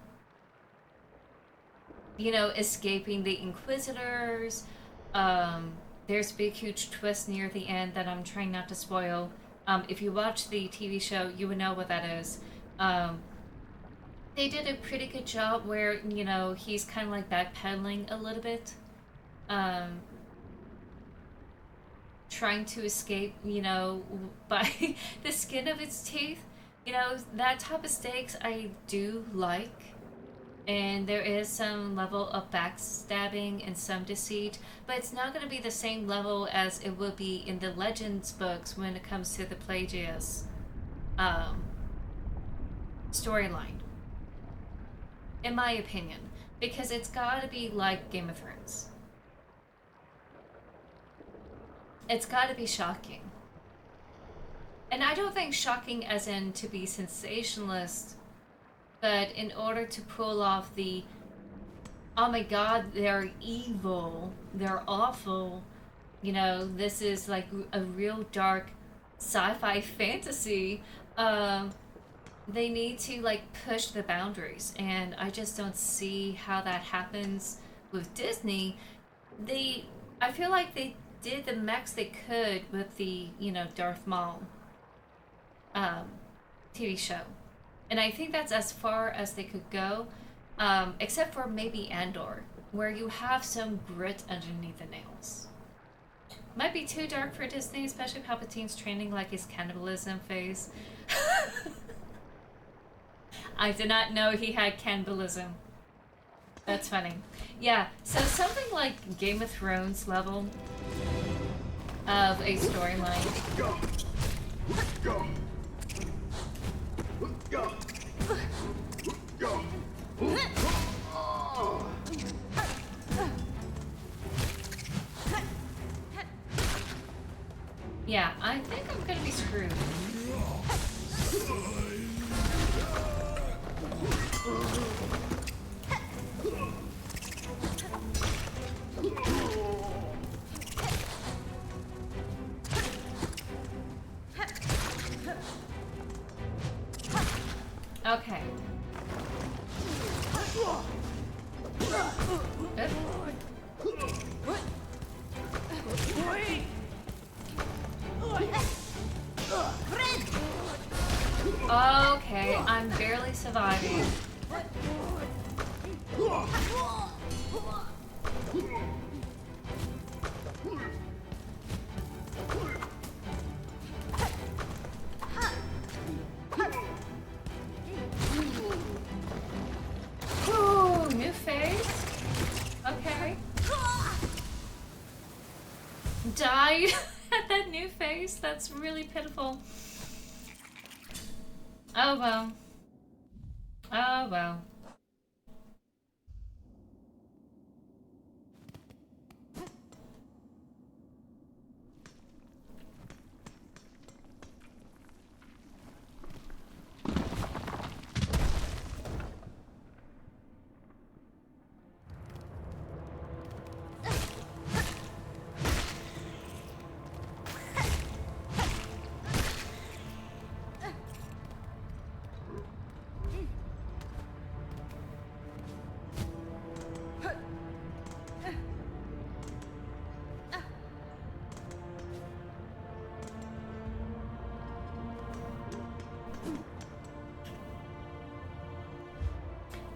escaping the Inquisitors. There's a big, huge twist near the end that I'm trying not to spoil. If you watch the TV show, you would know what that is. They did a pretty good job where, he's kind of like backpedaling a little bit. Trying to escape, by the skin of its teeth. That type of stakes I do like. And there is some level of backstabbing and some deceit, but it's not going to be the same level as it would be in the Legends books when it comes to the Plagueis storyline, in my opinion, because it's got to be like Game of Thrones. It's got to be shocking. And I don't think shocking as in to be sensationalist, but in order to pull off the, oh my god, they're evil, they're awful, this is like a real dark sci-fi fantasy, they need to like push the boundaries. And I just don't see how that happens with Disney. I feel like they did the max they could with the, Darth Maul. um, TV show. And I think that's as far as they could go, except for maybe Andor, where you have some grit underneath the nails. Might be too dark for Disney, especially Palpatine's training like his cannibalism phase. I did not know he had cannibalism. That's funny. Yeah, so something like Game of Thrones level of a storyline. Go. Go. Go. Go. Yeah, I think I'm gonna be screwed. Okay. Okay, I'm barely surviving. Ooh, new phase? Okay. Die at that new phase? That's really pitiful. Oh well. Oh well.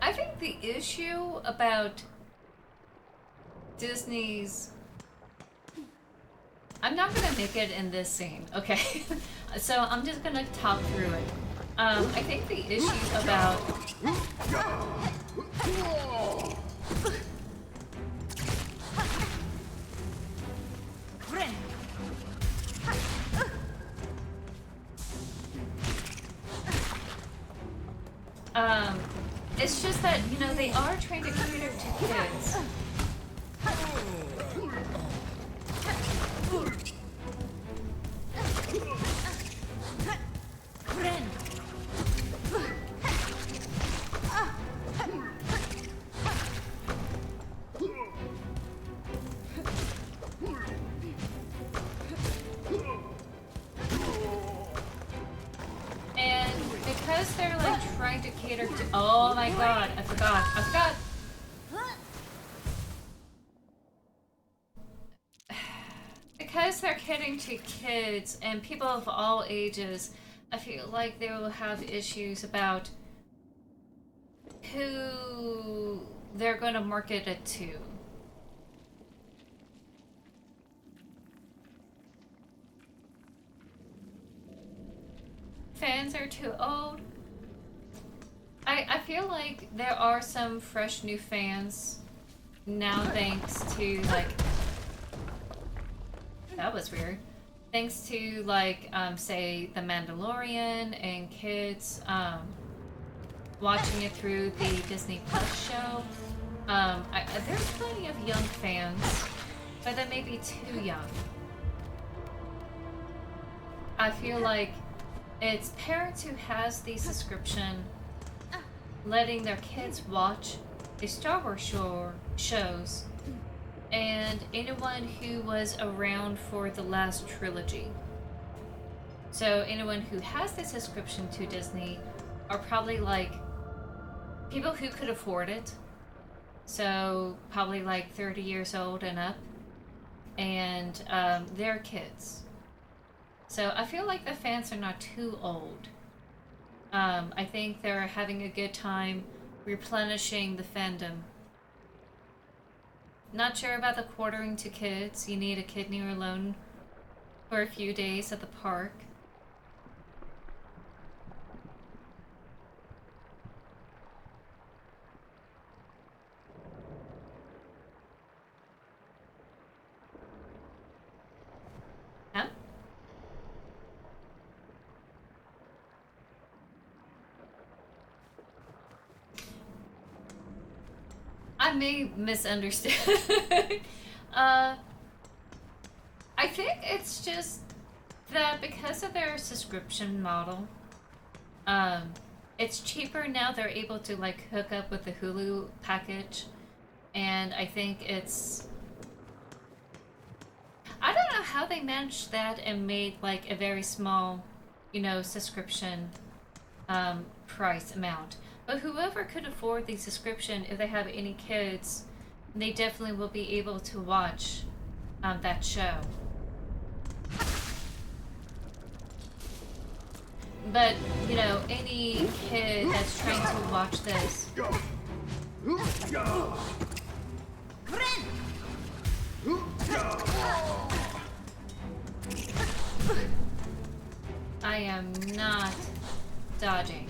I think the issue about Disney's... I'm not gonna make it in this scene, okay? So I'm just gonna talk through it. I think the issue about... it's just that, you know, they are trying to cater to kids. And because they're like trying to cater to... Oh my god, I forgot. Because they're catering to kids and people of all ages, I feel like they will have issues about who they're going to market it to. Fans are too old. I feel like there are some fresh new fans now thanks to like... That was weird. Thanks to like, say, The Mandalorian and kids watching it through the Disney Plus show. There's plenty of young fans, but they may be too young. I feel like it's parents who has the subscription letting their kids watch the Star Wars shows and anyone who was around for the last trilogy. So anyone who has the subscription to Disney are probably like people who could afford it. So probably like 30 years old and up. And they're kids. So I feel like the fans are not too old. I think they're having a good time replenishing the fandom. Not sure about the quartering to kids. You need a kid near alone for a few days at the park. Huh? I may misunderstand. I think it's just that because of their subscription model, it's cheaper now. They're able to like hook up with the Hulu package, and I think I don't know how they managed that and made like a very small, subscription price amount. But whoever could afford the subscription, if they have any kids, they definitely will be able to watch that show. But, any kid that's trying to watch this. I am not dodging.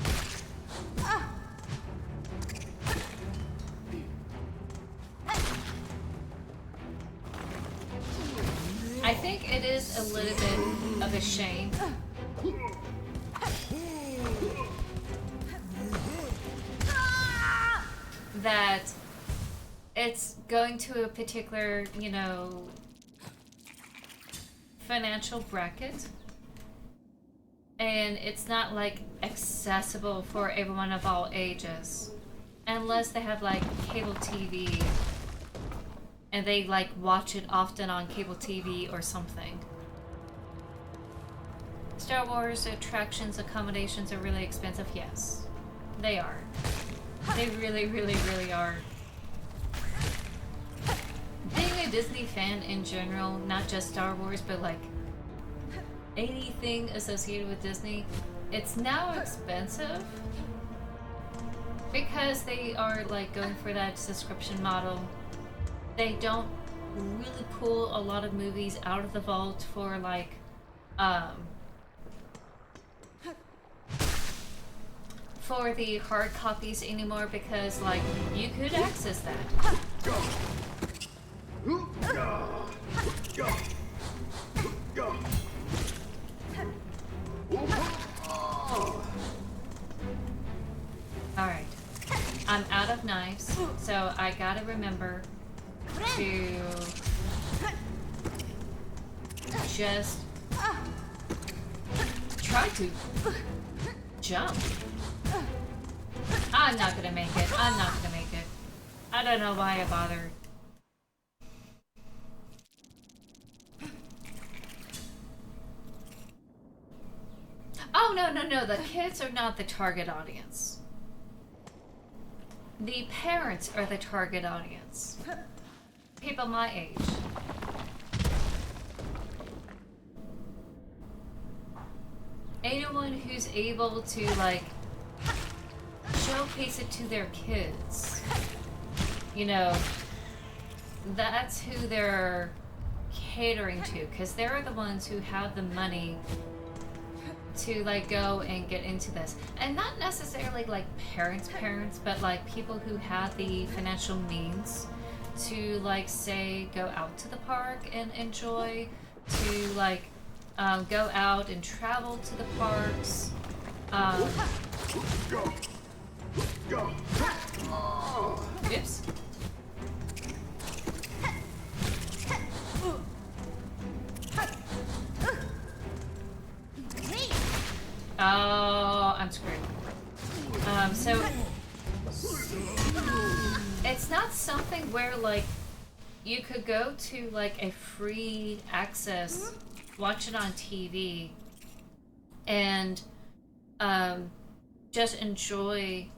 I think it is a little bit of a shame that it's going to a particular, financial bracket, and it's not like accessible for everyone of all ages, unless they have like cable TV and they like watch it often on cable TV or something. Star Wars attractions, accommodations are really expensive. Yes, they are. They really, really, really are. Being a Disney fan in general, not just Star Wars, but like anything associated with Disney, it's now expensive because they are like going for that subscription model. They don't really pull a lot of movies out of the vault for like for the hard copies anymore, because like you could access that. Alright. I'm out of knives, so I gotta remember to just try to jump. I'm not gonna make it. I'm not gonna make it. I don't know why I bothered. Oh, no. The kids are not the target audience. The parents are the target audience. People my age. Anyone who's able to, like, showcase it to their kids. That's who they're catering to, because they're the ones who have the money to like go and get into this. And not necessarily like parents, but like people who have the financial means to like say go out to the park and enjoy, to like go out and travel to the parks. Oops. Oh, I'm screwed. So it's not something where like you could go to like a free access, watch it on TV, and just enjoy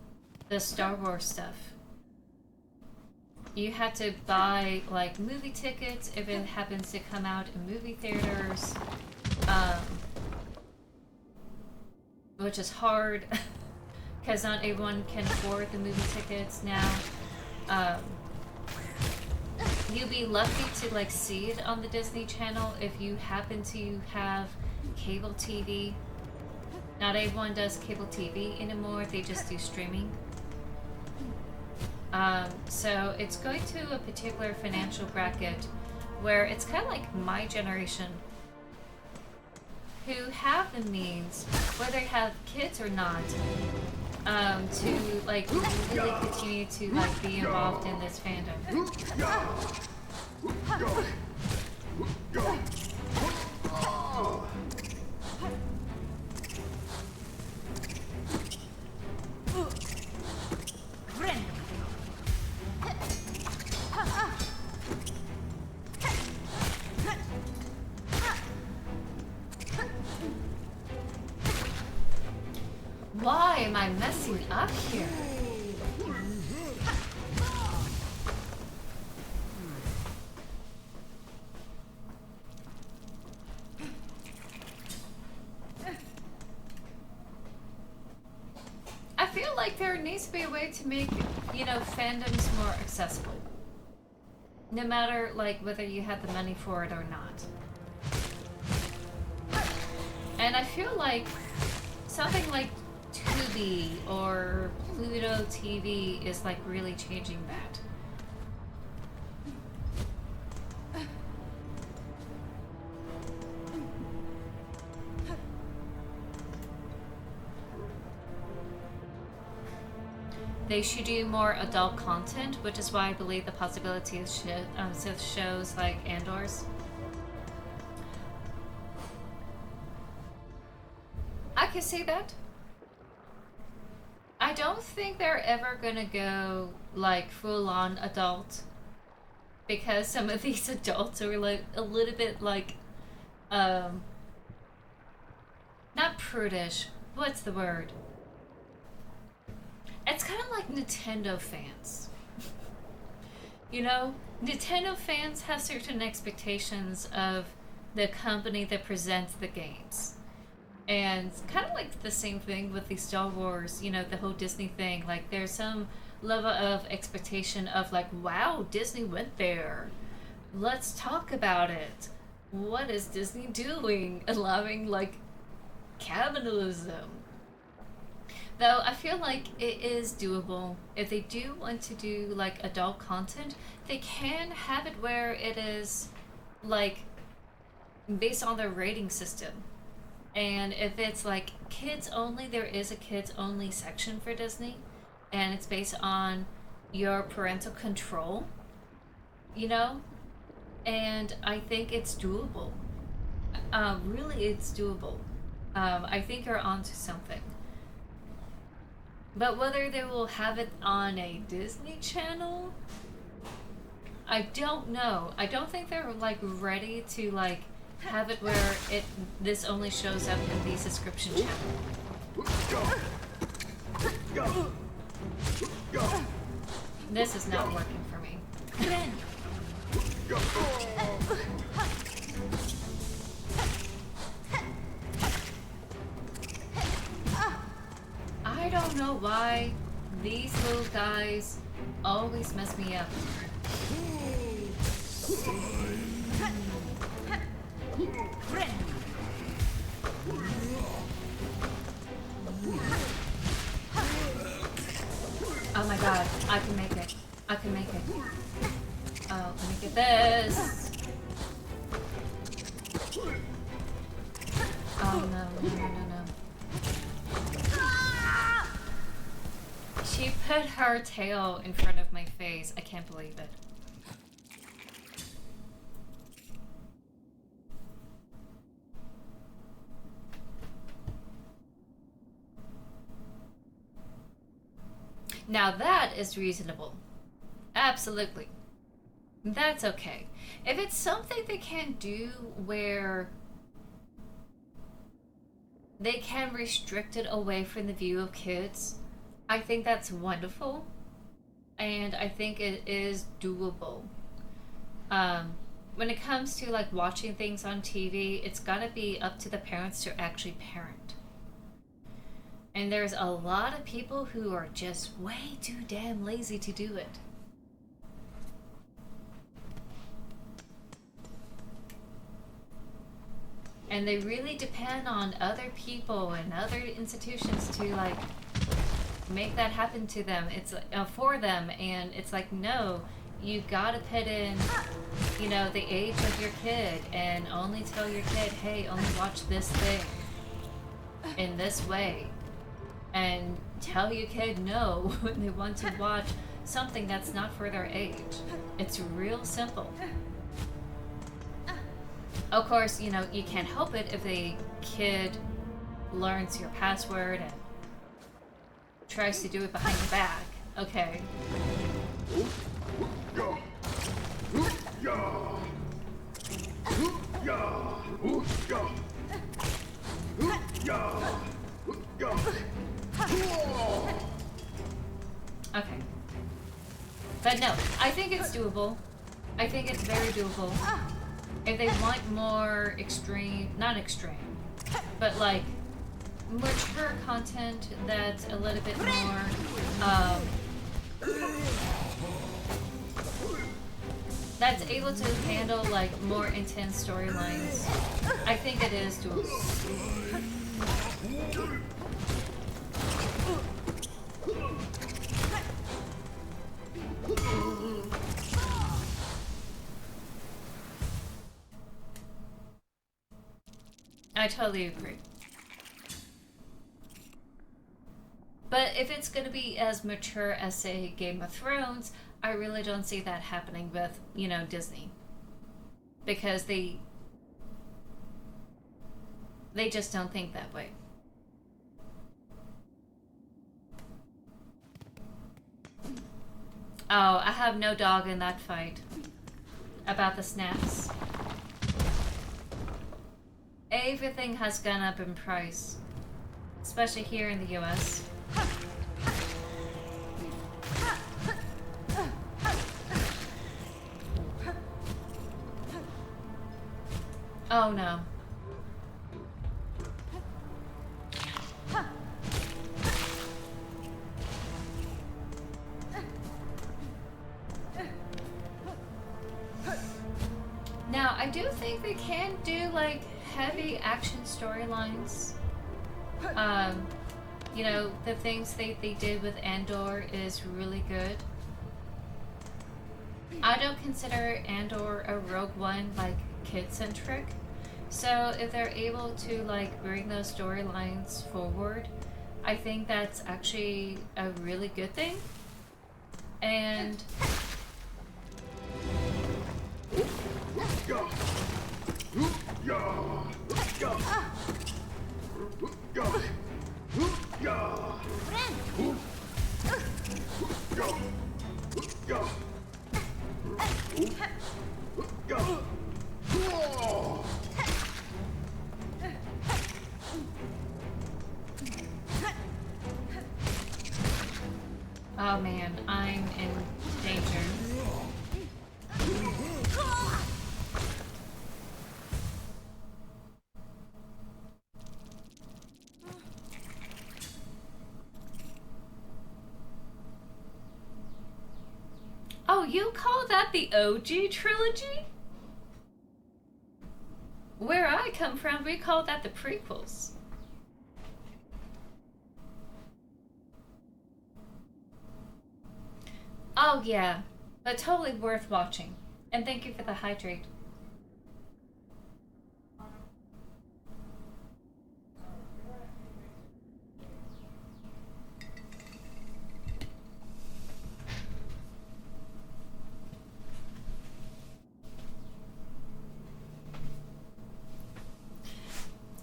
the Star Wars stuff. You have to buy like movie tickets if it happens to come out in movie theaters. which is hard because not everyone can afford the movie tickets now. You'll be lucky to like see it on the Disney Channel if you happen to have cable TV. Not everyone does cable TV anymore, they just do streaming. So it's going to a particular financial bracket where it's kind of like my generation who have the means, whether they have kids or not, to like really continue to like be involved in this fandom. Why am I messing up here? I feel like there needs to be a way to make, you know, fandoms more accessible. No matter, like, whether you have the money for it or not. And I feel like something like Tubi or Pluto TV is like really changing that. They should do more adult content, which is why I believe the possibility of shows like Andor's. I can see that. I don't think they're ever gonna go like full on adult, because some of these adults are like a little bit like not prudish, what's the word? It's kind of like Nintendo fans. You know, Nintendo fans have certain expectations of the company that presents the games. And kind of like the same thing with the Star Wars, you know, the whole Disney thing. Like, there's some level of expectation of like, wow, Disney went there. Let's talk about it. What is Disney doing? Allowing like capitalism. Though I feel like it is doable. If they do want to do like adult content, they can have it where it is like based on their rating system. And if it's like kids only, there is a kids only section for Disney, and it's based on your parental control, you know? And I think it's doable. Really, it's doable. I think you're onto something. But whether they will have it on a Disney Channel, I don't know. I don't think they're like ready to like have it where this only shows up in the subscription channel. This is not working for me. I don't know why these little guys always mess me up. Oh my god, I can make it. I can make it. Oh, let me get this. Oh no, no, no, no, no. She put her tail in front of my face. I can't believe it. Now that is reasonable. Absolutely. That's okay. If it's something they can do where they can restrict it away from the view of kids, I think that's wonderful. And I think it is doable. When it comes to like watching things on TV, it's gotta be up to the parents to actually parent. And there's a lot of people who are just way too damn lazy to do it. And they really depend on other people and other institutions to like make that happen to them. It's for them, and it's like, no, you gotta put in, you know, the age of your kid, and only tell your kid, hey, only watch this thing in this way, and tell your kid no when they want to watch something that's not for their age. It's real simple. Of course, you know, you can't help it if the kid learns your password and tries to do it behind your back. Okay. Yeah. Yeah. Yeah. Yeah. Yeah. Yeah. Okay. But no, I think it's doable. I think it's very doable. If they want more extreme, not extreme, but like mature content that's a little bit more, that's able to handle like more intense storylines, I think it is doable. I totally agree. But if it's going to be as mature as, say, Game of Thrones, I really don't see that happening with, you know, Disney. Because they just don't think that way. Oh, I have no dog in that fight. About the snacks. Everything has gone up in price. Especially here in the US. Oh no. Now, I do think they can do like heavy action storylines. You know, the things they did with Andor is really good. I don't consider Andor a Rogue One like kid-centric. So if they're able to like bring those storylines forward, I think that's actually a really good thing. And Yeah. Yeah. Yeah. Yeah. Yeah. Yeah. Yeah. Oh. oh man, I'm in danger. Oh, you call that the OG trilogy? Where I come from, we call that the prequels. Oh yeah, but totally worth watching. And thank you for the hydrate.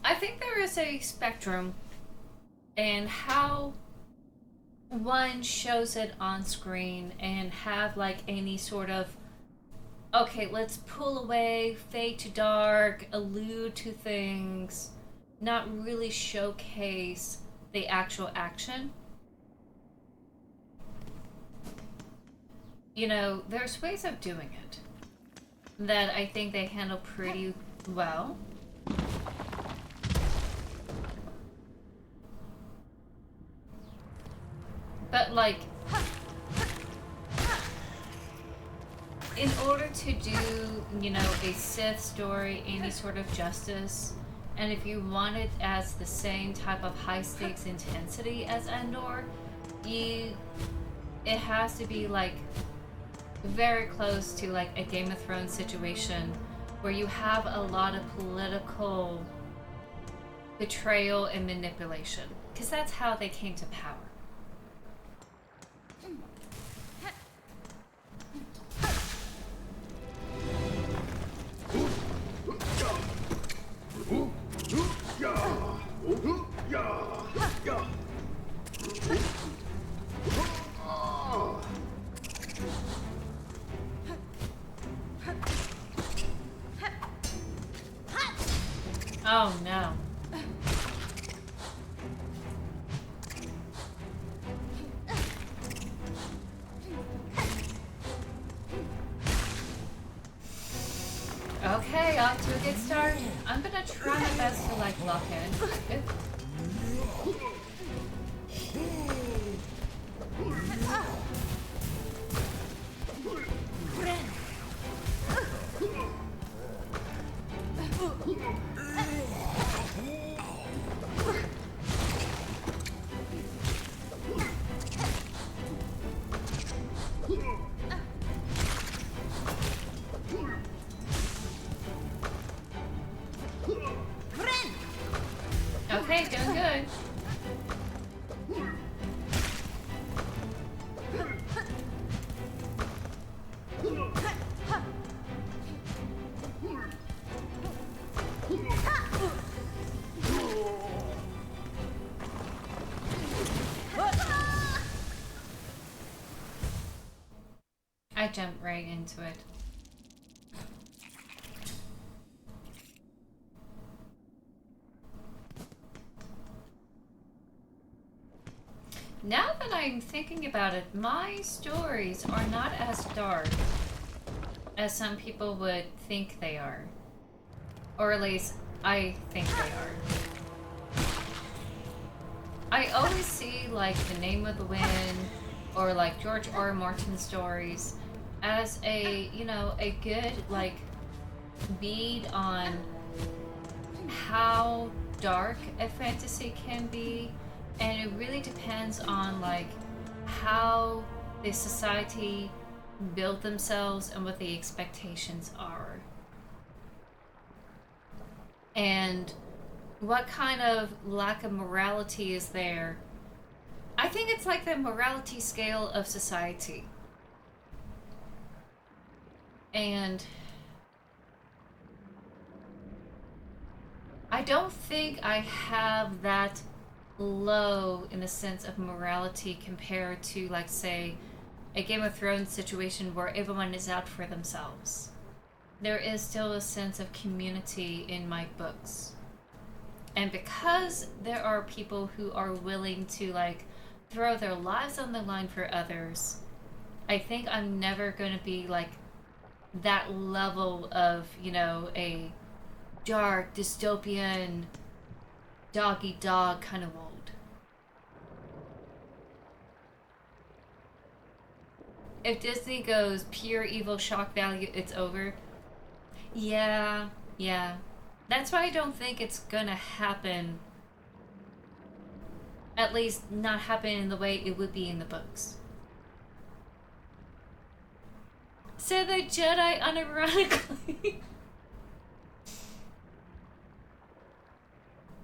I think there is a spectrum in how one shows it on screen and have like any sort of, okay, let's pull away, fade to dark, allude to things, not really showcase the actual action. You know, there's ways of doing it that I think they handle pretty well. But like, in order to do, you know, a Sith story any sort of justice, and if you want it as the same type of high stakes intensity as Endor, it has to be like very close to like a Game of Thrones situation where you have a lot of political betrayal and manipulation, because that's how they came to power. Oh no. Okay, off to a good start. I'm gonna try my best to like lock in. Okay, doing good. I jumped right into it. Now that I'm thinking about it, my stories are not as dark as some people would think they are. Or at least, I think they are. I always see, like, The Name of the Wind, or, like, George R. R. Martin stories as a, you know, a good, like, bead on how dark a fantasy can be. And it really depends on like how the society built themselves and what the expectations are. And what kind of lack of morality is there. I think it's like the morality scale of society. And I don't think I have that low in the sense of morality compared to, like, say, a Game of Thrones situation where everyone is out for themselves. There is still a sense of community in my books. And because there are people who are willing to, like, throw their lives on the line for others, I think I'm never going to be, like, that level of, you know, a dark, dystopian, dog-eat-dog kind of world. If Disney goes pure evil shock value, it's over. Yeah. That's why I don't think it's gonna happen. At least not happen in the way it would be in the books. Said the Jedi unironically.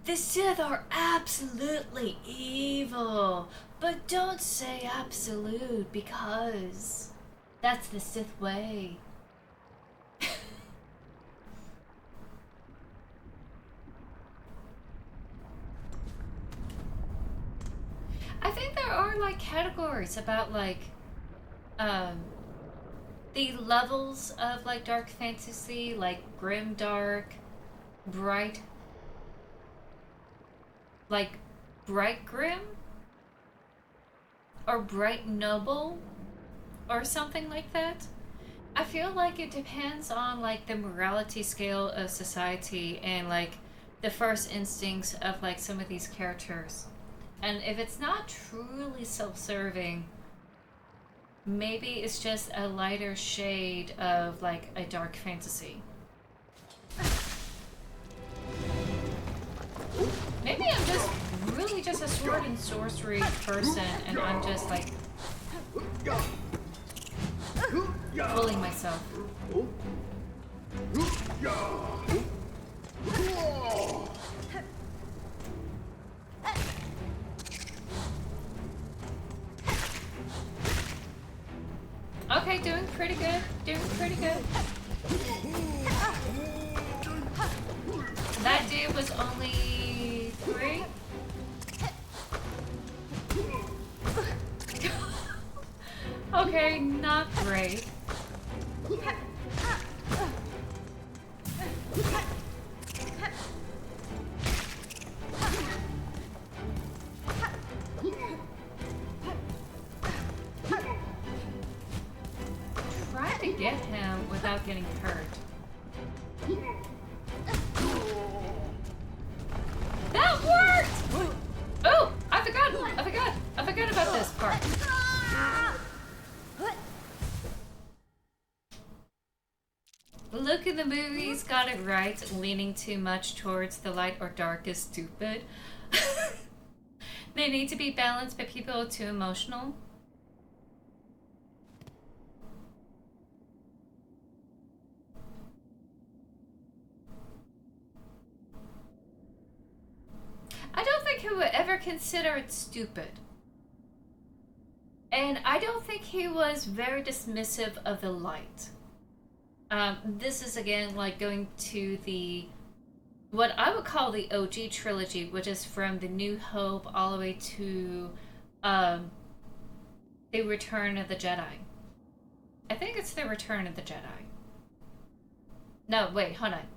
The Sith are absolutely evil, but don't say absolute because that's the Sith way. I think there are like categories about like the levels of like dark fantasy, like grim dark, bright, like bright grim, or bright noble, or something like that. I feel like it depends on like the morality scale of society and like the first instincts of like some of these characters. And if it's not truly self-serving, maybe it's just a lighter shade of like a dark fantasy. Maybe I'm just really just a sword and sorcery person and I'm just like fooling myself. Okay, doing pretty good. Doing pretty good. That dude was only 3? Okay, not great. Try to get him without getting hurt. That worked! Oh, I forgot about this part. Look at the movies, got it right. Leaning too much towards the light or dark is stupid. They need to be balanced, but people are too emotional. I don't think he would ever consider it stupid. And I don't think he was very dismissive of the light. This is again like going to the what I would call the OG trilogy, which is from the New Hope all the way to the Return of the Jedi. I think it's the Return of the Jedi. No, wait, hold on.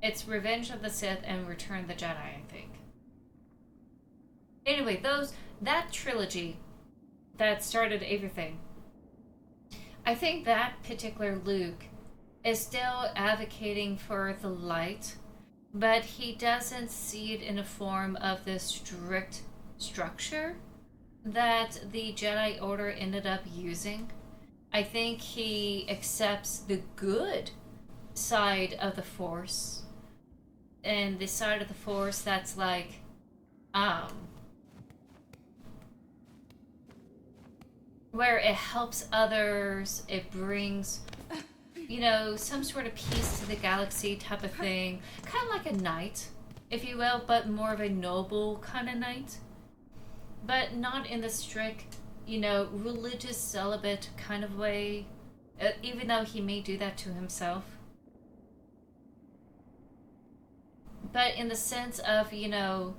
It's Revenge of the Sith and Return of the Jedi, I think. Anyway, that trilogy that started everything. I think that particular Luke is still advocating for the light, but he doesn't see it in a form of this strict structure that the Jedi Order ended up using. I think he accepts the good side of the Force, and the side of the Force that's like, where it helps others, it brings, you know, some sort of peace to the galaxy type of thing. Kind of like a knight, if you will, but more of a noble kind of knight. But not in the strict, you know, religious celibate kind of way, even though he may do that to himself. But in the sense of, you know,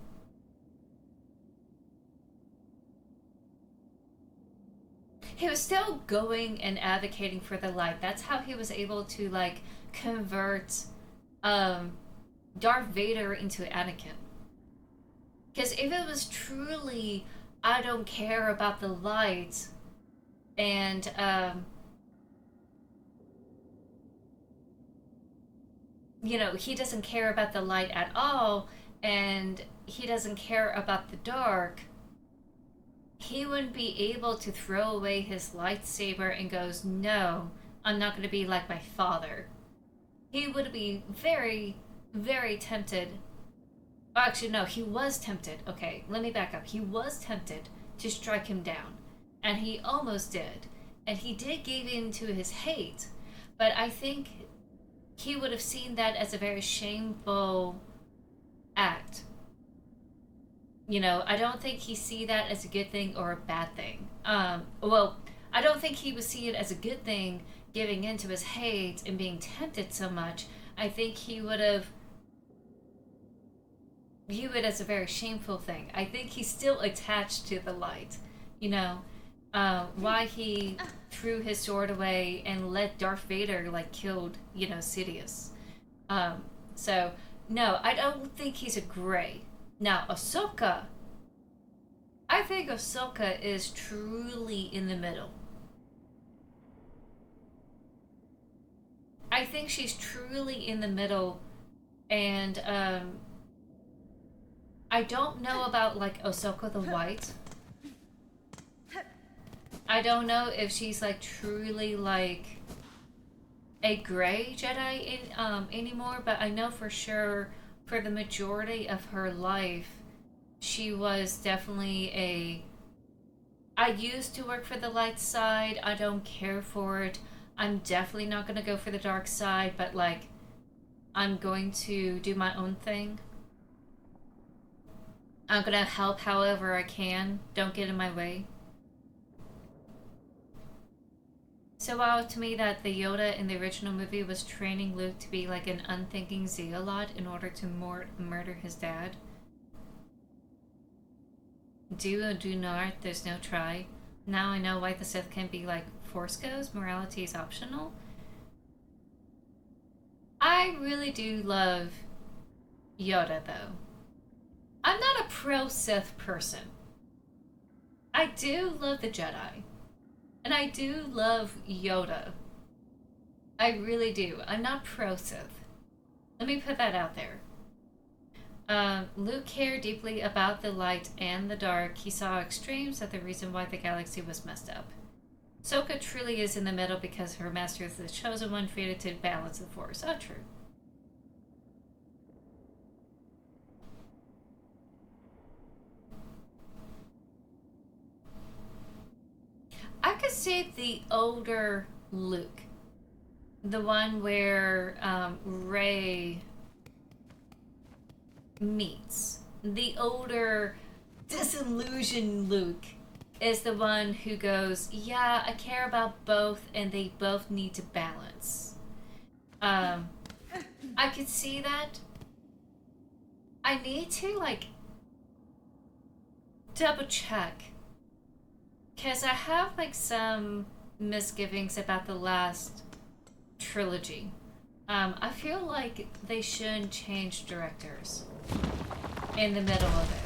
he was still going and advocating for the light. That's how he was able to like convert Darth Vader into Anakin. Because if it was truly, I don't care about the light, and you know, he doesn't care about the light at all, and he doesn't care about the dark, he wouldn't be able to throw away his lightsaber and goes, no, I'm not going to be like my father. He would be very, very tempted. Actually, no, he was tempted. Okay, let me back up. He was tempted to strike him down, and he almost did. And he did give in to his hate, but I think he would have seen that as a very shameful act. You know, I don't think he see that as a good thing or a bad thing. Well, I don't think he would see it as a good thing giving in to his hate and being tempted so much. I think he would have view it as a very shameful thing. I think he's still attached to the light. You know, why he threw his sword away and let Darth Vader like killed, you know, Sidious. So no, I don't think he's a gray. Now Ahsoka, I think Ahsoka is truly in the middle. I think she's truly in the middle, and, you know, I don't think he see that as a good thing giving in to his hate, but I think he would have, you know, seen that as a very shameful thing. I think he would have view it as a very shameful thing. I think he's still attached to the light. You know, why he threw his sword away and let Darth Vader like killed, you know, Sidious. So no, I don't think he's a gray. Now Ahsoka, I think Ahsoka is truly in the middle. And I don't know about like Osoko the White. I don't know if she's like truly like a gray Jedi anymore, but I know for sure for the majority of her life, she was definitely a. I used to work for the light side. I don't care for it. I'm definitely not going to go for the dark side, but like, I'm going to do my own thing. I'm going to help however I can. Don't get in my way. So wow to me that the Yoda in the original movie was training Luke to be like an unthinking zealot in order to murder his dad. Do or do not, there's no try. Now I know why the Sith can be like Force Ghost, morality is optional. I really do love Yoda though. I'm not a pro-Sith person. I do love the Jedi. And I do love Yoda. I really do. I'm not pro-Sith. Let me put that out there. Luke cared deeply about the light and the dark. He saw extremes as the reason why the galaxy was messed up. Ahsoka truly is in the middle because her master is the chosen one fated to balance the Force. Oh, true. I could see the older Luke. The one where Rey meets. The older, disillusioned Luke is the one who goes, yeah, I care about both and they both need to balance. I could see that. I need to, like, double check. Because I have, like, some misgivings about the last trilogy. I feel like they shouldn't change directors in the middle of it.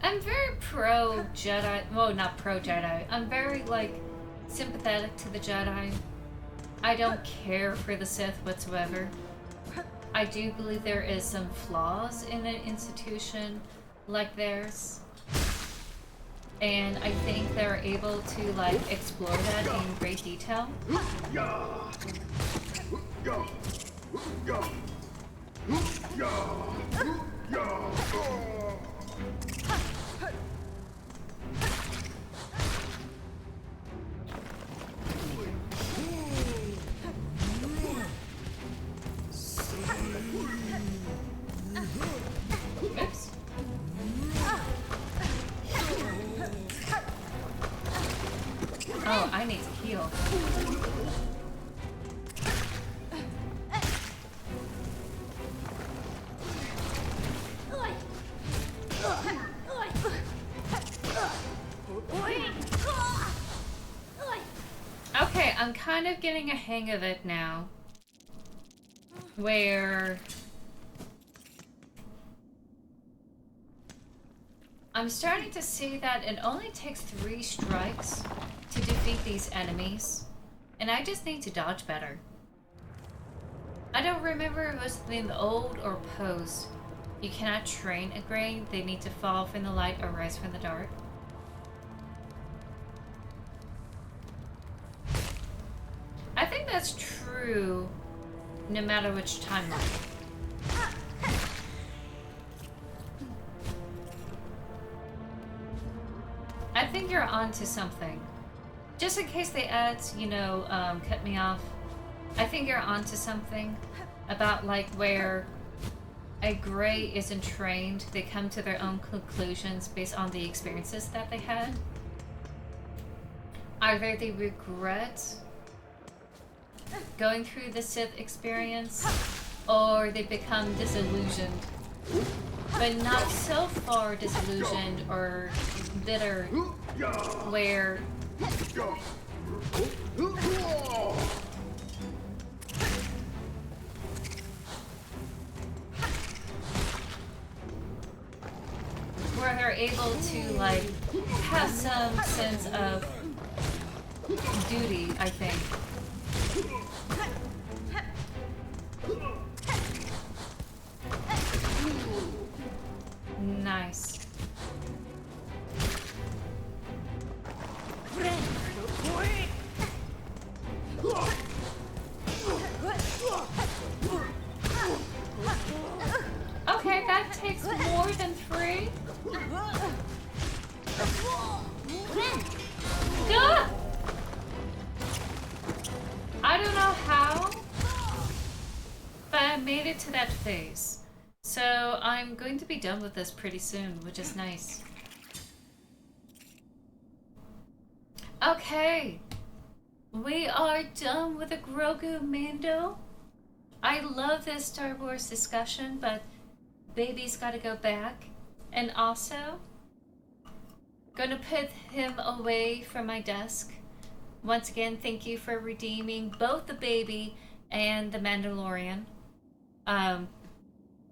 I'm very pro Jedi. Well, not pro Jedi. I'm very, like, sympathetic to the Jedi. I don't care for the Sith whatsoever. I do believe there is some flaws in an institution like theirs. And I think they're able to, like, explore that in great detail. Oops. Oh, I need to heal. Okay, I'm kind of getting a hang of it now. Where I'm starting to see that it only takes 3 strikes to defeat these enemies, and I just need to dodge better. I don't remember if it was in the old or post. You cannot train a grain, they need to fall from the light or rise from the dark. I think that's true no matter which timeline. I think you're onto something. Just in case they add, you know, cut me off. I think you're onto something about like where a gray isn't trained. They come to their own conclusions based on the experiences that they had. Either they regret going through the Sith experience, or they become disillusioned. But not so far disillusioned or bitter where are able to like have some sense of duty, I think. Nice. Okay, that takes more than 3. Gah! I don't know how, but I made it to that phase. So I'm going to be done with this pretty soon, which is nice. Okay. We are done with the Grogu Mando. I love this Star Wars discussion, but baby's gotta go back. And also, gonna put him away from my desk. Once again, thank you for redeeming both the baby and the Mandalorian.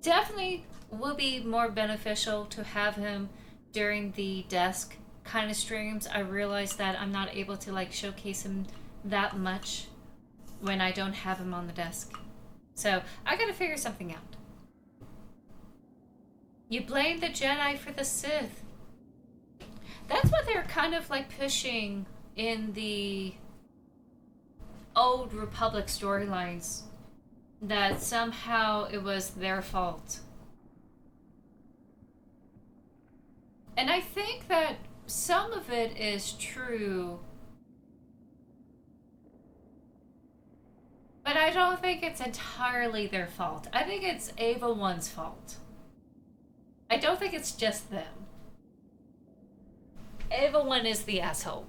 Definitely will be more beneficial to have him during the desk kind of streams. I realize that I'm not able to like showcase him that much when I don't have him on the desk. So I gotta figure something out. You blame the Jedi for the Sith. That's what they're kind of like pushing in the old Republic storylines. That somehow it was their fault. And I think that some of it is true. But I don't think it's entirely their fault. I think it's Ava 1's fault. I don't think it's just them. Ava 1 is the asshole.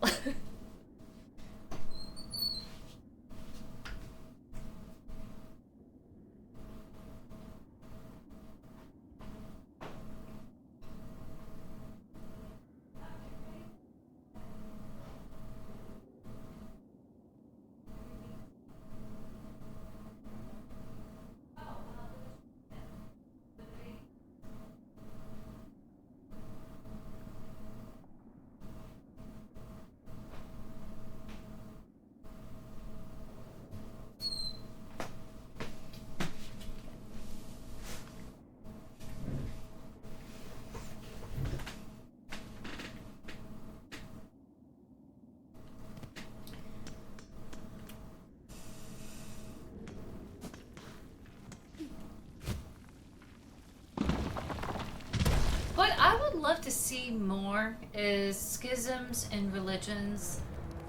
What I would love to see more is schisms in religions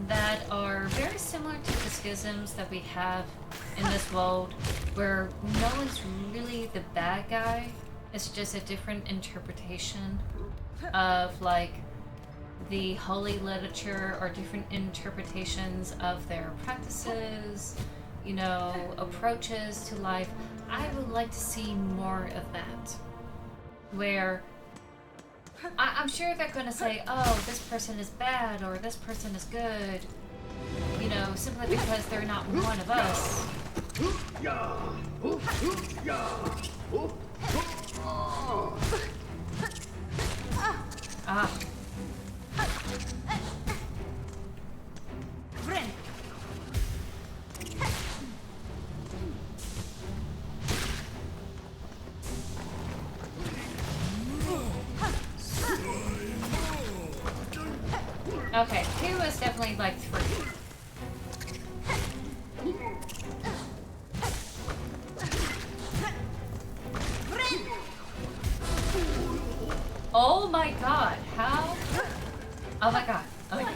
that are very similar to the schisms that we have in this world, where no one's really the bad guy. It's just a different interpretation of like the holy literature or different interpretations of their practices, you know, approaches to life. I would like to see more of that, where I'm sure they're going to say, oh, this person is bad or this person is good, you know, simply because they're not one of us. Ah. Okay, he was definitely like 3. Oh my god, how? Oh my god, oh my god.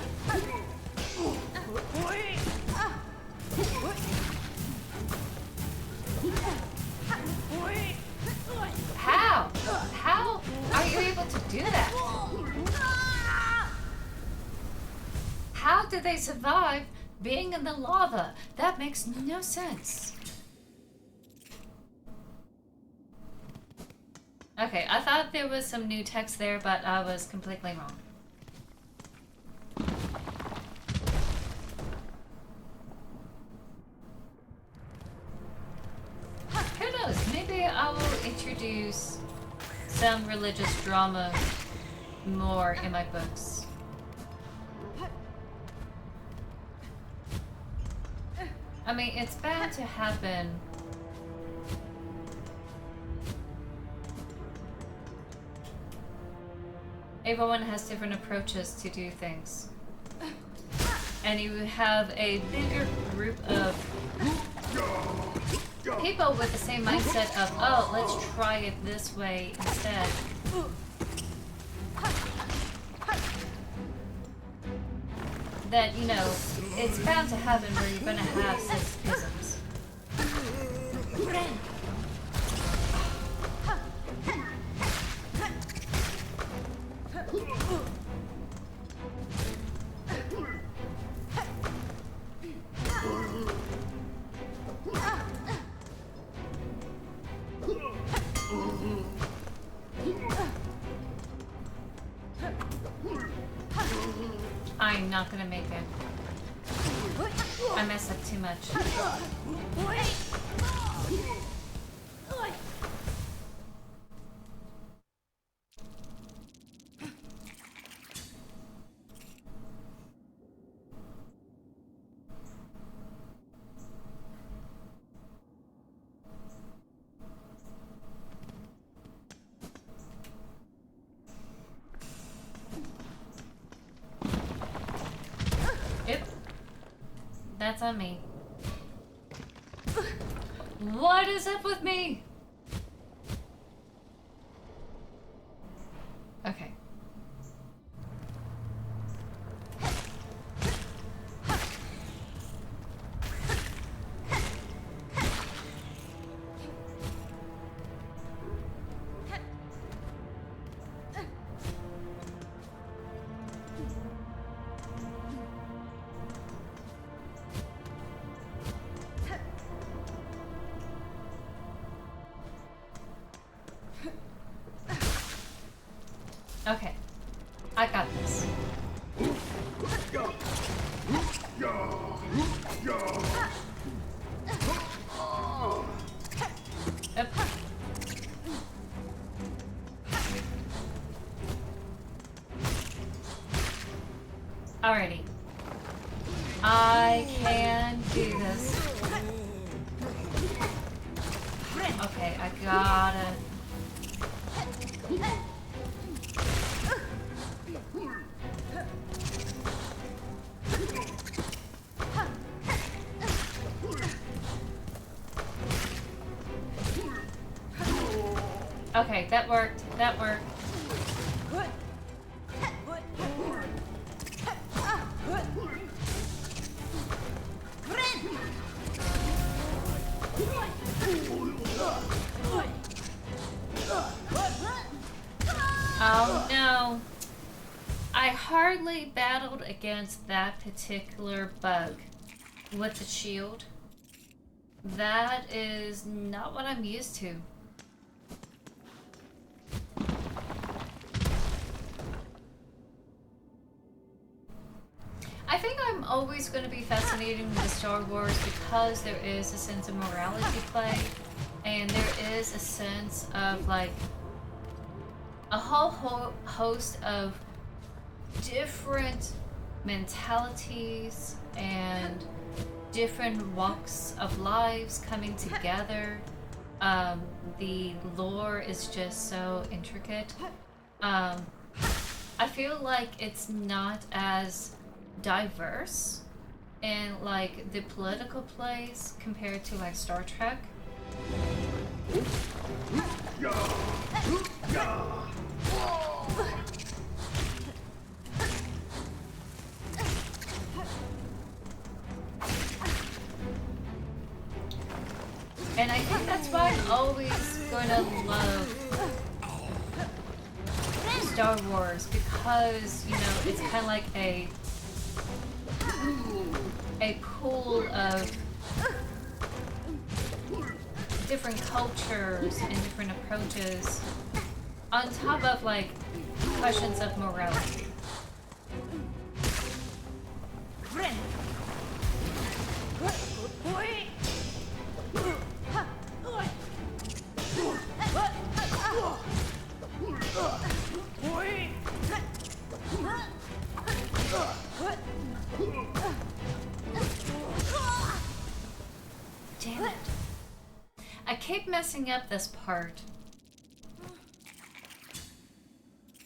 How? How are you able to do that? How did they survive being in the lava? That makes no sense. Okay, I thought there was some new text there, but I was completely wrong. Who knows? Maybe I will introduce some religious drama more in my books. I mean, it's bound to happen. Everyone has different approaches to do things. And you have a bigger group of people with the same mindset of, oh, let's try it this way instead. That, you know, it's bound to happen where you're gonna have such schisms. I'm not gonna make it. I messed up too much. Yep. That's on me. What is up with me? Okay. Okay. I got this. Yep. Alrighty. I can do this. Okay, I gotta... Okay, that worked. That worked. Oh no. I hardly battled against that particular bug with the shield. That is not what I'm used to. I think I'm always going to be fascinated with Star Wars because there is a sense of morality play, and there is a sense of like a whole host of different mentalities and different walks of lives coming together. The lore is just so intricate. I feel like it's not as diverse in like the political plays compared to like Star Trek. And I think that's why I'm always going to love Star Wars, because, you know, it's kind of like a pool of different cultures and different approaches on top of like questions of morality. messing up this part.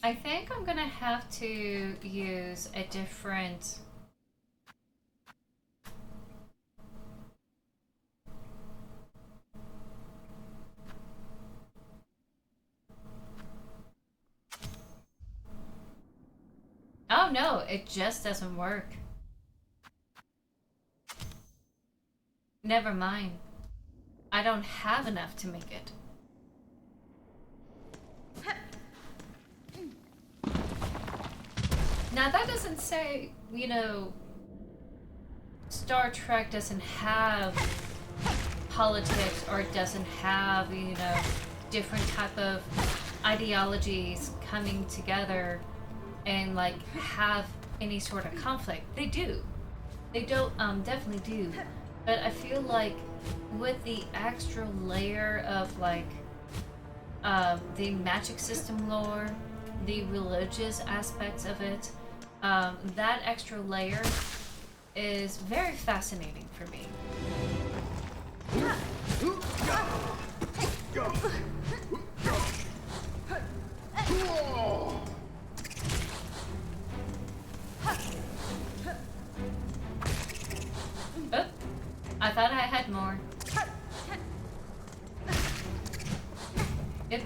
I think I'm gonna have to use a different... Oh no, it just doesn't work. Never mind. I don't have enough to make it. Now that doesn't say, you know, Star Trek doesn't have politics or doesn't have, you know, different type of ideologies coming together and like have any sort of conflict. They do. They don't definitely do. But I feel like with the extra layer of like the magic system lore, the religious aspects of it, that extra layer is very fascinating for me. Oh, I thought I had more. Yep.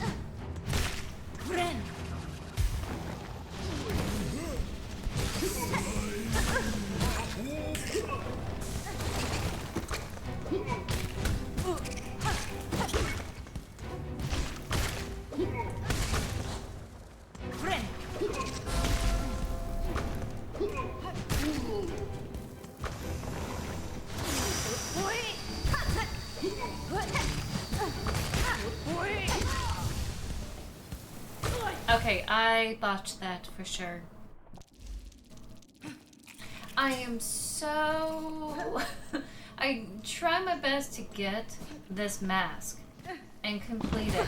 Okay, I botched that for sure. I am so... I try my best to get this mask and complete it.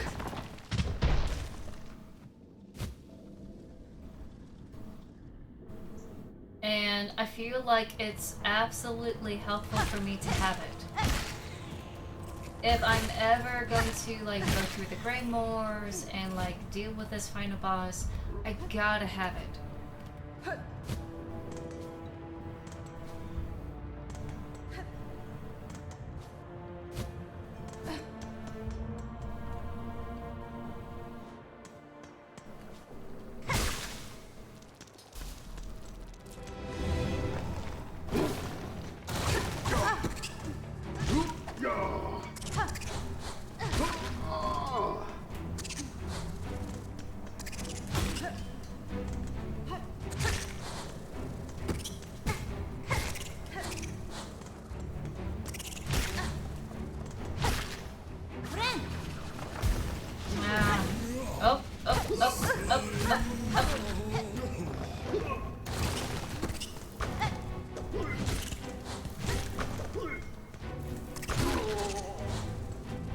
And I feel like it's absolutely helpful for me to have it. If I'm ever going to like go through the Grey Moors and like deal with this final boss, I gotta have it.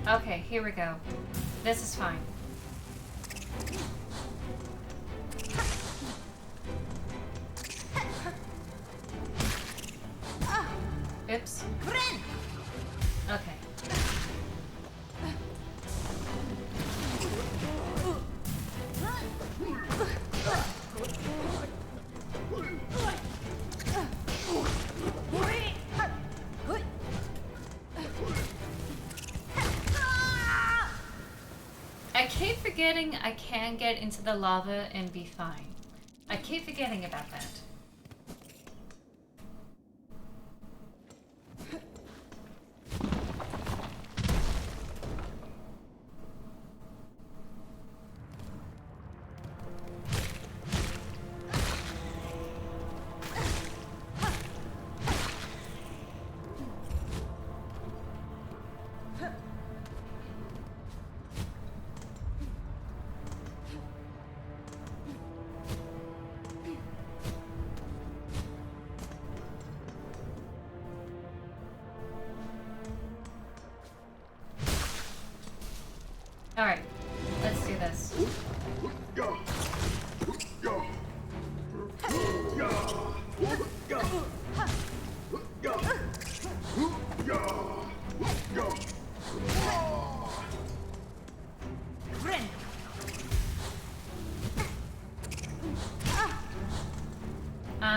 Okay, here we go. This is fine. Oops. Okay. I keep forgetting I can get into the lava and be fine. I keep forgetting about that.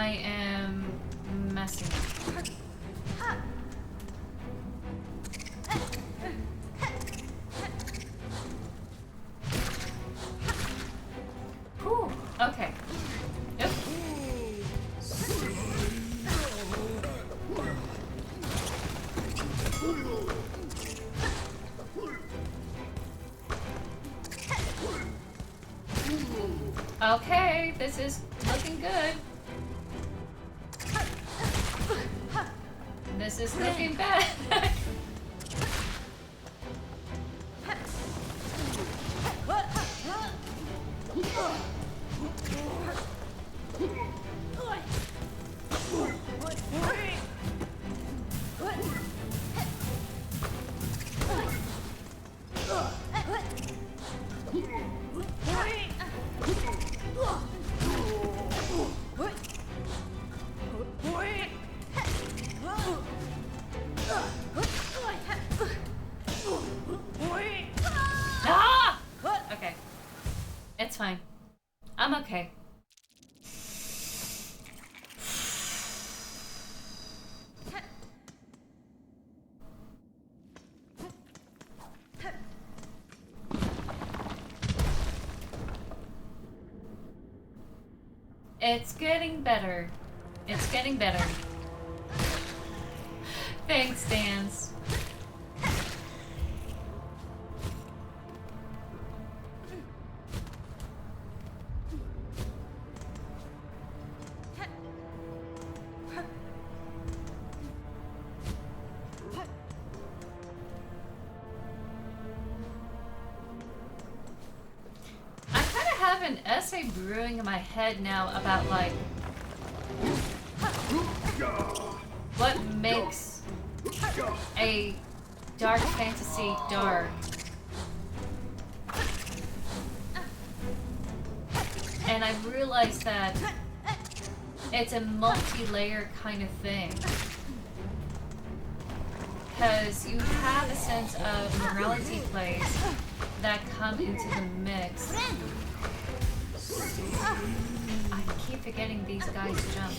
I am messing up. Whew, okay. Yep. Okay, this is looking good. This is looking bad. Ah! Okay. It's fine. I'm okay. It's getting better. It's getting better. Thanks, Dance. I kind of have an essay brewing in my head now about like what makes a dark fantasy dark. And I realized that it's a multi-layer kind of thing. Because you have a sense of morality plays that come into the mix. I keep forgetting these guys jump.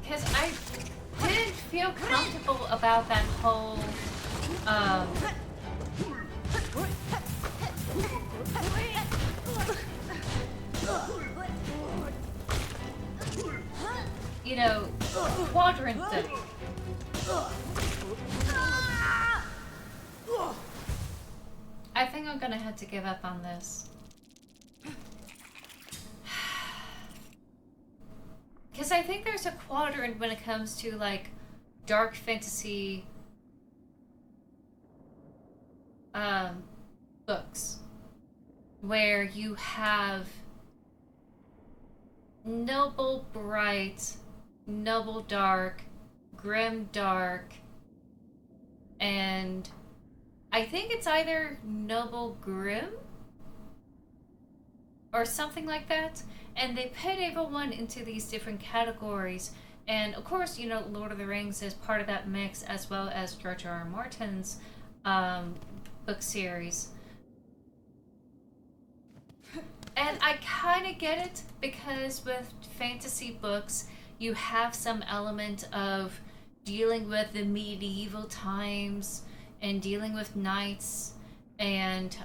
Because I didn't feel comfortable about that whole, you know, quadrant thing. I think I'm gonna have to give up on this. Because I think there's a quadrant when it comes to like dark fantasy books where you have noble bright, noble dark, grim dark, and I think it's either noble grim or something like that. And they put everyone into these different categories. And of course, you know, Lord of the Rings is part of that mix, as well as George R. R. Martin's book series. And I kind of get it, because with fantasy books, you have some element of dealing with the medieval times and dealing with knights and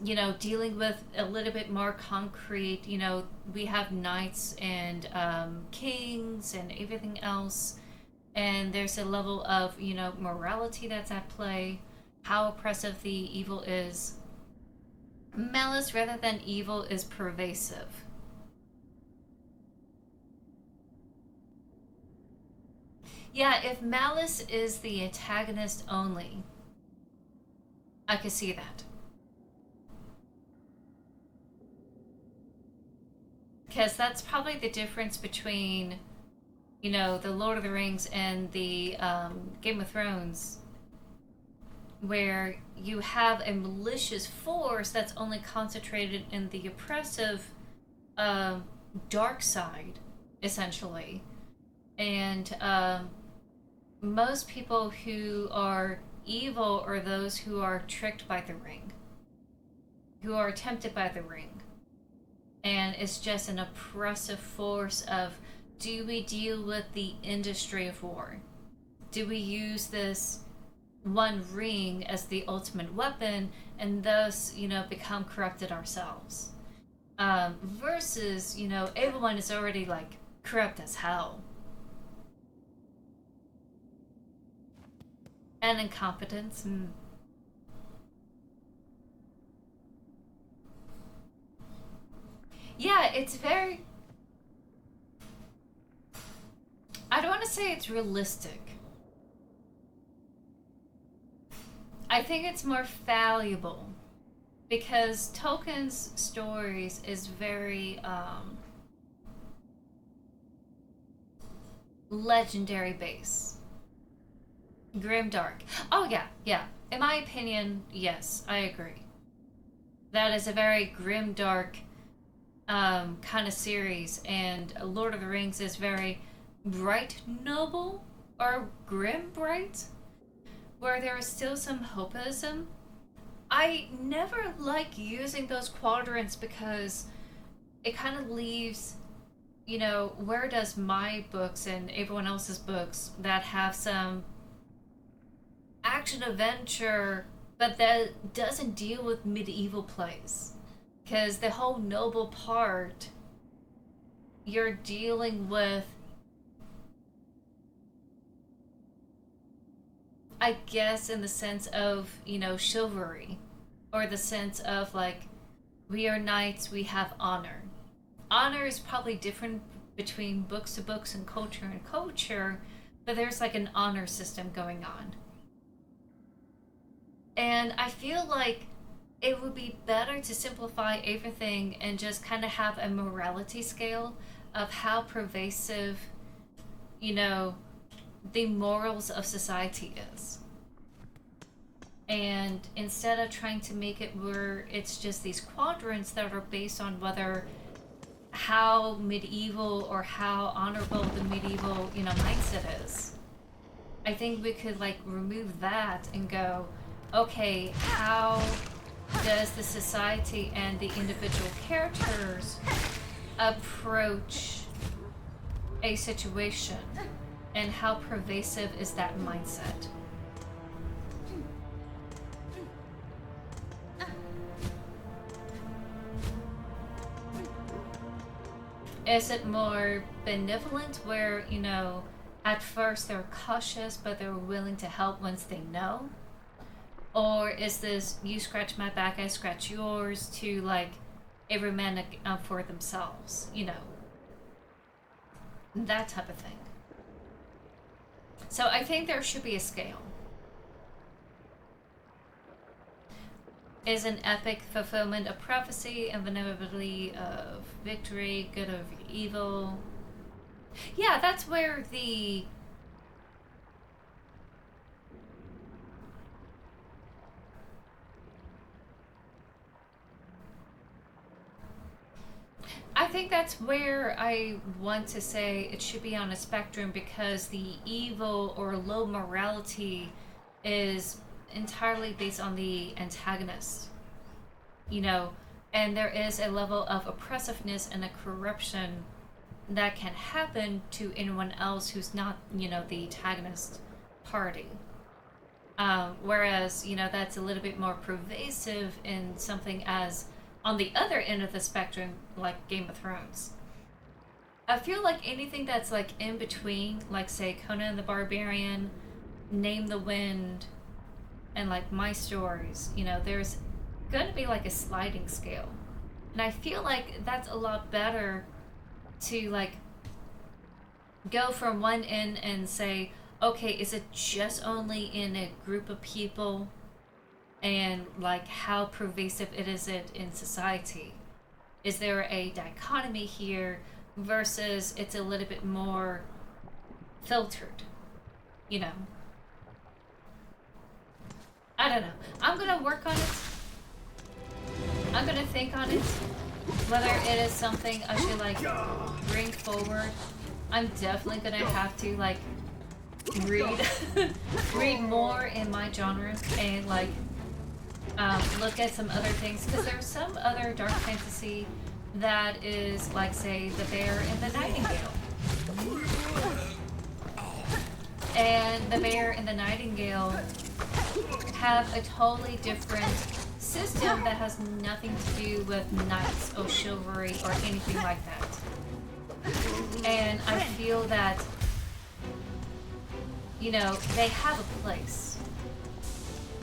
you know, dealing with a little bit more concrete, you know, we have knights and kings and everything else. And there's a level of, you know, morality that's at play, how oppressive the evil is. Malice rather than evil is pervasive. Yeah, if malice is the antagonist only, I could see that. Because that's probably the difference between you know, the Lord of the Rings and the Game of Thrones, where you have a malicious force that's only concentrated in the oppressive dark side, essentially. And most people who are evil are those who are tricked by the ring, who are tempted by the ring. And it's just an oppressive force of, do we deal with the industry of war? Do we use this one ring as the ultimate weapon and thus, you know, become corrupted ourselves? Versus, you know, everyone is already like corrupt as hell. And incompetence. Yeah, it's very. I don't want to say it's realistic. I think it's more valuable because Tolkien's stories is very legendary base. Grimdark. Oh yeah. In my opinion, yes, I agree. That is a very grimdark kind of series, and Lord of the Rings is very bright noble or grim bright, where there is still some hopeism. I never like using those quadrants because it kind of leaves, you know, where does my books and everyone else's books that have some action adventure but that doesn't deal with medieval place? Because the whole noble part, you're dealing with, I guess, in the sense of, you know, chivalry, or the sense of like, we are knights, we have honor. Honor is probably different between books to books and culture, but there's like an honor system going on. And I feel like it would be better to simplify everything and just kind of have a morality scale of how pervasive, you know, the morals of society is. And instead of trying to make it where it's just these quadrants that are based on whether how medieval or how honorable the medieval, you know, mindset is, I think we could like remove that and go, okay, how does the society and the individual characters approach a situation, and how pervasive is that mindset? Is it more benevolent where, you know, at first they're cautious but they're willing to help once they know? Or is this, you scratch my back, I scratch yours, to like every man for themselves, you know? That type of thing. So I think there should be a scale. Is an epic fulfillment of prophecy, inevitability of victory, good over evil? Yeah, that's where the I think that's where I want to say it should be on a spectrum, because the evil or low morality is entirely based on the antagonist, you know, and there is a level of oppressiveness and a corruption that can happen to anyone else who's not, you know, the antagonist party. Whereas, you know, that's a little bit more pervasive in something as on the other end of the spectrum, like Game of Thrones. I feel like anything that's like in between, like say Conan the Barbarian, Name the Wind, and like my stories, you know, there's gonna be like a sliding scale. And I feel like that's a lot better to like go from one end and say, okay, is it just only in a group of people, and like how pervasive it is it in society? Is there a dichotomy here versus it's a little bit more filtered, you know. I don't know. I'm gonna work on it. I'm gonna think on it. Whether it is something I should like bring forward. I'm definitely gonna have to like read read more in my genre and like look at some other things, because there's some other dark fantasy that is like, say, the Bear and the Nightingale. And the Bear and the Nightingale have a totally different system that has nothing to do with knights or chivalry or anything like that. And I feel that, you know, they have a place.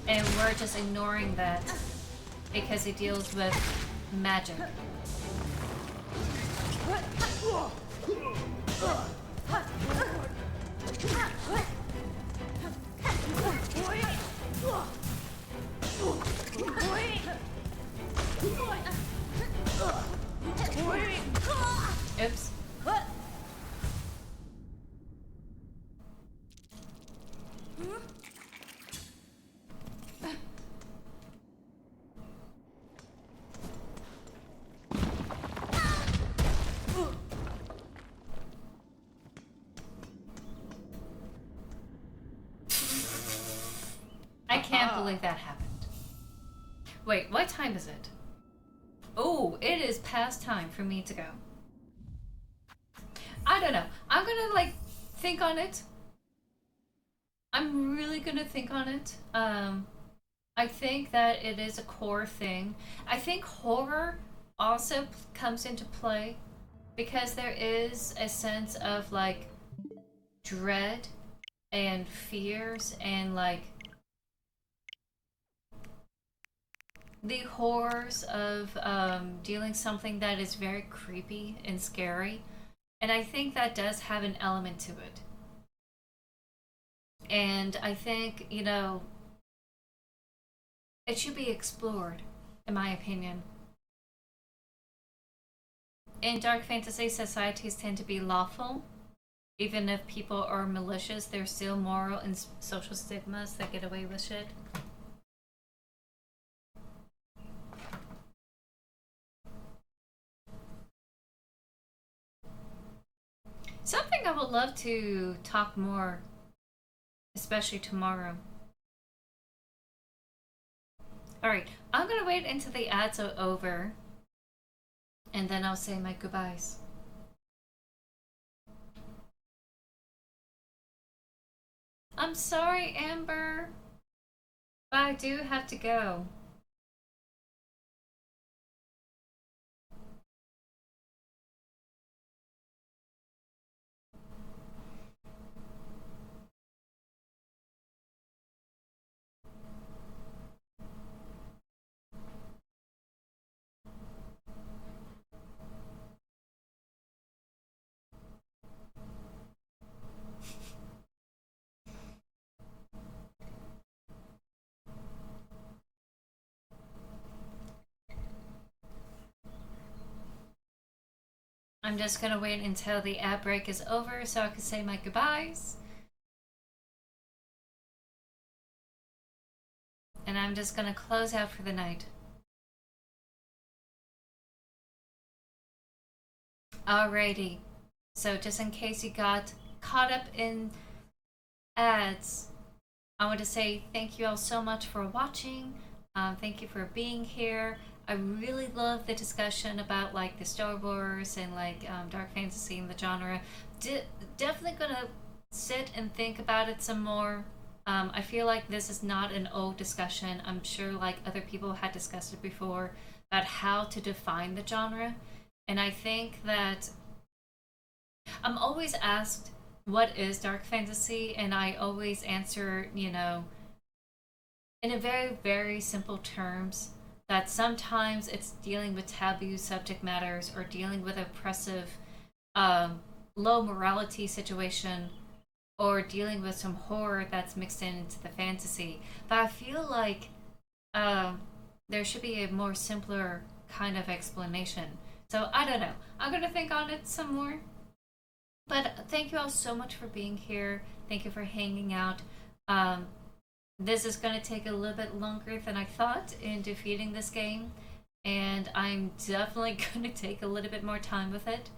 And we're just ignoring that because it deals with magic. Oops. I can't believe that happened. Wait, what time is it? Oh, it is past time for me to go. I don't know. I'm gonna like think on it. I'm really gonna think on it. I think that it is a core thing. I think horror also comes into play because there is a sense of like dread and fears and like the horrors of dealing something that is very creepy and scary. And I think that does have an element to it. And I think, you know, it should be explored, in my opinion. In dark fantasy, societies tend to be lawful. Even if people are malicious, there's still moral and social stigmas that get away with shit. Something I would love to talk more, especially tomorrow. Alright, I'm gonna wait until the ads are over, and then I'll say my goodbyes. I'm sorry, Amber, but I do have to go. I'm just gonna wait until the ad break is over so I can say my goodbyes. And I'm just gonna close out for the night. Alrighty. So just in case you got caught up in ads, I want to say thank you all so much for watching. Thank you for being here. I really love the discussion about like the Star Wars and like dark fantasy and the genre. Definitely gonna sit and think about it some more. I feel like this is not an old discussion. I'm sure like other people had discussed it before about how to define the genre. And I think that I'm always asked, what is dark fantasy? And I always answer, you know, in a very, very simple terms, that sometimes it's dealing with taboo subject matters or dealing with oppressive, low morality situation, or dealing with some horror that's mixed into the fantasy. But I feel like there should be a more simpler kind of explanation. So I don't know. I'm gonna think on it some more. But thank you all so much for being here. Thank you for hanging out. This is going to take a little bit longer than I thought in defeating this game, and I'm definitely going to take a little bit more time with it.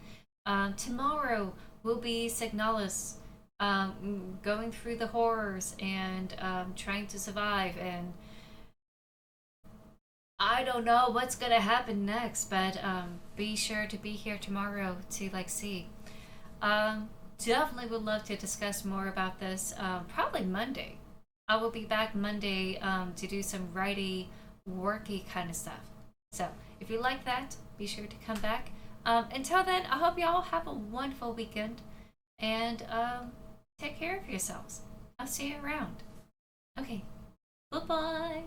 Tomorrow will be Signalis, going through the horrors and trying to survive, and I don't know what's going to happen next, but be sure to be here tomorrow to like see. Definitely would love to discuss more about this. Probably Monday. I will be back Monday to do some righty, worky kind of stuff. So if you like that, be sure to come back. Until then, I hope you all have a wonderful weekend and take care of yourselves. I'll see you around. Okay. Bye bye.